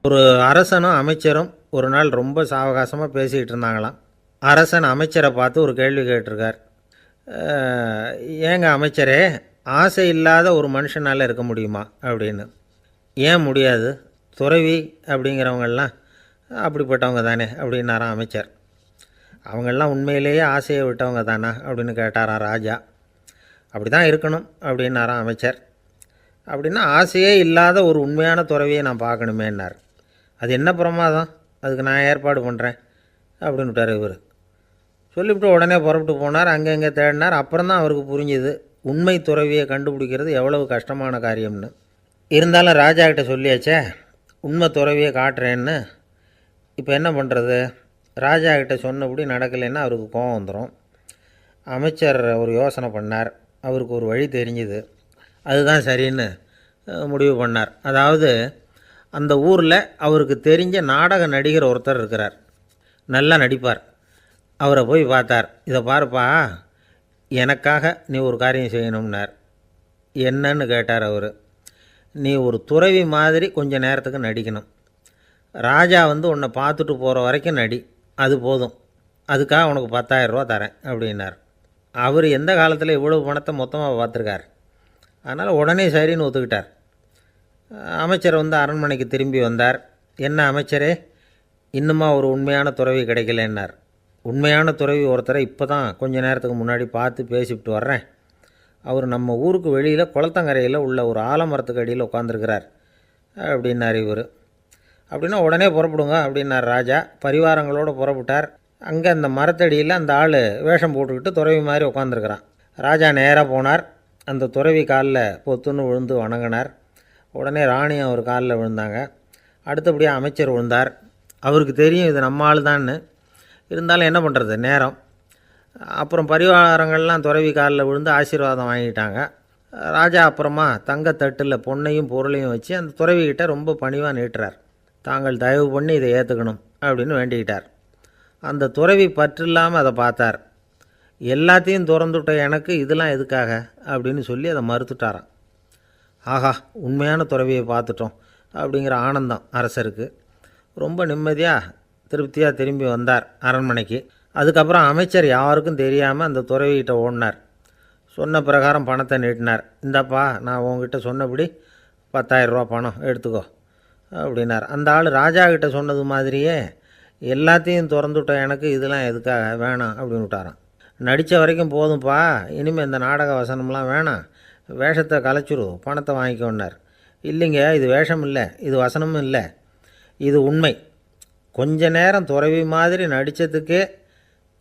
ஒரு அரசனும் அமைச்சரும் ஒரு நாள் ரொம்ப சாவகாசமாக பேசிக்கிட்டு இருந்தாங்களாம். அரசன் அமைச்சரை பார்த்து ஒரு கேள்வி கேட்டிருக்கார். ஏங்க அமைச்சரே, ஆசை இல்லாத ஒரு மனுஷனால் இருக்க முடியுமா அப்படின்னு. ஏன் முடியாது, துறவி அப்படிங்கிறவங்கெல்லாம் அப்படிப்பட்டவங்க தானே அப்படின்னாராம் அமைச்சர். அவங்கெல்லாம் உண்மையிலேயே ஆசையை விட்டவங்க தானா அப்படின்னு கேட்டாராம் ராஜா. அப்படி தான் இருக்கணும் அப்படின்னாராம் அமைச்சர். அப்படின்னா ஆசையே இல்லாத ஒரு உண்மையான துறவியை நான் பார்க்கணுமேன்னார். அது என்ன பிரமாதம், அதுக்கு நான் ஏற்பாடு பண்ணுறேன் அப்படின்னு விட்டார் இவர். சொல்லிவிட்டு உடனே புறப்பட்டு போனார். அங்கங்கே தேடினார். அப்புறம் தான் அவருக்கு புரிஞ்சுது உண்மை துறவியை கண்டுபிடிக்கிறது எவ்வளவு கஷ்டமான காரியம்னு. இருந்தாலும் ராஜா கிட்ட சொல்லியாச்சே உண்மை துறவியை காட்டுறேன்னு. இப்போ என்ன பண்ணுறது? ராஜா கிட்ட சொன்னபடி நடக்கலைன்னா அவருக்கு கோபம் வந்துடும். அமைச்சர் ஒரு யோசனை பண்ணார். அவருக்கு ஒரு வழி தெரிஞ்சுது. அதுதான் சரின்னு முடிவு பண்ணார். அதாவது அந்த ஊரில் அவருக்கு தெரிஞ்ச நாடக நடிகர் ஒருத்தர் இருக்கிறார், நல்லா நடிப்பார். அவரை போய் பார்த்தார். இதை பாருப்பா, எனக்காக நீ ஒரு காரியம் செய்யணும்னார். என்னன்னு கேட்டார் அவர். நீ ஒரு துறவி மாதிரி கொஞ்சம் நேரத்துக்கு நடிக்கணும். ராஜா உன்னை பார்த்துட்டு போகிற வரைக்கும் நடி, அது போதும். அதுக்காக உனக்கு 10,000 ரூபா தரேன் அப்படின்னார். அவர் எந்த காலத்தில் இவ்வளவு பணத்தை மொத்தமாக பார்த்துருக்கார். அதனால் உடனே சரின்னு ஒத்துக்கிட்டார். அமைச்சர் அரண்மனைக்கு திரும்பி வந்தார். என்ன அமைச்சரே, இன்னுமா ஒரு உண்மையான துறவி கிடைக்கலன்னார். உண்மையான துறவி ஒருத்தரை இப்போ தான் கொஞ்ச நேரத்துக்கு முன்னாடி பார்த்து பேசிவிட்டு வர்றேன். அவர் நம்ம ஊருக்கு வெளியில் குளத்தங்கரையில் உள்ள ஒரு ஆலமரத்துக்கு அடியில் உட்காந்துருக்கிறார் அப்படின்னார் இவர். அப்படின்னா உடனே புறப்படுங்க அப்படின்னார் ராஜா. பரிவாரங்களோடு புறப்பட்டார். அங்கே அந்த மரத்தடியில் அந்த ஆள் வேஷம் போட்டுக்கிட்டு துறவி மாதிரி உட்காந்துருக்கிறான். ராஜா நேராக போனார். அந்த துறவி காலில் பொத்துன்னு விழுந்து வணங்கினார். உடனே ராணியும் அவர் காலில் விழுந்தாங்க. அடுத்தபடியாக அமைச்சர் விழுந்தார். அவருக்கு தெரியும் இது நம்ம ஆள் தான்னு. இருந்தாலும் என்ன பண்ணுறது, நேரம். அப்புறம் பரிவாரங்கள்லாம் துறவி காலில் விழுந்து ஆசீர்வாதம் வாங்கிட்டாங்க. ராஜா அப்புறமா தங்கத்தட்டில் பொன்னையும் பொருளையும் வச்சு அந்த துறவிக்கிட்ட ரொம்ப பணிவாக நீட்டுறார். தாங்கள் தயவு பண்ணி இதை ஏற்றுக்கணும் அப்படின்னு வேண்டிக்கிட்டார். அந்த துறவி பற்றில்லாமல் அதை பார்த்தார். எல்லாத்தையும் திறந்துவிட்ட எனக்கு இதெல்லாம் எதுக்காக அப்படின்னு சொல்லி அதை மறுத்துட்டாராம். ஆஹா, உண்மையான துறவியை பார்த்துட்டோம் அப்படிங்கிற ஆனந்தம் அரசருக்கு. ரொம்ப நிம்மதியாக திருப்தியாக திரும்பி வந்தார் அரண்மனைக்கு. அதுக்கப்புறம் அமைச்சர் யாருக்கும் தெரியாமல் அந்த துறவிகிட்ட ஓடினார். சொன்ன பிரகாரம் பணத்தை நீட்டினார். இந்தாப்பா, நான் உங்ககிட்ட சொன்னபடி 10,000 ரூபா பணம் எடுத்துக்கோ அப்படின்னார். அந்த ஆள் ராஜா கிட்ட சொன்னது மாதிரியே எல்லாத்தையும் திறந்துவிட்ட எனக்கு இதெல்லாம் எதுக்காக வேணாம் அப்படின்னு விட்டாராம். நடித்த வரைக்கும் போதும்ப்பா, இனிமேல் இந்த நாடக வசனம்லாம் வேணாம், வேஷத்தை கலைச்சிரு, பணத்தை வாங்கிக்கோன்னார். இல்லைங்க, இது வேஷம் இல்லை, இது வசனமும் இல்லை, இது உண்மை. கொஞ்ச நேரம் துறவி மாதிரி நடித்ததுக்கே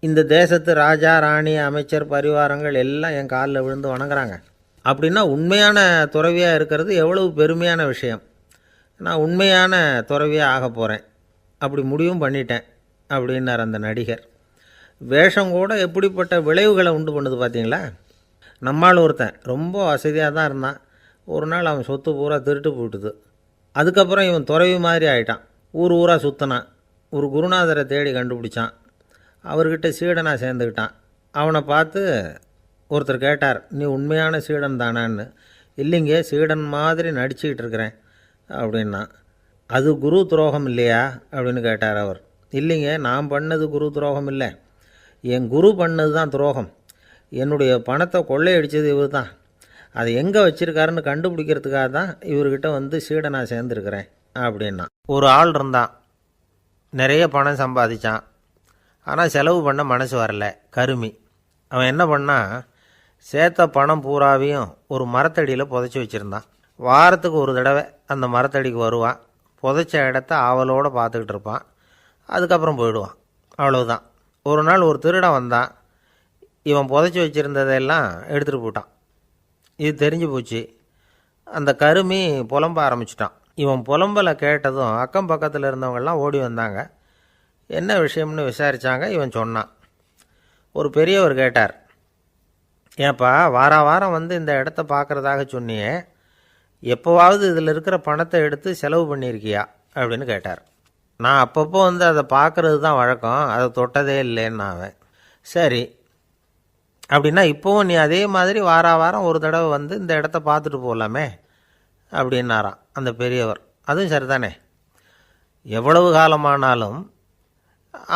இந்த தேசத்து ராஜா ராணி அமைச்சர் பரிவாரங்கள் எல்லாம் என் காலில் விழுந்து வணங்குறாங்க. அப்படின்னா உண்மையான துறவியாக இருக்கிறது எவ்வளவு பெருமையான விஷயம். நான் உண்மையான துறவியாக ஆக போகிறேன், அப்படி முடிவும் பண்ணிட்டேன் அப்படின்னார் அந்த நடிகர். வேஷம் கூட எப்படிப்பட்ட விளைவுகளை உண்டு பண்ணுது பார்த்தீங்களா. நம்மால் ஒருத்தன் ரொம்ப வசதியாக தான் இருந்தான். ஒரு நாள் அவன் சொத்து பூரா திருட்டு போட்டுது. அதுக்கப்புறம் இவன் துறவி மாதிரி ஆகிட்டான். ஊர் ஊராக சுற்றினான். ஒரு குருநாதரை தேடி கண்டுபிடிச்சான். அவர்கிட்ட சீடனாக சேர்ந்துக்கிட்டான். அவனை பார்த்து ஒருத்தர் கேட்டார், நீ உண்மையான சீடன் தானான்னு. இல்லைங்க, சீடன் மாதிரி நடிச்சுக்கிட்டு இருக்கிறேன் அப்படின்னா. அது குரு துரோகம் இல்லையா அப்படின்னு கேட்டார் அவர். இல்லைங்க, நான் பண்ணது குரு துரோகம் இல்லை, என் குரு பண்ணது தான் துரோகம். என்னுடைய பணத்தை கொள்ளையடித்தது இவர் தான். அதை எங்கே வச்சுருக்காருன்னு கண்டுபிடிக்கிறதுக்காக தான் இவர்கிட்ட சீடனாக சேர்ந்துருக்கிறேன் அப்படின்னா. ஒரு ஆள் இருந்தான், நிறைய பணம் சம்பாதிச்சான். ஆனால் செலவு பண்ண மனசு வரல, கருமி. அவன் என்ன பண்ணான், சேர்த்த பணம் பூராவையும் ஒரு மரத்தடியில் புதைச்சி வச்சுருந்தான். வாரத்துக்கு ஒரு தடவை அந்த மரத்தடிக்கு வருவான். புதைச்ச இடத்த ஆவலோடு பார்த்துக்கிட்டு இருப்பான். அதுக்கப்புறம் போயிடுவான். அவ்வளவுதான். ஒரு நாள் ஒரு திருடன் வந்தான். இவன் புதைச்சி வச்சுருந்ததெல்லாம் எடுத்துகிட்டு போயிட்டான். இது தெரிஞ்சு போச்சு. அந்த கருமி புலம்ப ஆரம்பிச்சிட்டான். இவன் புலம்பலை கேட்டதும் அக்கம் பக்கத்தில் இருந்தவங்கெல்லாம் ஓடி வந்தாங்க. என்ன விஷயம்னு விசாரித்தாங்க. இவன் சொன்னான். ஒரு பெரியவர் கேட்டார், ஏன்ப்பா வாரம் இந்த இடத்த பார்க்குறதாக சொன்னியே, எப்போவாவது இதில் இருக்கிற பணத்தை எடுத்து செலவு பண்ணியிருக்கியா அப்படின்னு கேட்டார். நான் அப்பப்போ அதை பார்க்குறது தான் வழக்கம், அதை தொட்டதே இல்லைன்னு அவன். சரி, அப்படின்னா இப்போவும் நீ அதே மாதிரி வாரம் ஒரு தடவை இந்த இடத்த பார்த்துட்டு போகலாமே அப்படின்னாராம் அந்த பெரியவர். அதுவும் சரிதானே. எவ்வளவு காலமானாலும்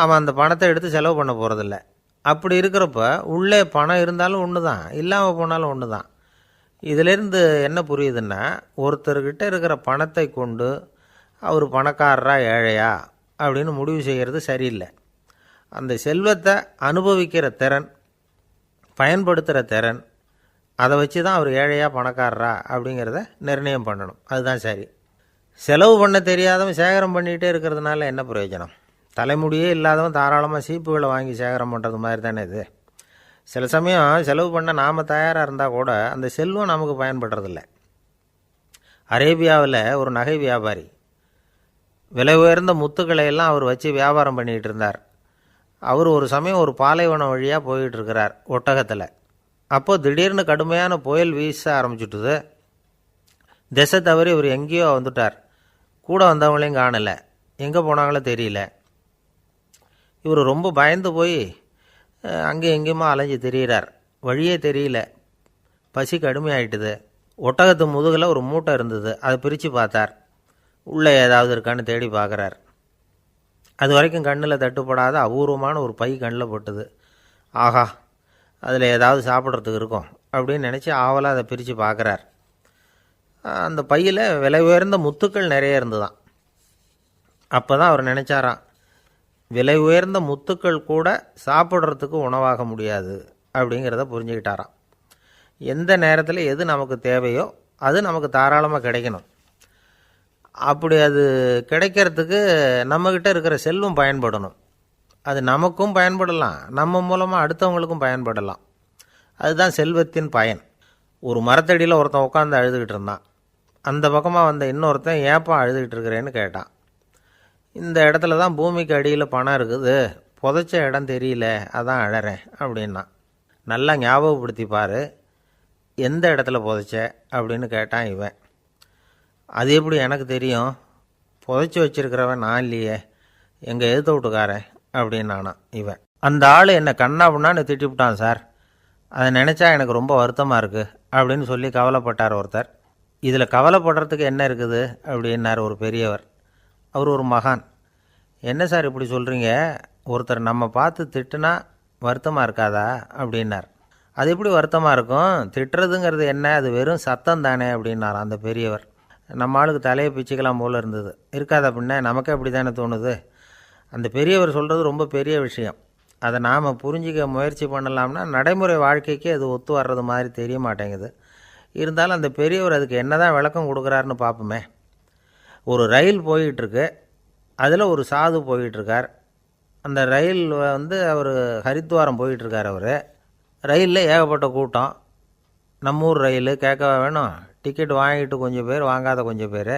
அவன் அந்த பணத்தை எடுத்து செலவு பண்ண போகிறதில்ல. அப்படி இருக்கிறப்ப உள்ளே பணம் இருந்தாலும் ஒன்று தான், இல்லாமல் போனாலும் ஒன்று தான். இதிலேருந்து என்ன புரியுதுன்னா, ஒருத்தர்கிட்ட இருக்கிற பணத்தை கொண்டு அவர் பணக்காரரா ஏழையா அப்படின்னு முடிவு செய்கிறது சரியில்லை. அந்த செல்வத்தை அனுபவிக்கிற திறன், பயன்படுத்துகிற திறன், அதை வச்சு தான் அவர் ஏழையா பணக்காரரா அப்படிங்கிறத நிர்ணயம் பண்ணணும். அதுதான் சரி. செலவு பண்ண தெரியாதவன் சேகரம் பண்ணிகிட்டே இருக்கிறதுனால என்ன பிரயோஜனம்? தலைமுடியே இல்லாதவன் தாராளமாக சீப்புகளை வாங்கி சேகரம் பண்ணுறது மாதிரி தானே இது. சில சமயம் செலவு பண்ண நாம் தயாராக இருந்தால் கூட அந்த செல்வம் நமக்கு பயன்படுறதில்ல. அரேபியாவில் ஒரு நகை வியாபாரி விலை உயர்ந்த முத்துக்களை எல்லாம் அவர் வச்சு வியாபாரம் பண்ணிகிட்டு இருந்தார். அவர் ஒரு சமயம் ஒரு பாலைவனம் வழியாக போயிட்டு இருக்கிறார் ஒட்டகத்தில். அப்போது திடீர்னு கடுமையான புயல் வீச ஆரம்பிச்சுட்டுது. திசை தவறி இவர் எங்கேயோ வந்துட்டார். கூட வந்தவங்களையும் காணலை, எங்கே போனாங்களோ தெரியல. இவர் ரொம்ப பயந்து போய் அங்கே எங்கேயுமா அலைஞ்சு திரியிறார். வழியே தெரியல, பசி கடுமையாயிட்டுது. ஒட்டகத்து முதுகில் ஒரு மூட்டை இருந்தது, அதை பிரித்து பார்த்தார். உள்ளே ஏதாவது இருக்கான்னு தேடி பார்க்குறார். அது வரைக்கும் கண்ணில் தட்டுப்படாத அபூர்வமான ஒரு பை கண்ணில் பட்டுது. ஆஹா, அதில் ஏதாவது சாப்பிட்றதுக்கு இருக்கும் அப்படின்னு நினச்சி ஆவலாக அதை பிரித்து பார்க்குறார். அந்த பையில் விலை உயர்ந்த முத்துக்கள் நிறைய இருந்துதான். அப்போ தான் அவர் நினச்சாராம், விலை உயர்ந்த முத்துக்கள் கூட சாப்பிட்றதுக்கு உணவாக முடியாது அப்படிங்கிறத புரிஞ்சுக்கிட்டாராம். எந்த நேரத்தில் எது நமக்கு தேவையோ அது நமக்கு தாராளமாக கிடைக்கணும். அப்படி அது கிடைக்கிறதுக்கு நம்மக்கிட்ட இருக்கிற செல்வம் பயன்படணும். அது நமக்கும் பயன்படலாம், நம்ம மூலமாக அடுத்தவங்களுக்கும் பயன்படலாம். அதுதான் செல்வத்தின் பயன். ஒரு மரத்தடியில் ஒருத்தன் உட்காந்து அழுதுகிட்டு இருந்தான். அந்த பக்கமாக வந்த இன்னொருத்தன் ஏப்பா அழுதுகிட்டு இருக்கிறேன்னு கேட்டான். இந்த இடத்துல தான் பூமிக்கு அடியில் பணம் இருக்குது, புதைச்ச இடம் தெரியல, அதான் அழறேன் அப்படின்னா. நல்லா ஞாபகப்படுத்திப்பார், எந்த இடத்துல புதைச்ச அப்படின்னு கேட்டான் இவன். அது எப்படி எனக்கு தெரியும், புதைச்சி வச்சிருக்கிறவன் நான் இல்லையே, எங்கள் எதிர்த்த வீட்டுக்காரன் அப்படின்னானா இவன். அந்த ஆள் என்னை கண்ணா புண்ணான்னு திட்டிவிட்டான் சார், அதை நினச்சா எனக்கு ரொம்ப வருத்தமாக இருக்குது அப்படின்னு சொல்லி கவலைப்பட்டார் ஒருத்தர். இதில் கவலைப்படுறதுக்கு என்ன இருக்குது அப்படின்னார் ஒரு பெரியவர். அவர் ஒரு மகான். என்ன சார் இப்படி சொல்கிறீங்க, ஒருத்தர் நம்ம பார்த்து திட்டுனா வருத்தமாக இருக்காதா அப்படின்னார். அது எப்படி வருத்தமாக இருக்கும், திட்டுறதுங்கிறது என்ன, அது வெறும் சத்தம் தானே அப்படின்னார் அந்த பெரியவர். நம்ம ஆளுக்கு தலையை பிச்சுக்கலாம் போல் இருந்தது. இருக்காது அப்படின்னா நமக்கே அப்படி தானே தோணுது. அந்த பெரியவர் சொல்கிறது ரொம்ப பெரிய விஷயம். அதை நாம் புரிஞ்சிக்க முயற்சி பண்ணலாம்னா நடைமுறை வாழ்க்கைக்கு அது ஒத்து வர்றது மாதிரி தெரிய மாட்டேங்குது. இருந்தாலும் அந்த பெரியவர் அதுக்கு என்ன தான் விளக்கம் கொடுக்குறாருன்னு பார்ப்போமே. ஒரு ரயில் போயிட்டுருக்கு, அதில் ஒரு சாது போயிட்டுருக்கார். அந்த ரயில் அவர் ஹரித்வாரம் போயிட்டுருக்கார். அவர் ரயிலில் ஏகப்பட்ட கூட்டம். நம்ம ஊர் ரயில் கேட்க வேணும், டிக்கெட் வாங்கிட்டு கொஞ்சம் பேர், வாங்காத கொஞ்சம் பேர்.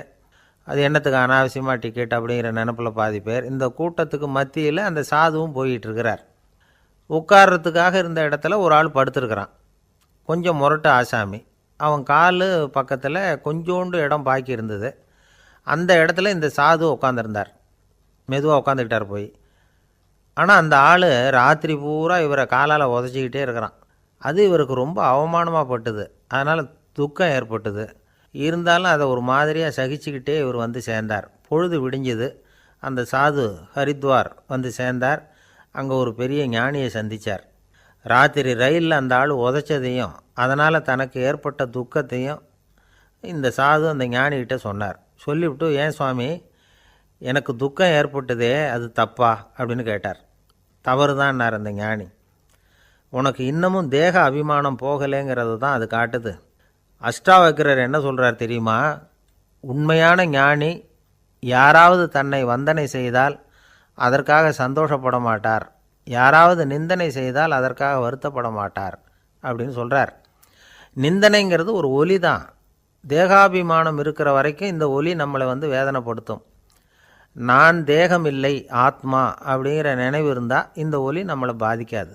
அது என்னத்துக்கு அனாவசியமாக டிக்கெட் அப்படிங்கிற நினப்பில் பாதி பேர். இந்த கூட்டத்துக்கு மத்தியில் அந்த சாதுவும் போயிட்டுருக்கிறார். உட்கார்றதுக்காக இருந்த இடத்துல ஒரு ஆள் படுத்துருக்கிறான், கொஞ்சம் முரட்டு ஆசாமி. அவன் கால் பக்கத்தில் கொஞ்சோண்டு இடம் பாக்கி இருந்தது. அந்த இடத்துல இந்த சாது உட்காந்துருந்தார். மெதுவாக உட்காந்துக்கிட்டார் போய். ஆனால் அந்த ஆள் ராத்திரி பூரா இவரை காலால் உதச்சிக்கிட்டே இருக்கிறான். அது இவருக்கு ரொம்ப அவமானமாக பட்டுது. அதனால் துக்கம் ஏற்பட்டுது. இருந்தாலும் அதை ஒரு மாதிரியாக சகிச்சுக்கிட்டே இவர் வந்து சேர்ந்தார். பொழுது விடிஞ்சுது. அந்த சாது ஹரித்வார் வந்து சேர்ந்தார். அங்கே ஒரு பெரிய ஞானியை சந்தித்தார். ராத்திரி ரயிலில் அந்த ஆள் உதைச்சதையும் அதனால் தனக்கு ஏற்பட்ட துக்கத்தையும் இந்த சாது அந்த ஞானிகிட்ட சொன்னார். சொல்லிவிட்டு, ஏன் சுவாமி, எனக்கு துக்கம் ஏற்பட்டதே அது தப்பா அப்படின்னு கேட்டார். தவறு தான்னார் அந்த ஞானி. உனக்கு இன்னமும் தேக அபிமானம் போகலைங்கிறது தான் அது காட்டுது. அஷ்டாவக்கிரர் என்ன சொல்கிறார் தெரியுமா, உண்மையான ஞானி யாராவது தன்னை வந்தனை செய்தால் அதற்காக சந்தோஷப்பட மாட்டார், யாராவது நிந்தனை செய்தால் அதற்காக வருத்தப்பட மாட்டார் அப்படின்னு சொல்கிறார். நிந்தனைங்கிறது ஒரு ஒலி தான். தேகாபிமானம் இருக்கிற வரைக்கும் இந்த ஒலி நம்மளை வேதனைப்படுத்தும். நான் தேகம் இல்லை, ஆத்மா அப்படிங்கிற நினைவு இருந்தால் இந்த ஒலி நம்மளை பாதிக்காது.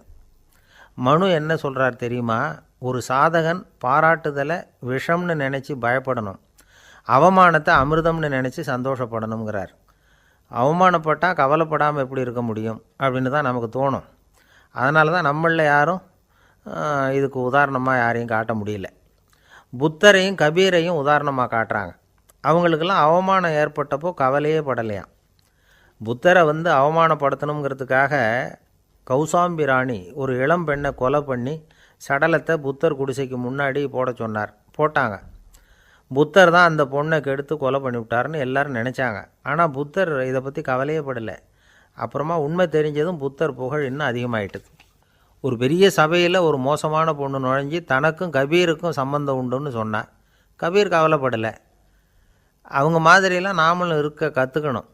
மனு என்ன சொல்கிறார் தெரியுமா, ஒரு சாதகன் பாராட்டுதலை விஷம்னு நினச்சி பயப்படணும், அவமானத்தை அமிர்தம்னு நினச்சி சந்தோஷப்படணுங்கிறார். அவமானப்பட்டால் கவலைப்படாமல் எப்படி இருக்க முடியும் அப்படின்னு தான் நமக்கு தோணும். அதனால தான் நம்மளில் யாரும் இதுக்கு உதாரணமாக யாரையும் காட்ட முடியல. புத்தரையும் கபீரையும் உதாரணமாக காட்டுறாங்க. அவங்களுக்கெல்லாம் அவமானம் ஏற்பட்டப்போ கவலையே படலையாம். புத்தரை அவமானப்படுத்தணுங்கிறதுக்காக கௌசாம்பி ராணி ஒரு இளம் பெண்ணை கொலை பண்ணி சடலத்தை புத்தர் குடிசைக்கு முன்னாடி போட சொன்னார். போட்டாங்க. புத்தர் தான் அந்த பொண்ணை கெடுத்து கொலை பண்ணிவிட்டார்னு எல்லாரும் நினச்சாங்க. ஆனால் புத்தர் இதை பற்றி கவலையே படலை. அப்புறமா உண்மை தெரிஞ்சதும் புத்தர் புகழ் இன்னும் அதிகமாயிட்டுது. ஒரு பெரிய சபையில் ஒரு மோசமான பொண்ணு நுழைஞ்சி தனக்கும் கபீருக்கும் சம்பந்தம் உண்டுன்னு சொன்னார். கபீர் கவலைப்படலை. அவங்க மாதிரியெல்லாம் நாமளும் இருக்க கற்றுக்கணும்.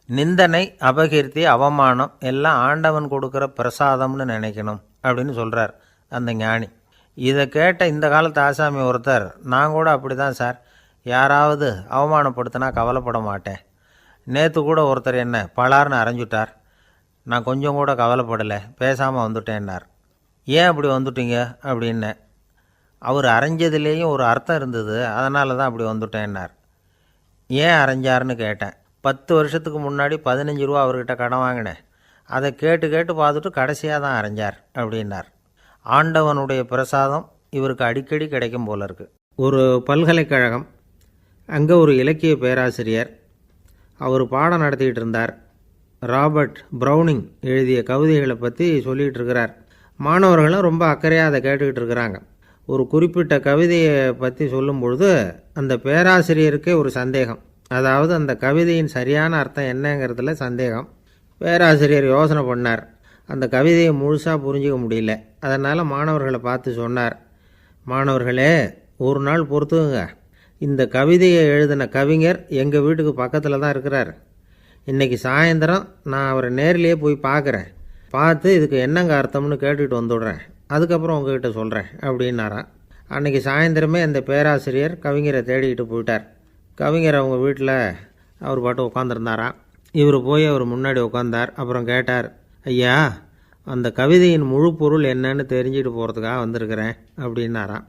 நிந்தனை, அபகீர்த்தி, அவமானம் எல்லாம் ஆண்டவன் கொடுக்குற பிரசாதம்னு நினைக்கணும் அப்படின்னு சொல்கிறார் அந்த ஞானி. இதை கேட்ட இந்த காலத்து ஆசாமி ஒருத்தர், நான் கூட அப்படி தான் சார், யாராவது அவமானப்படுத்தினா கவலைப்பட மாட்டேன். நேற்று கூட ஒருத்தர் என்ன பலார்னு அரைஞ்சுட்டார், நான் கொஞ்சம் கூட கவலைப்படலை, பேசாமல் வந்துட்டேன்னார். ஏன் அப்படி வந்துட்டீங்க அப்படின்னு. அவர் அரைஞ்சதுலேயும் ஒரு அர்த்தம் இருந்தது, அதனால தான் அப்படி வந்துட்டேன்னார். ஏன் அரைஞ்சாருன்னு கேட்டேன். 10 வருஷத்துக்கு முன்னாடி 15 ரூபா அவர்கிட்ட கடன் வாங்கினேன், அதை கேட்டு கேட்டு பார்த்துட்டு கடைசியாக தான் அரைஞ்சார் அப்படின்னார். ஆண்டவனுடைய பிரசாதம் இவருக்கு அடிக்கடி கிடைக்கும் போல இருக்கு. ஒரு பல்கலைக்கழகம், அங்கே ஒரு இலக்கிய பேராசிரியர், அவர் பாடம் நடத்திக்கிட்டு இருந்தார். ராபர்ட் ப்ரௌனிங் எழுதிய கவிதைகளை பற்றி சொல்லிகிட்டு இருக்கிறார். மாணவர்களும் ரொம்ப அக்கறையாக அதை கேட்டுக்கிட்டு இருக்கிறாங்க. ஒரு குறிப்பிட்ட கவிதையை பற்றி சொல்லும் பொழுது அந்த பேராசிரியருக்கே ஒரு சந்தேகம். அதாவது அந்த கவிதையின் சரியான அர்த்தம் என்னங்கிறதுல சந்தேகம். பேராசிரியர் யோசனை பண்ணார். அந்த கவிதையை முழுசாக புரிஞ்சிக்க முடியல. அதனால் மாணவர்களை பார்த்து சொன்னார், மாணவர்களே, ஒரு நாள் பொறுத்துக்குங்க. இந்த கவிதையை எழுதின கவிஞர் எங்கள் வீட்டுக்கு பக்கத்தில் தான் இருக்கிறார். இன்றைக்கி சாயந்தரம் நான் அவரை நேரிலேயே போய் பார்க்குறேன். பார்த்து இதுக்கு என்னங்க அர்த்தம்னு கேட்டுக்கிட்டு வந்துவிடுறேன். அதுக்கப்புறம் உங்ககிட்ட சொல்கிறேன் அப்படின்னாராம். அன்றைக்கி சாயந்தரமே அந்த பேராசிரியர் கவிஞரை தேடிக்கிட்டு போயிட்டார். கவிஞர் அவங்க வீட்டில் அவர் பாட்டு உட்காந்துருந்தாராம். இவர் போய் அவர் முன்னாடி உட்காந்தார். அப்புறம் கேட்டார், ஐயா, அந்த கவிதையின் முழு பொருள் என்னன்னு தெரிஞ்சுட்டு போகிறதுக்காக வந்திருக்கிறேன் அப்படின்னாராம்.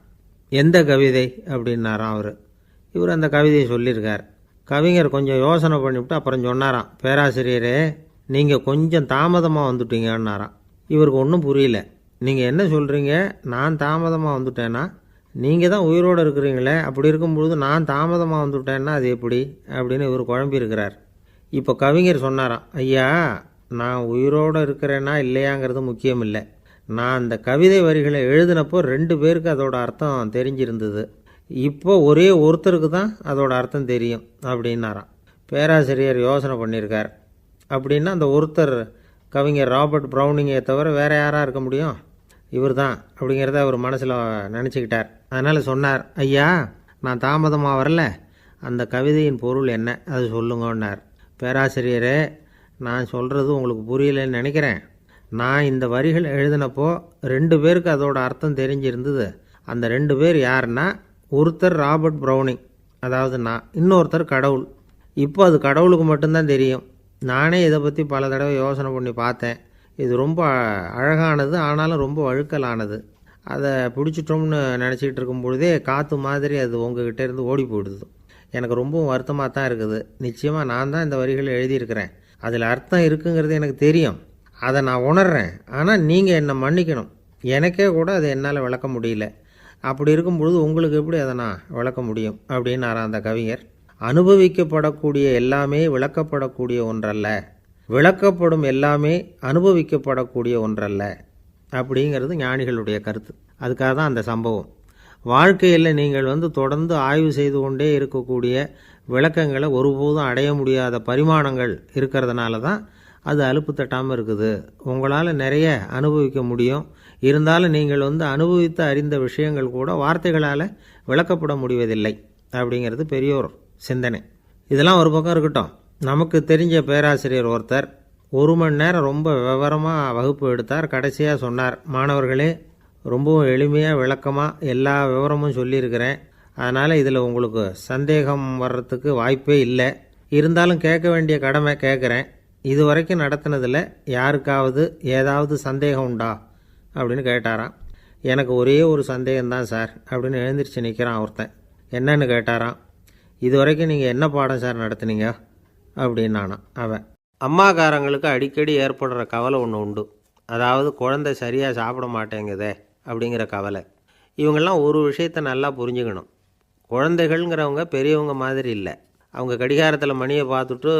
எந்த கவிதை அப்படின்னாராம் அவர். இவர் அந்த கவிதையை சொல்லியிருக்கார். கவிஞர் கொஞ்சம் யோசனை பண்ணிவிட்டு அப்புறம் சொன்னாராம், பேராசிரியரே, நீங்கள் கொஞ்சம் தாமதமாக வந்துட்டீங்கன்னாராம். இவருக்கு ஒன்றும் புரியல. நீங்கள் என்ன சொல்கிறீங்க, நான் தாமதமாக வந்துட்டேன்னா? நீங்கள் தான் உயிரோடு இருக்கிறீங்களே, அப்படி இருக்கும்பொழுது நான் தாமதமாக வந்துட்டேன்னா அது எப்படி அப்படின்னு இவர் குழம்பியிருக்கிறார். இப்போ கவிஞர் சொன்னாராம், ஐயா, நான் உயிரோடு இருக்கிறேன்னா இல்லையாங்கிறது முக்கியம் இல்லை. நான் அந்த கவிதை வரிகளை எழுதினப்போ 2 பேருக்கு அதோட அர்த்தம் தெரிஞ்சிருந்தது. இப்போ ஒரே ஒருத்தருக்கு தான் அதோட அர்த்தம் தெரியும் அப்படின்னாராம். பேராசிரியர் யோசனை பண்ணியிருக்கார். அப்படின்னா அந்த ஒருத்தர் கவிஞர் ராபர்ட் ப்ரௌனிங்கை தவிர வேறு யாராக இருக்க முடியும்? இவர் தான் அப்படிங்கிறத அவர் மனசில் நினச்சிக்கிட்டார். அதனால் சொன்னார், ஐயா, நான் தாமதமாக வரல, அந்த கவிதையின் பொருள் என்ன அது சொல்லுங்கன்னார். பேராசிரியரே, நான் சொல்கிறது உங்களுக்கு புரியலைன்னு நினைக்கிறேன். நான் இந்த வரிகள் எழுதினப்போ 2 பேருக்கு அதோட அர்த்தம் தெரிஞ்சிருந்தது. அந்த 2 பேர் யாருன்னா, ஒருத்தர் ராபர்ட் ப்ரௌனிங், அதாவது நான், இன்னொருத்தர் கடவுள். இப்போ அது கடவுளுக்கு மட்டும்தான் தெரியும். நானே இதை பற்றி பல தடவை யோசனை பண்ணி பார்த்தேன். இது ரொம்ப அழகானது, ஆனாலும் ரொம்ப வழுக்கலானது. அதை பிடிச்சிட்டோம்னு நினச்சிக்கிட்டு இருக்கும் பொழுதே காற்று மாதிரி அது உங்ககிட்ட இருந்து ஓடி போயிடுது. எனக்கு ரொம்பவும் வருத்தமாக தான் இருக்குது. நிச்சயமாக நான் தான் இந்த வரிகளை எழுதியிருக்கிறேன். அதில் அர்த்தம் இருக்குங்கிறது எனக்கு தெரியும், அதை நான் உணர்கிறேன். ஆனால் நீங்கள் என்னை மன்னிக்கணும். எனக்கே கூட அதை என்னால் விளக்க முடியல. அப்படி இருக்கும் பொழுது உங்களுக்கு எப்படி அதை நான் விளக்க முடியும் அப்படின்னாரா அந்த கவிஞர். அனுபவிக்கப்படக்கூடிய எல்லாமே விளக்கப்படக்கூடிய ஒன்றல்ல, விளக்கப்படும் எல்லாமே அனுபவிக்கப்படக்கூடிய ஒன்றல்ல அப்படிங்கிறது ஞானிகளுடைய கருத்து. அதுக்காக தான் அந்த சம்பவம். வாழ்க்கையில் நீங்கள் தொடர்ந்து ஆய்வு செய்து கொண்டே இருக்கக்கூடிய விளக்கங்களை ஒருபோதும் அடைய முடியாத பரிமாணங்கள் இருக்கிறதுனால தான் அது அலுப்பு தட்டாமல் இருக்குது. உங்களால் நிறைய அனுபவிக்க முடியும். இருந்தாலும் நீங்கள் அனுபவித்து அறிந்த விஷயங்கள் கூட வார்த்தைகளால் விளக்கப்பட முடிவதில்லை அப்படிங்கிறது பெரியோர் சிந்தனை. இதெல்லாம் ஒரு பக்கம் இருக்கட்டும். நமக்கு தெரிஞ்ச பேராசிரியர் ஒருத்தர் 1 மணி நேரம் ரொம்ப விவரமாக வகுப்பு எடுத்தார். கடைசியாக சொன்னார், மாணவர்களே, ரொம்பவும் எளிமையாக விளக்கமாக எல்லா விவரமும் சொல்லியிருக்கிறேன். அதனால் இதில் உங்களுக்கு சந்தேகம் வர்றதுக்கு வாய்ப்பே இல்லை. இருந்தாலும் கேட்க வேண்டிய கடமை கேட்குறேன். இது வரைக்கும் நடத்தினதில் யாருக்காவது ஏதாவது சந்தேகம் உண்டா அப்படின்னு கேட்டாராம். எனக்கு ஒரே ஒரு சந்தேகம்தான் சார் அப்படின்னு எழுந்திரிச்சு நிற்கிறான் ஒருத்தன். என்னன்னு கேட்டாராம். இது வரைக்கும் நீங்கள் என்ன பாடம் சார் நடத்துனீங்க அப்படின்னானா அவன். அம்மாக்காரங்களுக்கு அடிக்கடி ஏற்படுற கவலை ஒன்று உண்டு. அதாவது குழந்தை சரியாக சாப்பிட மாட்டேங்குதே அப்படிங்கிற கவலை. இவங்கெல்லாம் ஒரு விஷயத்தை நல்லா புரிஞ்சுக்கணும். குழந்தைகள்ங்கிறவங்க பெரியவங்க மாதிரி இல்லை. அவங்க கடிகாரத்தில் மணியை பார்த்துட்டு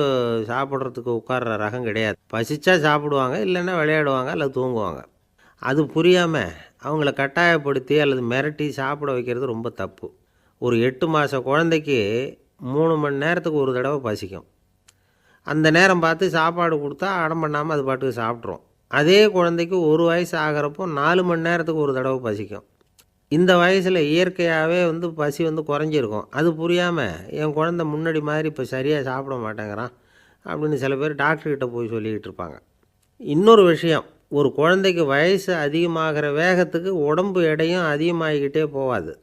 சாப்பிட்றதுக்கு உட்கார்ற ரகம் கிடையாது. பசிச்சா சாப்பிடுவாங்க, இல்லைன்னா விளையாடுவாங்க அல்லது தூங்குவாங்க. அது புரியாமல் அவங்கள கட்டாயப்படுத்தி அல்லது மிரட்டி சாப்பிட வைக்கிறது ரொம்ப தப்பு. ஒரு 8 மாத குழந்தைக்கு 3 மணி நேரத்துக்கு ஒரு தடவை பசிக்கும். அந்த நேரம் பார்த்து சாப்பாடு கொடுத்தா அடம் பண்ணாமல் அது பாட்டுக்கு சாப்பிட்ரும். அதே குழந்தைக்கு 1 வயசு ஆகிறப்போ 4 மணி நேரத்துக்கு ஒரு தடவை பசிக்கும். இந்த வயசில் இயற்கையாகவே பசி குறைஞ்சிருக்கும். அது புரியாமல் என் குழந்தை முன்னாடி மாதிரி இப்போ சரியாக சாப்பிட மாட்டேங்கிறான் அப்படின்னு சில பேர் டாக்டர்கிட்ட போய் சொல்லிக்கிட்டு இருப்பாங்க. இன்னொரு விஷயம், ஒரு குழந்தைக்கு வயசு அதிகமாகிற வேகத்துக்கு உடம்பு எடையும் அதிகமாகிக்கிட்டே போகாது.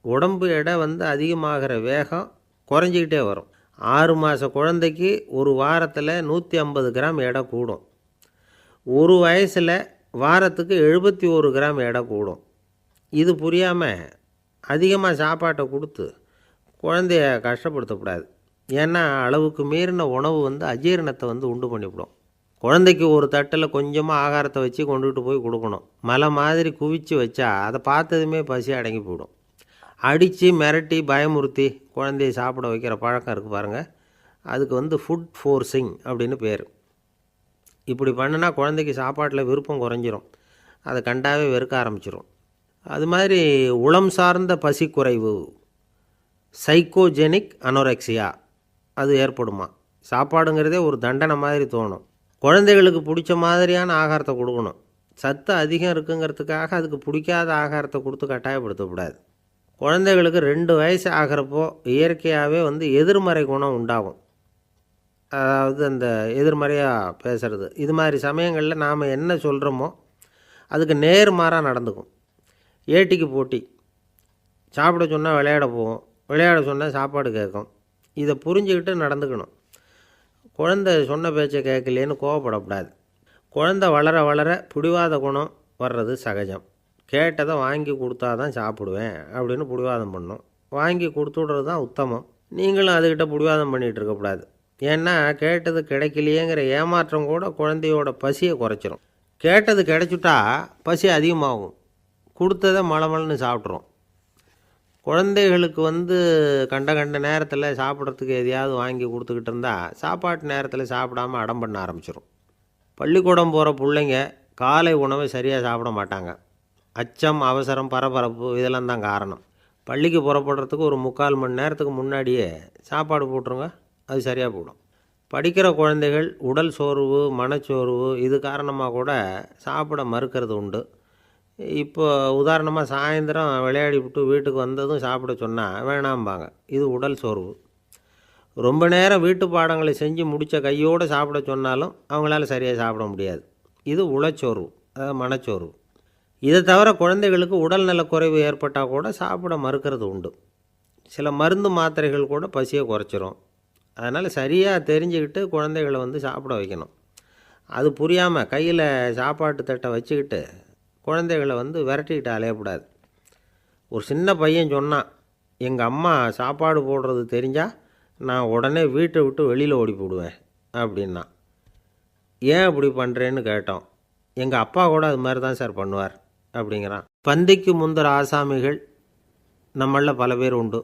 உடம்பு எடை அதிகமாகிற வேகம் குறைஞ்சிக்கிட்டே வரும். 6 மாத குழந்தைக்கு ஒரு வாரத்தில் 150 கிராம் எடை கூடும். ஒரு வயசில் வாரத்துக்கு 71 கிராம் எடை கூடும். இது புரியாமல் அதிகமாக சாப்பாட்டை கொடுத்து குழந்தைய கஷ்டப்படுத்தக்கூடாது. ஏன்னா அளவுக்கு மீறின உணவு அஜீரணத்தை உண்டு பண்ணிவிடும். குழந்தைக்கு ஒரு தட்டில் கொஞ்சமாக ஆகாரத்தை வச்சு கொண்டுகிட்டு போய் கொடுக்கணும். மலை மாதிரி குவிச்சு வச்சா அதை பார்த்ததுமே பசி அடங்கி போயிடும். அடித்து மிரட்டி பயமுறுத்தி குழந்தைய சாப்பிட வைக்கிற பழக்கம் இருக்குது பாருங்கள், அதுக்கு ஃபுட் ஃபோர்ஸிங் அப்படின்னு பேர். இப்படி பண்ணுனா குழந்தைக்கு சாப்பாட்டில் விருப்பம் குறைஞ்சிரும், அதை கண்டாவே வெறுக்க ஆரம்பிச்சிடும். அது மாதிரி உளம் சார்ந்த பசி குறைவு, சைக்கோஜெனிக் அனோரெக்சியா, அது ஏற்படுமா. சாப்பாடுங்கிறதே ஒரு தண்டனை மாதிரி தோணும். குழந்தைகளுக்கு பிடிச்ச மாதிரியான ஆகாரத்தை கொடுக்கணும். சத்து அதிகம் இருக்குங்கிறதுக்காக அதுக்கு பிடிக்காத ஆகாரத்தை கொடுத்து கட்டாயப்படுத்தக்கூடாது. குழந்தைகளுக்கு 2 வயசு ஆகிறப்போ இயற்கையாகவே எதிர்மறை குணம் உண்டாகும். அதாவது அந்த எதிர்மறையாக பேசுகிறது. இது மாதிரி சமயங்களில் நாம் என்ன சொல்கிறோமோ அதுக்கு நேர்மாறாக நடந்துக்கும். ஏட்டிக்கு போட்டி. சாப்பிட சொன்னால் விளையாட போவோம், விளையாட சொன்னால் சாப்பாடு கேட்கும். இதை புரிஞ்சுக்கிட்டு நடந்துக்கணும். குழந்தை சொன்ன பேச்சை கேட்கலேன்னு கோவப்படக்கூடாது. குழந்தை வளர வளர பிடிவாத குணம் வர்றது சகஜம். கேட்டதை வாங்கி கொடுத்தா தான் சாப்பிடுவேன் அப்படின்னு பிடிவாதம் பண்ணும். வாங்கி கொடுத்துடுறது தான் உத்தமம். நீங்களும் அதுக்கிட்ட பிடிவாதம் பண்ணிகிட்டு இருக்கக்கூடாது. ஏன்னா கேட்டது கிடைக்கலையேங்கிற ஏமாற்றம் கூட குழந்தையோட பசியை குறைச்சிரும். கேட்டது கிடைச்சிட்டா பசி அதிகமாகும். கொடுத்ததை மலமலன்னு சாப்பிட்றோம். குழந்தைகளுக்கு கண்ட நேரத்தில் சாப்பிட்றதுக்கு எதையாவது வாங்கி கொடுத்துக்கிட்டு இருந்தால் சாப்பாட்டு நேரத்தில் சாப்பிடாமல் அடம் பண்ண ஆரம்பிச்சிடும். பள்ளிக்கூடம் போகிற பிள்ளைங்க காலை உணவை சரியாக சாப்பிட மாட்டாங்க. அச்சம், அவசரம், பரபரப்பு இதெல்லாம் தான் காரணம். பள்ளிக்கு புறப்படுறதுக்கு ஒரு 3/4 மணி நேரத்துக்கு முன்னாடியே சாப்பாடு போட்டுருங்க, அது சரியாக போடும். படிக்கிற குழந்தைகள் உடல் சோர்வு, மனச்சோர்வு இது காரணமாக கூட சாப்பிட மறுக்கிறது உண்டு. இப்போ உதாரணமாக சாயந்தரம் விளையாடி விட்டு வீட்டுக்கு வந்ததும் சாப்பிட சொன்னால் வேணாம்பாங்க. இது உடல் சோர்வு. ரொம்ப நேரம் வீட்டு பாடங்களை செஞ்சு முடித்த கையோடு சாப்பிட சொன்னாலும் அவங்களால சரியாக சாப்பிட முடியாது. இது உளச்சோர்வு, அதாவது மனச்சோர்வு. இதை தவிர குழந்தைகளுக்கு உடல்நல குறைவு ஏற்பட்டால் கூட சாப்பிட மறுக்கிறது உண்டு. சில மருந்து மாத்திரைகள் கூட பசியை குறைச்சிரும். அதனால் சரியாக தெரிஞ்சுக்கிட்டு குழந்தைகளை சாப்பிட வைக்கணும். அது புரியாமல் கையில் சாப்பாட்டு தட்டை வச்சுக்கிட்டு குழந்தைகளை விரட்டிக்கிட்டு அலையக்கூடாது. ஒரு சின்ன பையன் சொன்னான், எங்கள் அம்மா சாப்பாடு போடுறது தெரிஞ்சால் நான் உடனே வீட்டை விட்டு வெளியில் ஓடி போடுவேன் அப்படின்னா. ஏன் அப்படி பண்ணுறேன்னு கேட்டோம். எங்கள் அப்பா கூட அது மாதிரி தான் சார் பண்ணுவார் அப்படிங்கிறான். பந்திக்கு முந்தர ஆசாமிகள் நம்மளில் பல பேர் உண்டு.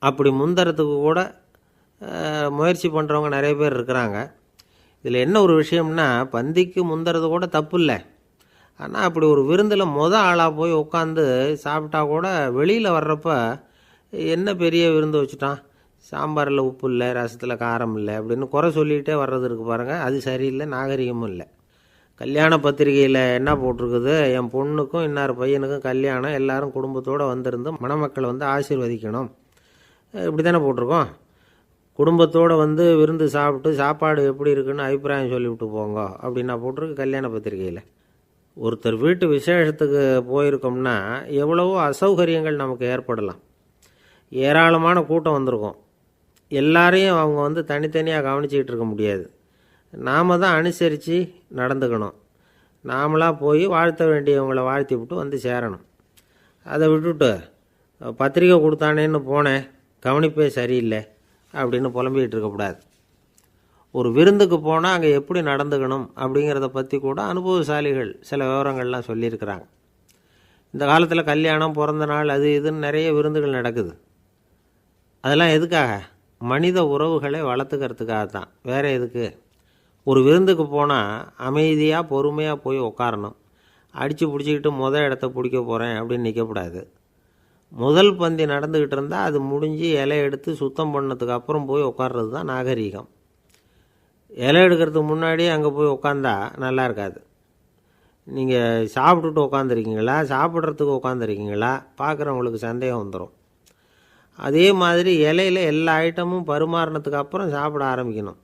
அப்படி முந்தறதுக்கு கூட முயற்சி பண்ணுறவங்க நிறைய பேர் இருக்கிறாங்க. இதில் என்ன ஒரு விஷயம்னா, பந்திக்கு முந்தறது கூட தப்பு இல்லை. ஆனால் அப்படி ஒரு விருந்தில் ஆளாக போய் உட்காந்து சாப்பிட்டா கூட வெளியில் வர்றப்ப என்ன பெரிய விருந்து வச்சுட்டான், சாம்பாரில் உப்பு இல்லை, ரசத்தில் காரம் இல்லை அப்படின்னு குறை சொல்லிகிட்டே வர்றது இருக்குது பாருங்கள். அது சரியில்லை, நாகரிகமும் இல்லை. கல்யாண பத்திரிகையில் என்ன போட்டிருக்குது, என் பொண்ணுக்கும் இன்னார் பையனுக்கும் கல்யாணம், எல்லாரும் குடும்பத்தோடு வந்திருந்து மணமக்களை ஆசீர்வதிக்கணும், இப்படி தானே போட்டிருக்கோம். குடும்பத்தோடு விருந்து சாப்பிட்டு சாப்பாடு எப்படி இருக்குன்னு அபிப்பிராயம் சொல்லிவிட்டு போங்க அப்படின்னா போட்டிருக்கு கல்யாண பத்திரிகையில். ஒருத்தர் வீட்டு விசேஷத்துக்கு போயிருக்கோம்னா எவ்வளவோ அசௌகரியங்கள் நமக்கு ஏற்படலாம். ஏராளமான கூட்டம் வந்திருக்கும். எல்லாரையும் அவங்க தனித்தனியாக கவனிச்சிக்கிட்டு இருக்க முடியாது. நாம் தான் அனுசரித்து நடந்துக்கணும். நாமளாக போய் வாழ்த்த வேண்டியவங்களை வாழ்த்தி விட்டு சேரணும். அதை விட்டுட்டு பத்திரிக்கை கொடுத்தானேன்னு போனேன், கவனிப்பே சரியில்லை அப்படின்னு புலம்பிக்கிட்டு இருக்கக்கூடாது. ஒரு விருந்துக்கு போனால் அங்கே எப்படி நடந்துக்கணும் அப்படிங்கிறத பற்றி கூட அனுபவசாலிகள் சில விவரங்கள்லாம் சொல்லியிருக்கிறாங்க. இந்த காலத்தில் கல்யாணம், பிறந்த நாள், அது இதுன்னு நிறைய விருந்துகள் நடக்குது. அதெல்லாம் எதுக்காக? மனித உறவுகளை வளர்த்துக்கிறதுக்காக தான், வேறு எதுக்கு? ஒரு விருந்துக்கு போனால் அமைதியாக பொறுமையாக போய் உட்காரணும். அடித்து பிடிச்சிக்கிட்டு இடத்த பிடிக்க போகிறேன் அப்படின்னு நிற்கக்கூடாது. முதல் பந்தி நடந்துக்கிட்டு இருந்தால் அது முடிஞ்சு இலை எடுத்து சுத்தம் பண்ணதுக்கு அப்புறம் போய் உட்கார்றது தான் நாகரீகம். இலை எடுக்கிறதுக்கு முன்னாடியே அங்கே போய் உட்காந்தா நல்லா இருக்காது. நீங்கள் சாப்பிட்டுட்டு உட்காந்துருக்கீங்களா, சாப்பிட்றதுக்கு உட்காந்துருக்கீங்களா, பார்க்குறவங்களுக்கு சந்தேகம் வந்துடும். அதே மாதிரி இலையில் எல்லா ஐட்டமும் பரிமாறினதுக்கு அப்புறம் சாப்பிட ஆரம்பிக்கணும்.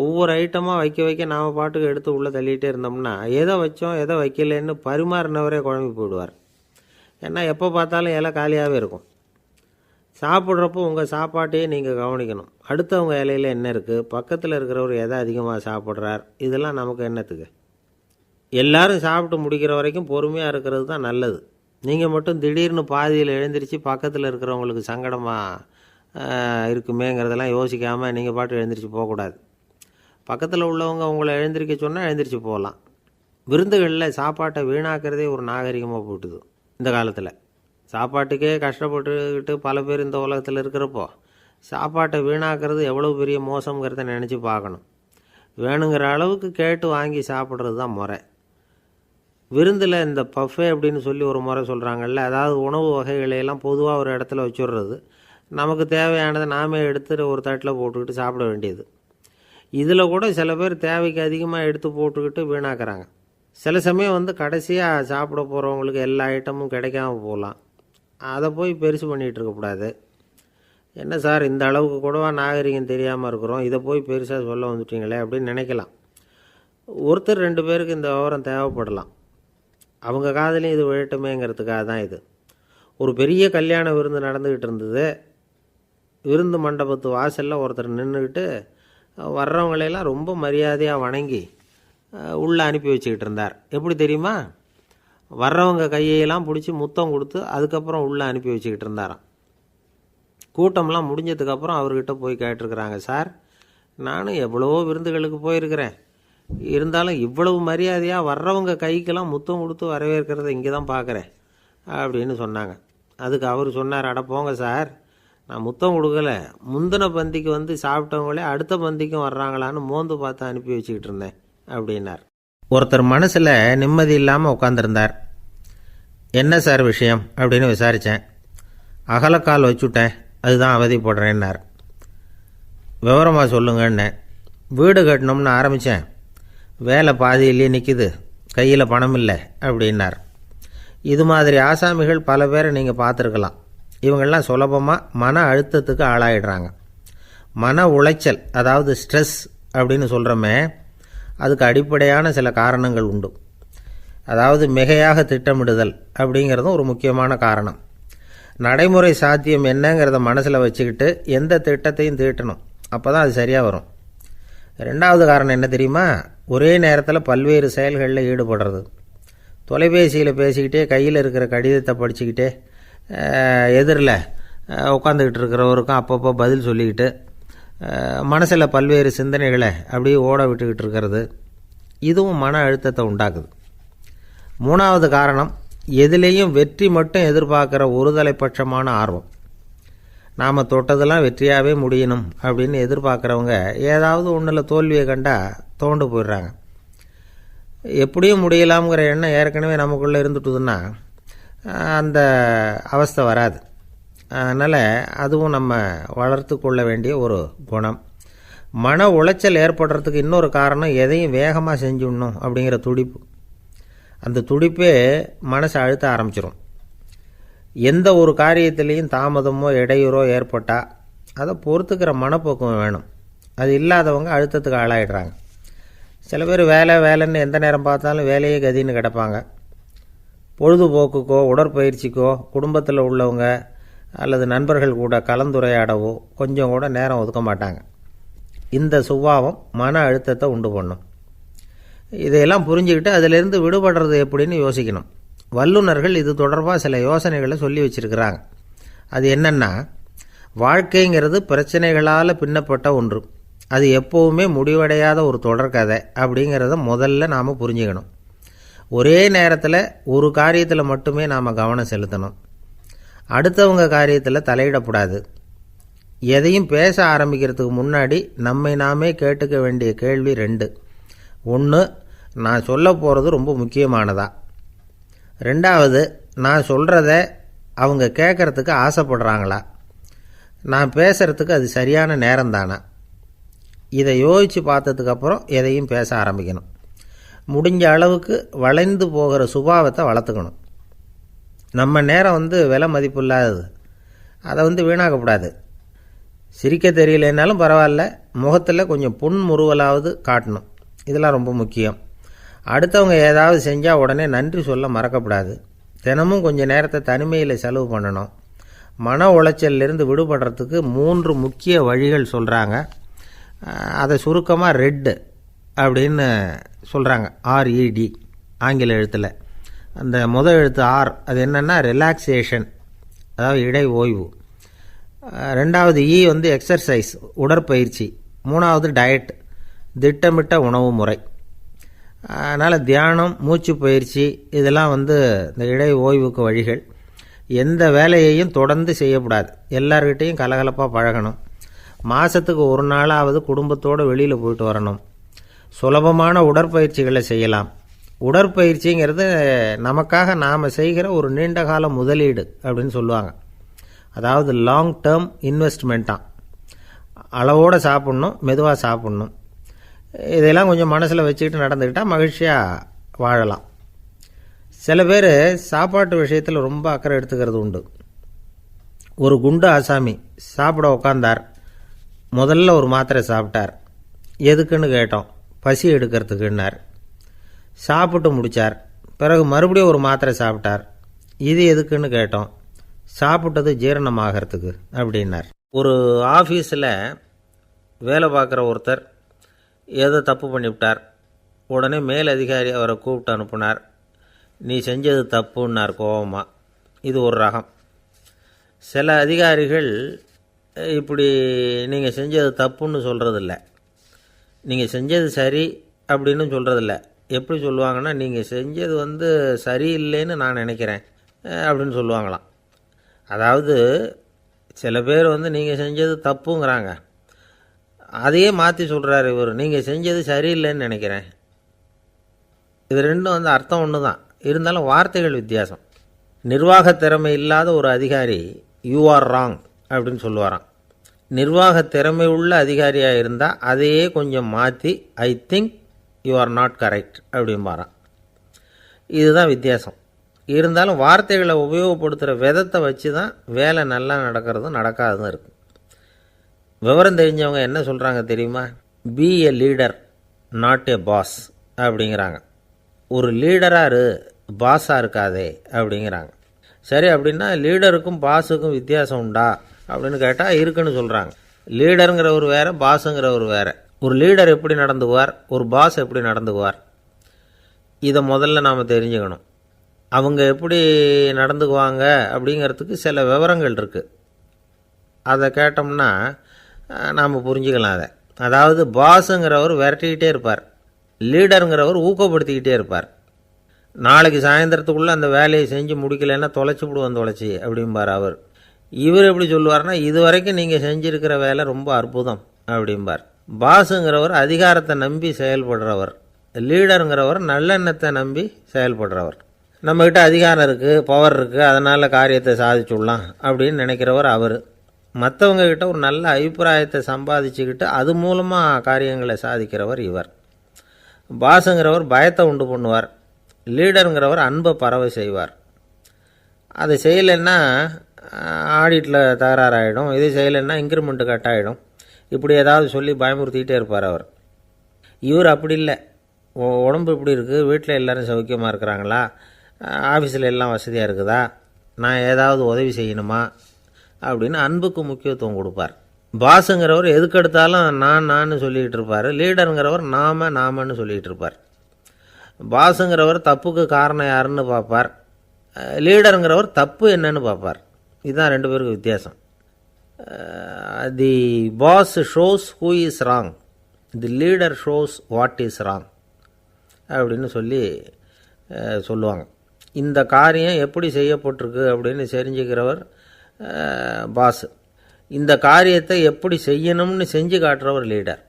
ஒவ்வொரு ஐட்டமாக வைக்க நாம் பாட்டுக்கு எடுத்து உள்ளே தள்ளிகிட்டே இருந்தோம்னா எதை வச்சோம் எதை வைக்கலன்னு பரிமாறினவரே குழம்பி போயிடுவார். ஏன்னா எப்போ பார்த்தாலும் இலை காலியாகவே இருக்கும். சாப்பிட்றப்போ உங்கள் சாப்பாட்டையே நீங்கள் கவனிக்கணும். அடுத்தவங்க இலையில் என்ன இருக்குது, பக்கத்தில் இருக்கிறவர் எதை அதிகமாக சாப்பிட்றார், இதெல்லாம் நமக்கு என்னத்துக்கு? எல்லோரும் சாப்பிட்டு முடிக்கிற வரைக்கும் பொறுமையாக இருக்கிறது தான் நல்லது. நீங்கள் மட்டும் திடீர்னு பாதியில் எழுந்திரிச்சு பக்கத்தில் இருக்கிறவங்களுக்கு சங்கடமாக இருக்குமேங்கிறதெல்லாம் யோசிக்காமல் நீங்கள் பாட்டு எழுந்திரிச்சு போகக்கூடாது. பக்கத்தில் உள்ளவங்க உங்களை எழுந்திரிக்க சொன்னால் எழுந்திரிச்சு போகலாம். விருந்துகளில் சாப்பாட்டை வீணாக்கிறதே ஒரு நாகரிகமாக போட்டுது இந்த காலத்தில். சாப்பாட்டுக்கே கஷ்டப்பட்டுக்கிட்டு பல பேர் இந்த உலகத்தில் இருக்கிறப்போ சாப்பாட்டை வீணாக்கிறது எவ்வளோ பெரிய மோசங்கிறத நினச்சி பார்க்கணும். வேணுங்கிற அளவுக்கு கேட்டு வாங்கி சாப்பிட்றது தான் முறை. விருந்தில் இந்த பஃபே அப்படின்னு சொல்லி ஒரு முறை சொல்கிறாங்கல்ல, அதாவது உணவு வகைகளையெல்லாம் பொதுவாக ஒரு இடத்துல வச்சுடுறது, நமக்கு தேவையானதை நாமே எடுத்து ஒரு தட்டில் போட்டுக்கிட்டு சாப்பிட வேண்டியது. இதில் கூட சில பேர் தேவைக்கு அதிகமாக எடுத்து போட்டுக்கிட்டு வீணாக்குறாங்க. சில சமயம் கடைசியாக சாப்பிட போகிறவங்களுக்கு எல்லா ஐட்டமும் கிடைக்காம போகலாம். அதை போய் பெருசு பண்ணிகிட்டு இருக்கக்கூடாது. என்ன சார் இந்த அளவுக்கு கூடவா நாகரிகம் தெரியாமல் இருக்கிறோம், இதை போய் பெருசாக சொல்ல வந்துட்டீங்களே அப்படின்னு நினைக்கலாம். ஒருத்தர் 2 பேருக்கு இந்த விவரம் தேவைப்படலாம். அவங்க காதலையும் இது விழட்டுமேங்கிறதுக்காக தான் இது. ஒரு பெரிய கல்யாண விருந்து நடந்துக்கிட்டு இருந்தது. விருந்து மண்டபத்து வாசலில் ஒருத்தர் நின்றுக்கிட்டு வர்றவங்களையெல்லாம் ரொம்ப மரியாதையாக வணங்கி உள்ளே அனுப்பி வச்சுக்கிட்டு இருந்தார். எப்படி தெரியுமா? வர்றவங்க கையெல்லாம் பிடிச்சி முத்தம் கொடுத்து அதுக்கப்புறம் உள்ளே அனுப்பி வச்சுக்கிட்டு இருந்தாராம். கூட்டம்லாம் முடிஞ்சதுக்கப்புறம் அவர்கிட்ட போய் கேட்டிருக்கிறாங்க, சார் நானும் எவ்வளவோ விருந்துகளுக்கு போயிருக்கிறேன், இருந்தாலும் இவ்வளவு மரியாதையாக வர்றவங்க கைக்கெல்லாம் முத்தம் கொடுத்து வரவேற்கிறத இங்கே தான் பார்க்குறேன் அப்படின்னு சொன்னாங்க. அதுக்கு அவர் சொன்னார், அட போங்க சார், நான் முத்தம் கொடுக்கல, முந்தின பந்திக்கு சாப்பிட்டவங்களே அடுத்த பந்திக்கும் வர்றாங்களான்னு மோந்து பார்த்து அனுப்பி வச்சுக்கிட்டு இருந்தேன் அப்படின்னார். ஒருத்தர் மனசில் நிம்மதி இல்லாமல் உட்காந்துருந்தார். என்ன சார் விஷயம் அப்படின்னு விசாரித்தேன். அகலக்கால் வச்சுட்டேன், அதுதான் அவதிப்படுறேன்னார். விவரமாக சொல்லுங்கன்னு. வீடு கட்டணும்னு ஆரம்பித்தேன், வேலை பாதியிலேயே நிற்கிது, கையில் பணம் இல்லை அப்படின்னார். இது மாதிரி ஆசாமிகள் பல பேரை நீங்கள் பார்த்துருக்கலாம். இவங்கெல்லாம் சுலபமாக மன அழுத்தத்துக்கு ஆளாயிடுறாங்க. மன உளைச்சல், அதாவது ஸ்ட்ரெஸ் அப்படின்னு சொல்கிறோமே, அதுக்கு அடிப்படையான சில காரணங்கள் உண்டு. அதாவது மிகையாக திட்டமிடுதல் அப்படிங்கிறதும் ஒரு முக்கியமான காரணம். நடைமுறை சாத்தியம் என்னங்கிறத மனசில் வச்சுக்கிட்டு எந்த திட்டத்தையும் தீட்டணும், அப்போ தான் அது சரியாக வரும். 2வது காரணம் என்ன தெரியுமா? ஒரே நேரத்தில் பல்வேறு செயல்களில் ஈடுபடுறது. தொலைபேசியில் பேசிக்கிட்டே கையில் இருக்கிற கடிதத்தை படிச்சுக்கிட்டே எதிரில் உட்காந்துக்கிட்டு இருக்கிறவருக்கும் அப்பப்போ பதில் சொல்லிக்கிட்டு மனசில் பல்வேறு சிந்தனைகளை அப்படியே ஓட விட்டுக்கிட்டு இருக்கிறது, இதுவும் மன அழுத்தத்தை உண்டாக்குது. 3வது காரணம், எதிலேயும் வெற்றி மட்டும் எதிர்பார்க்குற ஒருதலைப்பட்சமான ஆர்வம். நாம் தொட்டதெல்லாம் வெற்றியாகவே முடியணும் அப்படின்னு எதிர்பார்க்குறவங்க ஏதாவது ஒன்றில் தோல்வியை கண்டால் தோண்டு போயிடுறாங்க. எப்படியும் முடியலாம்ங்கிற எண்ணம் ஏற்கனவே நமக்குள்ளே இருந்துட்டுதுன்னா அந்த அவஸ்தை வராது. அதனால் அதுவும் நம்ம வளர்த்து கொள்ள வேண்டிய ஒரு குணம். மன உளைச்சல் ஏற்படுறதுக்கு இன்னொரு காரணம், எதையும் வேகமாக செஞ்சுடணும் அப்படிங்கிற துடிப்பு. அந்த துடிப்பே மனசை அழுத்த ஆரம்பிச்சிடும். எந்த ஒரு காரியத்திலையும் தாமதமோ இடையூறோ ஏற்பட்டால் அதை பொறுத்துக்கிற மனப்போக்கம் வேணும். அது இல்லாதவங்க அழுத்தத்துக்கு ஆளாயிடுறாங்க. சில பேர் வேலைன்னு எந்த நேரம் பார்த்தாலும் வேலையே கதின்னு கிடப்பாங்க. பொழுதுபோக்குக்கோ உடற்பயிற்சிக்கோ குடும்பத்தில் உள்ளவங்க அல்லது நண்பர்கள் கூட கலந்துரையாடவோ கொஞ்சம் கூட நேரம் ஒதுக்க மாட்டாங்க. இந்த சுபாவம் மன அழுத்தத்தை உண்டு பண்ணும். இதையெல்லாம் புரிஞ்சுக்கிட்டு அதிலிருந்து விடுபடுறது எப்படின்னு யோசிக்கணும். வல்லுநர்கள் இது தொடர்பாக சில யோசனைகளை சொல்லி வச்சுருக்கிறாங்க. அது என்னென்னா, வாழ்க்கைங்கிறது பிரச்சனைகளால் பின்னப்பட்ட ஒன்று, அது எப்போவுமே முடிவடையாத ஒரு தொடர்கதை அப்படிங்கிறத முதல்ல நாம் புரிஞ்சுக்கணும். ஒரே நேரத்தில் ஒரு காரியத்தில் மட்டுமே நாம் கவனம் செலுத்தணும். அடுத்தவங்க காரியத்தில் தலையிடக்கூடாது. எதையும் பேச ஆரம்பிக்கிறதுக்கு முன்னாடி நம்மை நாமே கேட்டுக்க வேண்டிய கேள்வி 2. ஒன்று, நான் சொல்ல போகிறது ரொம்ப முக்கியமானதா? 2வது, நான் சொல்கிறத அவங்க கேட்குறதுக்கு ஆசைப்படுறாங்களா? நான் பேசுகிறதுக்கு அது சரியான நேரம்தானா? இதை யோசித்து பார்த்ததுக்கப்புறம் எதையும் பேச ஆரம்பிக்கணும். முடிஞ்ச அளவுக்கு வளைந்து போகிற சுபாவத்தை வளர்த்துக்கணும். நம்ம நேரம் விலை மதிப்பு இல்லாதது, அதை வீணாக்கக்கூடாது. சிரிக்க தெரியலனாலும் பரவாயில்ல, முகத்தில் கொஞ்சம் புன்முறுவலாவது காட்டணும். இதெல்லாம் ரொம்ப முக்கியம். அடுத்தவங்க ஏதாவது செஞ்சால் உடனே நன்றி சொல்ல மறக்கப்படாது. தினமும் கொஞ்சம் நேரத்தை தனிமையில் செலவு பண்ணணும். மன உளைச்சலிருந்து விடுபடுறதுக்கு 3 முக்கிய வழிகள் சொல்கிறாங்க. அதை சுருக்கமாக ரெட் அப்படின்னு சொல்கிறாங்க. RED ஆங்கில எழுத்தில். அந்த முதல் எழுத்து ஆர், அது என்னென்னா ரிலாக்ஸேஷன், அதாவது இடை ஓய்வு. 2வது E எக்ஸர்சைஸ், உடற்பயிற்சி. 3வது டயட், திட்டமிட்ட உணவு முறை. அதனால் தியானம், மூச்சு பயிற்சி இதெல்லாம் இந்த இடை ஓய்வுக்கு வழிகள். எந்த வேலையையும் தொடர்ந்து செய்யக்கூடாது. எல்லார்கிட்டையும் கலகலப்பாக பழகணும். மாதத்துக்கு ஒரு நாளாவது குடும்பத்தோடு வெளியில் போயிட்டு வரணும். சுலபமான உடற்பயிற்சிகளை செய்யலாம். உடற்பயிற்சிங்கிறது நமக்காக நாம் செய்கிற ஒரு நீண்டகால முதலீடு அப்படின்னு சொல்லுவாங்க. அதாவது லாங் டேர்ம் இன்வெஸ்ட்மெண்ட்டாக. அளவோடு சாப்பிட்ணும், மெதுவாக சாப்பிட்ணும். இதெல்லாம் கொஞ்சம் மனசில் வச்சுக்கிட்டு நடந்துக்கிட்டால் மகிழ்ச்சியாக வாழலாம். சில பேர் சாப்பாட்டு விஷயத்தில் ரொம்ப அக்கறை எடுத்துக்கிறது உண்டு. ஒரு குண்டு ஆசாமி சாப்பிட உக்காந்தார். முதல்ல ஒரு மாத்திரை சாப்பிட்டார். எதுக்குன்னு கேட்டோம். பசி எடுக்கிறதுக்குன்னார். சாப்பிட்டு முடித்தார். பிறகு மறுபடியும் ஒரு மாத்திரை சாப்பிட்டார். இது எதுக்குன்னு கேட்டோம். சாப்பிட்டது ஜீரணமாகறதுக்கு அப்படின்னார். ஒரு ஆஃபீஸில் வேலை பார்க்குற ஒருத்தர் ஏதோ தப்பு பண்ணிவிட்டார். உடனே மேலதிகாரி அவரை கூப்பிட்டு அனுப்புனார். நீ செஞ்சது தப்புன்னார் கோபமாக. இது ஒரு ரகம். சில அதிகாரிகள் இப்படி நீங்கள் செஞ்சது தப்புன்னு சொல்கிறதில்ல, நீங்கள் செஞ்சது சரி அப்படின்னு சொல்கிறதில்ல. எப்படி சொல்லுவாங்கன்னா, நீங்கள் செஞ்சது சரியில்லைன்னு நான் நினைக்கிறேன் அப்படின்னு சொல்லுவாங்களாம். அதாவது சில பேர் நீங்கள் செஞ்சது தப்புங்கிறாங்க, அதையே மாற்றி சொல்கிறார் இவர், நீங்கள் செஞ்சது சரியில்லைன்னு நினைக்கிறேன். இது ரெண்டும் அர்த்தம் ஒன்று தான், இருந்தாலும் வார்த்தைகள் வித்தியாசம். நிர்வாக திறமை இல்லாத ஒரு அதிகாரி யூ ஆர் ராங் அப்படின்னு சொல்லுவாராம். நிர்வாக திறமை உள்ள அதிகாரியாக இருந்தால் அதையே கொஞ்சம் மாற்றி I think you are not correct அப்படிம்பாரான். இதுதான் வித்தியாசம். இருந்தாலும் வார்த்தைகளை உபயோகப்படுத்துகிற விதத்தை வச்சு தான் வேலை நல்லா நடக்கிறதும் நடக்காததும் இருக்குது. விவரம் தெரிஞ்சவங்க என்ன சொல்கிறாங்க தெரியுமா? Be a leader not a boss அப்படிங்கிறாங்க. ஒரு லீடராக பாஸாக இருக்காதே அப்படிங்கிறாங்க. சரி, அப்படின்னா லீடருக்கும் பாஸுக்கும் வித்தியாசம் உண்டா அப்படின்னு கேட்டால் இருக்குன்னு சொல்கிறாங்க. லீடருங்கிறவர் வேறு, பாஸுங்கிறவர் வேறு. ஒரு லீடர் எப்படி நடந்துக்குவார், ஒரு பாஸ் எப்படி நடந்துக்குவார், இதை முதல்ல நாம் தெரிஞ்சுக்கணும். அவங்க எப்படி நடந்துக்குவாங்க அப்படிங்கிறதுக்கு சில விவரங்கள் இருக்குது. அதை கேட்டோம்னா நாம் புரிஞ்சுக்கலாம் அதை. அதாவது பாஸுங்கிறவர் விரட்டிக்கிட்டே இருப்பார், லீடருங்கிறவர் ஊக்கப்படுத்திக்கிட்டே இருப்பார். நாளைக்கு சாயந்தரத்துக்குள்ளே அந்த வேலையை செஞ்சு முடிக்கலைன்னா தொலைச்சி விடுவோம் தொலைச்சி அப்படிம்பார் அவர். இவர் எப்படி சொல்லுவார்னா, இது வரைக்கும் நீங்கள் செஞ்சுருக்கிற வேலை ரொம்ப அற்புதம் அப்படிம்பார். பாஸுங்கிறவர் அதிகாரத்தை நம்பி செயல்படுறவர், லீடருங்கிறவர் நல்லெண்ணத்தை நம்பி செயல்படுறவர். நம்மக்கிட்ட அதிகாரம் இருக்குது, பவர் இருக்குது, அதனால் காரியத்தை சாதிச்சுடலாம் அப்படின்னு நினைக்கிறவர் அவர். மற்றவங்கக்கிட்ட ஒரு நல்ல அபிப்பிராயத்தை சம்பாதிச்சுக்கிட்டு அது மூலமாக காரியங்களை சாதிக்கிறவர் இவர். பாஸுங்கிறவர் பயத்தை உண்டு பண்ணுவார், லீடருங்கிறவர் அன்பை பரவ செய்வார். அதை செய்யலைன்னா ஆடிட்டில் தகராறாயிடும், இது செய்யலைன்னா இன்க்ரிமெண்ட்டு கட் ஆகிடும், இப்படி ஏதாவது சொல்லி பயமுறுத்திக்கிட்டே இருப்பார் அவர். இவர் அப்படி இல்லை. உடம்பு இப்படி இருக்குது, வீட்டில் எல்லோரும் சௌக்கியமாக இருக்கிறாங்களா, ஆஃபீஸில் எல்லாம் வசதியாக இருக்குதா, நான் ஏதாவது உதவி செய்யணுமா அப்படின்னு அன்புக்கு முக்கியத்துவம் கொடுப்பார். பாஸுங்கிறவர் எதுக்கெடுத்தாலும் நான் சொல்லிகிட்டு இருப்பார், லீடருங்கிறவர் நாமன்னு சொல்லிகிட்டு இருப்பார். பாஸுங்கிறவர் தப்புக்கு காரணம் யாருன்னு பார்ப்பார், லீடருங்கிறவர் தப்பு என்னன்னு பார்ப்பார். இதுதான் ரெண்டு பேருக்கு வித்தியாசம். The boss shows who is wrong, the leader shows what is wrong அப்படின்னு சொல்லுவாங்க. இந்த காரியம் எப்படி செய்யப்பட்டிருக்கு அப்படின்னு தெரிஞ்சுக்கிறவர் பாஸ். இந்த காரியத்தை எப்படி செய்யணும்னு செஞ்சு காட்டுறவர் லீடர்.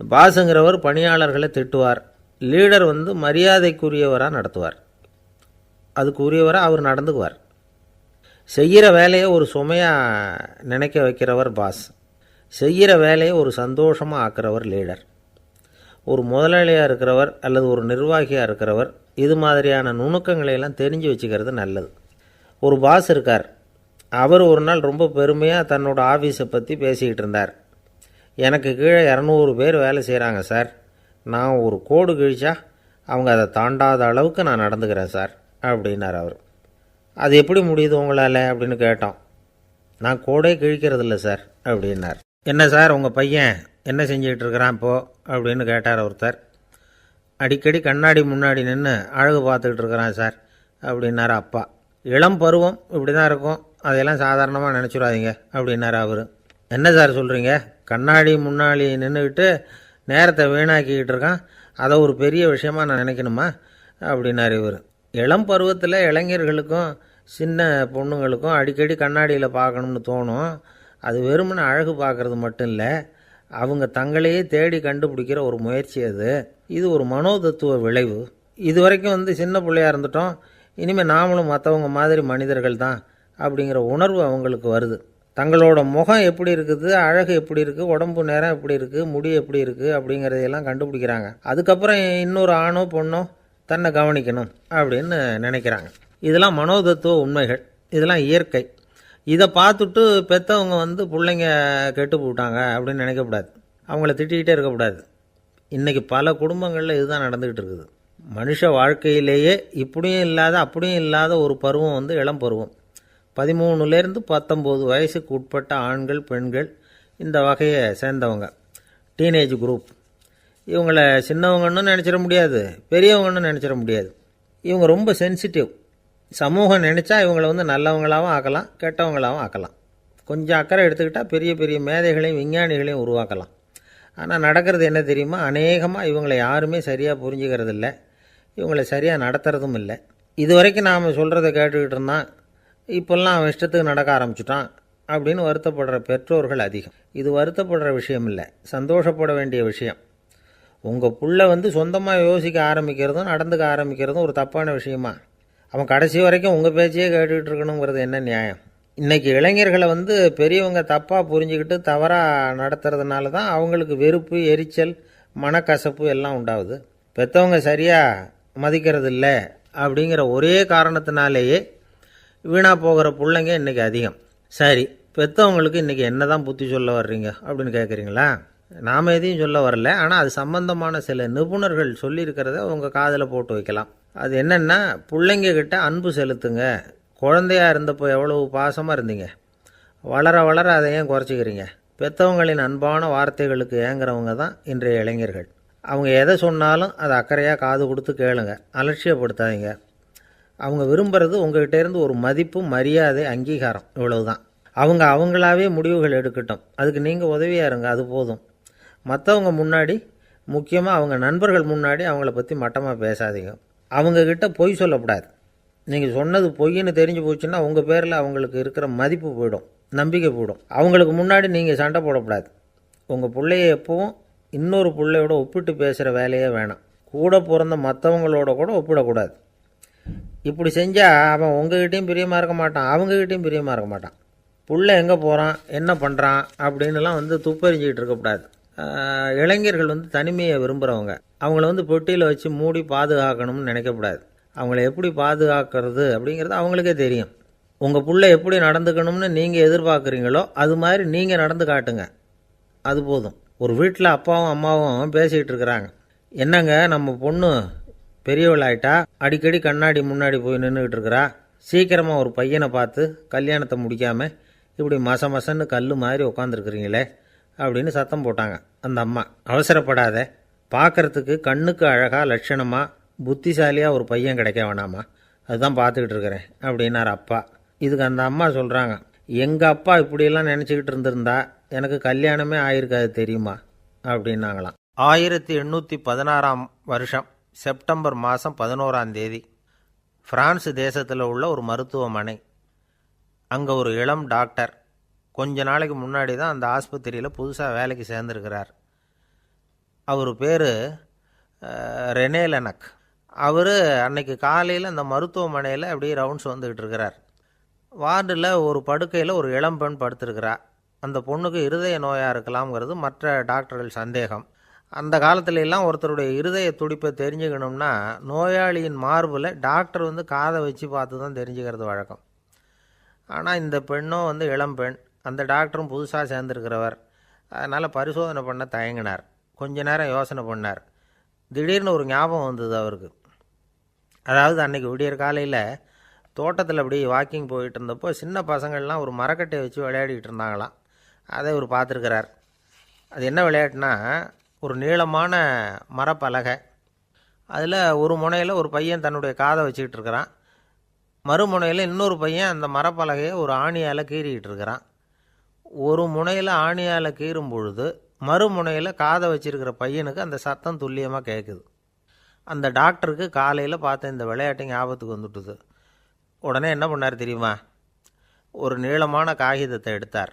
பாஸுங்கிறவர் பணியாளர்களை திட்டுவார், லீடர் மரியாதைக்குரியவராக நடத்துவார், அதுக்குரியவராக அவர் நடந்துக்குவார். செய்கிற வேலையை ஒரு சுமையாக நினைக்க வைக்கிறவர் பாஸ், செய்கிற வேலையை ஒரு சந்தோஷமாக ஆக்கிறவர் லீடர். ஒரு முதலாளியாக இருக்கிறவர் அல்லது ஒரு நிர்வாகியாக இருக்கிறவர் இது மாதிரியான நுணுக்கங்களையெல்லாம் தெரிஞ்சு வச்சுக்கிறது நல்லது. ஒரு பாஸ் இருக்கார், அவர் ஒரு நாள் ரொம்ப பெருமையாக தன்னோட ஆஃபீஸை பற்றி பேசிக்கிட்டு இருந்தார். எனக்கு கீழே 200 பேர் வேலை செய்கிறாங்க சார், நான் ஒரு கோடு கிழிச்சா அவங்க அதை தாண்டாத அளவுக்கு நான் நடந்துக்கிறேன் சார் அப்படின்னார் அவர். அது எப்படி முடியுது உங்களால் அப்படின்னு கேட்டோம். நான் கோடே கிழிக்கிறதில்ல சார் அப்படின்னார். என்ன சார் உங்கள் பையன் என்ன செஞ்சுக்கிட்டு இருக்கிறான் இப்போது அப்படின்னு கேட்டார் ஒருத்தர். அடிக்கடி கண்ணாடி முன்னாடி நின்று அழகு பார்த்துக்கிட்டு இருக்கிறான் சார் அப்படின்னார் அப்பா. இளம் பருவம் இப்படி தான் இருக்கும், அதையெல்லாம் சாதாரணமாக நினச்சிடாதீங்க அப்படின்னார் அவர். என்ன சார் சொல்கிறீங்க, கண்ணாடி முன்னாடி நின்றுக்கிட்டு நேரத்தை வீணாக்கிக்கிட்டு இருக்கான், அதை ஒரு பெரிய விஷயமாக நான் நினைக்கணுமா அப்படின்னார் இவர். இளம் பருவத்தில் இளைஞர்களுக்கும் சின்ன பொண்ணுங்களுக்கும் அடிக்கடி கண்ணாடியில் பார்க்கணும்னு தோணும். அது வெறுமனே அழகு பார்க்குறது மட்டும் இல்லை, அவங்க தங்களையே தேடி கண்டுபிடிக்கிற ஒரு முயற்சி அது. இது ஒரு மனோதத்துவ விளைவு. இது வரைக்கும் சின்ன பிள்ளையாக இருந்துட்டோம், இனிமேல் நாமளும் மற்றவங்க மாதிரி மனிதர்கள் தான் அப்படிங்கிற உணர்வு அவங்களுக்கு வருது. தங்களோட முகம் எப்படி இருக்குது, அழகு எப்படி இருக்குது, உடம்பு நேரம் எப்படி இருக்குது, முடி எப்படி இருக்குது அப்படிங்கிறதையெல்லாம் கண்டுபிடிக்கிறாங்க. அதுக்கப்புறம் இன்னொரு ஆணோ பொண்ணோ தன்னை கவனிக்கணும் அப்படின்னு நினைக்கிறாங்க. இதெல்லாம் மனோதத்துவ உண்மைகள், இதெல்லாம் இயற்கை. இதை பார்த்துட்டு பெற்றவங்க பிள்ளைங்க கெட்டு போட்டாங்க அப்படின்னு நினைக்கக்கூடாது, அவங்கள திட்டிக்கிட்டே இருக்கக்கூடாது. இன்றைக்கி பல குடும்பங்களில் இதுதான் நடந்துக்கிட்டு இருக்குது. மனுஷ வாழ்க்கையிலேயே இப்படியும் இல்லாத அப்படியும் இல்லாத ஒரு பருவம் இளம் பருவம். 13லேருந்து 19 வயசுக்கு உட்பட்ட ஆண்கள் பெண்கள் இந்த வகையை சேர்ந்தவங்க, டீனேஜ் குரூப். இவங்கள சின்னவங்கன்னு நினச்சிட முடியாது, பெரியவங்கன்னு நினச்சிட முடியாது. இவங்க ரொம்ப சென்சிட்டிவ். சமூகம் நினச்சா இவங்களை நல்லவங்களாகவும் ஆக்கலாம், கெட்டவங்களாகவும் ஆக்கலாம். கொஞ்சம் அக்கறை எடுத்துக்கிட்டால் பெரிய பெரிய மேதைகளையும் விஞ்ஞானிகளையும் உருவாக்கலாம். ஆனால் நடக்கிறது என்ன தெரியுமா, அநேகமாக இவங்களை யாருமே சரியாக புரிஞ்சுக்கிறது இல்லை, இவங்களை சரியாக நடத்துறதும் இல்லை. இது வரைக்கும் நாம் சொல்கிறத கேட்டுக்கிட்டு இருந்தான், இப்போல்லாம் அவன் இஷ்டத்துக்கு நடக்க ஆரம்பிச்சுட்டான் அப்படின்னு வருத்தப்படுற பெற்றோர்கள் அதிகம். இது வருத்தப்படுற விஷயம் இல்லை, சந்தோஷப்பட வேண்டிய விஷயம். உங்கள் புள்ள சொந்தமாக யோசிக்க ஆரம்பிக்கிறதும் நடந்துக்க ஆரம்பிக்கிறதும் ஒரு தப்பான விஷயமா? அவன் கடைசி வரைக்கும் உங்கள் பேச்சையே கேட்டுக்கிட்டு இருக்கணுங்கிறது என்ன நியாயம்? இன்றைக்கி இளைஞர்களை பெரியவங்க தப்பாக புரிஞ்சுக்கிட்டு தவறாக நடத்துறதுனால தான் அவங்களுக்கு வெறுப்பு, எரிச்சல், மனக்கசப்பு எல்லாம் உண்டாகுது. பெற்றவங்க சரியாக மதிக்கிறது இல்லை அப்படிங்கிற ஒரே காரணத்தினாலேயே வீணாக போகிற பிள்ளைங்க இன்றைக்கி அதிகம். சரி, பெற்றவங்களுக்கு இன்றைக்கி என்ன தான் புத்தி சொல்ல வர்றீங்க அப்படின்னு கேட்குறீங்களா? நாம் எதையும் சொல்ல வரல, ஆனால் அது சம்பந்தமான சில நிபுணர்கள் சொல்லியிருக்கிறத உங்கள் காதில் போட்டு வைக்கலாம். அது என்னென்னா, பிள்ளைங்க கிட்ட அன்பு செலுத்துங்க. குழந்தையாக இருந்தப்போ எவ்வளவு பாசமாக இருந்தீங்க, வளர வளர அதை ஏன் குறைச்சிக்கிறீங்க? பெற்றவங்களின் அன்பான வார்த்தைகளுக்கு ஏங்குறவங்க தான் இன்றைய இளைஞர்கள். அவங்க எதை சொன்னாலும் அதை அக்கறையாக காது கொடுத்து கேளுங்க, அலட்சியப்படுத்தாதீங்க. அவங்க விரும்புகிறது உங்கள்கிட்டேருந்து ஒரு மதிப்பு, மரியாதை, அங்கீகாரம், இவ்வளவு தான். அவங்களாவே முடிவுகள் எடுக்கட்டும், அதுக்கு நீங்கள் உதவியாக இருங்க, அது போதும். மற்றவங்க முன்னாடி, முக்கியமாக அவங்க நண்பர்கள் முன்னாடி அவங்கள பற்றி மட்டமாக பேசாதீங்க. அவங்கக்கிட்ட பொய் சொல்லக்கூடாது. நீங்கள் சொன்னது பொய்ன்னு தெரிஞ்சு போச்சுன்னா உங்கள் பேரில் அவங்களுக்கு இருக்கிற மதிப்பு போயிடும், நம்பிக்கை போயிடும். அவங்களுக்கு முன்னாடி நீங்கள் சண்டை போடக்கூடாது. உங்கள் பிள்ளைய எப்பவும் இன்னொரு பிள்ளையோட ஒப்பிட்டு பேசுகிற வேலையே வேணாம். கூட பிறந்த மற்றவங்களோட கூட ஒப்பிடக்கூடாது. இப்படி செஞ்சால் அவன் உங்ககிட்டையும் பிரியமாக இருக்க மாட்டான், அவங்ககிட்டையும் பிரியமாக இருக்க மாட்டான். புள்ள எங்கே போகிறான், என்ன பண்ணுறான் அப்படின்னுலாம் துப்பறிஞ்சிக்கிட்டு இருக்கக்கூடாது. இளைஞர்கள் தனிமையை விரும்புகிறவங்க. அவங்கள பெட்டியில் வச்சு மூடி பாதுகாக்கணும்னு நினைக்கக்கூடாது. அவங்கள எப்படி பாதுகாக்கிறது அப்படிங்கிறது அவங்களுக்கே தெரியும். உங்கள் புள்ள எப்படி நடந்துக்கணும்னு நீங்கள் எதிர்பார்க்குறீங்களோ அது மாதிரி நீங்கள் நடந்து காட்டுங்க, அது போதும். ஒரு வீட்டில் அப்பாவும் அம்மாவும் பேசிக்கிட்டு இருக்கிறாங்க. என்னங்க நம்ம பொண்ணு பெரியவளாயிட்டா, அடிக்கடி கண்ணாடி முன்னாடி போய் நின்றுக்கிட்டு இருக்கிறா, சீக்கிரமாக ஒரு பையனை பார்த்து கல்யாணத்தை முடிக்காமல் இப்படி மசன்னு கல் மாதிரி உட்காந்துருக்குறீங்களே அப்படின்னு சத்தம் போட்டாங்க அந்த அம்மா. அவசரப்படாத, பார்க்குறதுக்கு கண்ணுக்கு அழகாக லட்சணமாக புத்திசாலியாக ஒரு பையன் கிடைக்க வேணாமா, அதுதான் பார்த்துக்கிட்டு இருக்கிறேன் அப்படின்னார் அப்பா. இதுக்கு அந்த அம்மா சொல்கிறாங்க, எங்கள் அப்பா இப்படியெல்லாம் நினச்சிக்கிட்டு இருந்திருந்தா எனக்கு கல்யாணமே ஆயிருக்காது தெரியுமா அப்படின்னாங்களாம். 1816 வருஷம் செப்டம்பர் மாதம் 11 பிரான்ஸ் தேசத்தில் உள்ள ஒரு மருத்துவமனை. அங்கே ஒரு இளம் டாக்டர் கொஞ்ச நாளைக்கு முன்னாடி தான் அந்த ஆஸ்பத்திரியில் புதுசாக வேலைக்கு சேர்ந்துருக்கிறார். அவர் பேர் ரெனே லெனக். அவர் அன்னைக்கு காலையில் அந்த மருத்துவமனையில் அப்படியே ரவுண்ட்ஸ் வந்துக்கிட்டு இருக்கிறார். வார்டில் ஒரு படுக்கையில் ஒரு இளம்பெண் படுத்திருக்கிறா. அந்த பொண்ணுக்கு இருதய நோயாக இருக்கலாம்ங்கிறது மற்ற டாக்டர்கள் சந்தேகம். அந்த காலத்துல ஒருத்தருடைய இருதய துடிப்பை தெரிஞ்சுக்கணும்னா நோயாளியின் மார்பில் டாக்டர் காதை வச்சு பார்த்து தான் தெரிஞ்சுக்கிறது வழக்கம். ஆனால் இந்த பெண்ணும் இளம்பெண், அந்த டாக்டரும் புதுசாக சேர்ந்துருக்கிறவர். அதனால் பரிசோதனை பண்ண தயங்கினார். கொஞ்ச நேரம் யோசனை பண்ணார். திடீர்னு ஒரு ஞாபகம் வந்தது அவருக்கு. அதாவது அன்றைக்கி விடியற் காலையில் தோட்டத்தில் அப்படி வாக்கிங் போயிட்டு இருந்தப்போ சின்ன பசங்கள்லாம் ஒரு மரக்கட்டையை வச்சு விளையாடிக்கிட்டு இருந்தாங்களாம். அதை இவர் பார்த்துருக்கிறார். அது என்ன விளையாட்டுனா, ஒரு நீளமான மரப்பலகை, அதில் ஒரு முனையில் ஒரு பையன் தன்னுடைய காதை வச்சுக்கிட்டு இருக்கிறான், மறுமுனையில் இன்னொரு பையன் அந்த மரப்பலகையை ஒரு ஆணியால் கீறிக்கிட்டு இருக்கிறான். ஒரு முனையில் ஆணியால் கீறும் பொழுது மறுமுனையில் காதை வச்சிருக்கிற பையனுக்கு அந்த சத்தம் துல்லியமாக கேட்குது. அந்த டாக்டருக்கு காலையில் பார்த்த இந்த விளையாட்டு ஞாபகத்துக்கு வந்துட்டுது. உடனே என்ன பண்ணார் தெரியுமா? ஒரு நீளமான காகிதத்தை எடுத்தார்.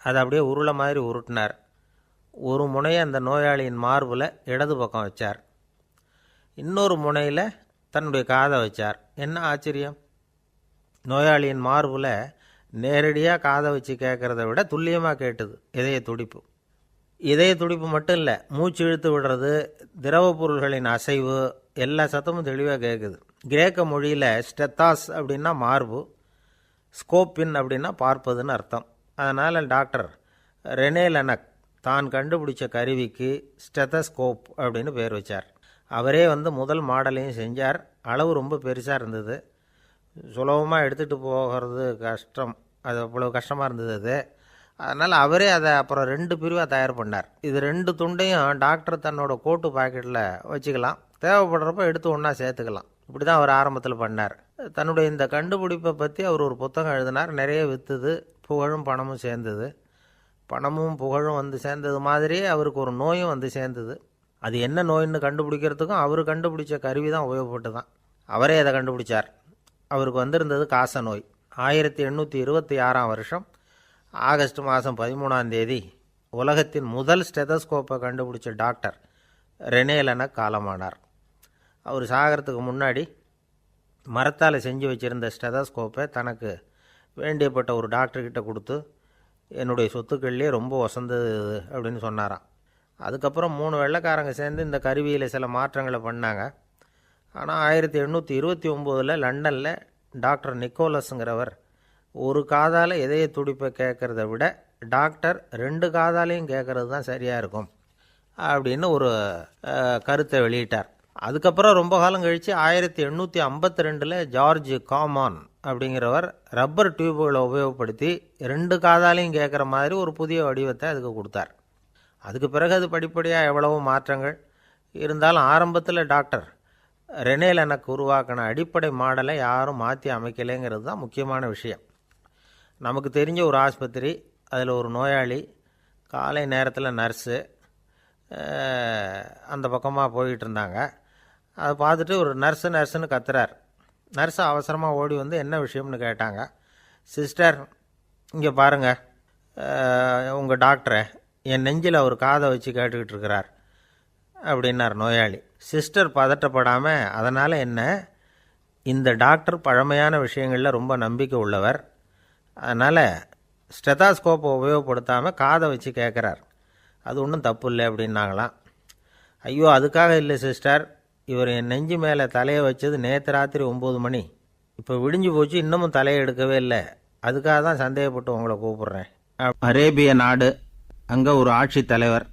அதை அப்படியே உருளை மாதிரி உருட்டினார். ஒரு முனையை அந்த நோயாளியின் மார்பில் இடது பக்கம் வச்சார், இன்னொரு முனையில் தன்னுடைய காதை வச்சார். என்ன ஆச்சரியம்! நோயாளியின் மார்பில் நேரடியாக காதை வச்சு கேட்குறத விட துல்லியமாக கேட்டுது இதய துடிப்பு. இதய துடிப்பு மட்டும் இல்லை, மூச்சு இழுத்து விடுறது, திரவ பொருள்களின் அசைவு, எல்லா சத்தமும் தெளிவாக கேட்குது. கிரேக்க மொழியில் ஸ்டெத்தாஸ் அப்படின்னா மார்பு, ஸ்கோப்பின் அப்படின்னா பார்ப்பதுன்னு அர்த்தம். அதனால் டாக்டர் ரெனே லெனக் தான் கண்டுபிடிச்ச கருவிக்கு ஸ்டெத்தஸ்கோப் அப்படின்னு பேர் வச்சார். அவரே முதல் மாடலையும் செஞ்சார். அளவு ரொம்ப பெருசாக இருந்தது, சுலபமாக எடுத்துகிட்டு போகிறது கஷ்டம், அது அவ்வளோ கஷ்டமாக இருந்தது அது. அதனால் அவரே அதை அப்புறம் 2 பிரிவாக தயார் பண்ணார். இது 2 துண்டையும் டாக்டர் தன்னோட கோட்டு பாக்கெட்டில் வச்சுக்கலாம், தேவைப்படுறப்ப எடுத்து ஒன்றா சேர்த்துக்கலாம். இப்படி தான் அவர் ஆரம்பத்தில் பண்ணார். தன்னுடைய இந்த கண்டுபிடிப்பை பற்றி அவர் ஒரு புத்தகம் எழுதினார். நிறைய விற்றுது, புகழும் பணமும் சேர்ந்தது. பணமும் புகழும் சேர்ந்தது மாதிரியே அவருக்கு ஒரு நோயும் சேர்ந்தது. அது என்ன நோயின்னு கண்டுபிடிக்கிறதுக்கும் அவர் கண்டுபிடிச்ச கருவி தான் உபயோகப்பட்டு தான். அவரே அதை கண்டுபிடிச்சார். அவருக்கு வந்திருந்தது காச நோய். 1826 வருஷம் ஆகஸ்ட் மாதம் 13 உலகத்தின் முதல் ஸ்டெதஸ்கோப்பை கண்டுபிடிச்ச டாக்டர் ரெனே லெனக் காலமானார். அவர் சாகிறதுக்கு முன்னாடி மரத்தால் செஞ்சு வச்சுருந்த ஸ்டெதஸ்கோப்பை தனக்கு வேண்டியப்பட்ட ஒரு டாக்டர்கிட்ட கொடுத்து, என்னுடைய சொத்துக்கள்லேயே ரொம்ப வசந்தது அப்படின்னு சொன்னாராம். அதுக்கப்புறம் 3 வெள்ளைக்காரங்க சேர்ந்து இந்த கருவியில் சில மாற்றங்களை பண்ணாங்க. ஆனால் 1829 லண்டனில் டாக்டர் நிக்கோலஸுங்கிறவர் ஒரு காதால் இதய துடிப்பை கேட்குறத விட டாக்டர் 2 காதாலையும் கேட்குறது தான் சரியாக இருக்கும் அப்படின்னு ஒரு கருத்தை வெளியிட்டார். அதுக்கப்புறம் ரொம்ப காலம் கழித்து 1852 ஜார்ஜ் காமான் அப்படிங்கிறவர் ரப்பர் டியூப்களை உபயோகப்படுத்தி 2 காதாலையும் கேட்குற மாதிரி ஒரு புதிய வடிவத்தை அதுக்கு கொடுத்தார். அதுக்கு பிறகு அது படிப்படியாக எவ்வளவோ மாற்றங்கள் இருந்தாலும் ஆரம்பத்தில் டாக்டர் ரெனே லெனக் உருவாக்கின அடிப்படை மாடலை யாரும் மாற்றி அமைக்கலைங்கிறது தான் முக்கியமான விஷயம். நமக்கு தெரிஞ்ச ஒரு ஆஸ்பத்திரி, அதில் ஒரு நோயாளி, காலை நேரத்தில் நர்ஸு அந்த பக்கமாக போயிட்டு இருந்தாங்க. அதை பார்த்துட்டு ஒரு நர்ஸுன்னு கத்துறார். நர்ஸு அவசரமாக ஓடி என்ன விஷயம்னு கேட்டாங்க. சிஸ்டர், இங்கே பாருங்கள், உங்கள் டாக்டரை என் நெஞ்சில் அவர் காதை வச்சு கேட்டுக்கிட்டு இருக்கிறார் அப்படின்னார் நோயாளி. சிஸ்டர் பதட்டப்படாமல், அதனால் என்ன, இந்த டாக்டர் பழமையான விஷயங்களில் ரொம்ப நம்பிக்கை உள்ளவர், அதனால் ஸ்டெதாஸ்கோப்பை உபயோகப்படுத்தாமல் காதை வச்சு கேட்குறார், அது ஒன்றும் தப்பு இல்லை அப்படின்னாங்களாம். ஐயோ, அதுக்காக இல்லை சிஸ்டர், இவர் என் நெஞ்சு மேலே தலையை வச்சது நேற்று ராத்திரி 9 மணி, இப்போ விடிஞ்சு போச்சு, இன்னமும் தலையை எடுக்கவே இல்லை, அதுக்காக தான் சந்தேகப்பட்டு உங்களை கூப்பிட்றேன். அரேபிய நாடு, அங்கே ஒரு ஆட்சி தலைவர்,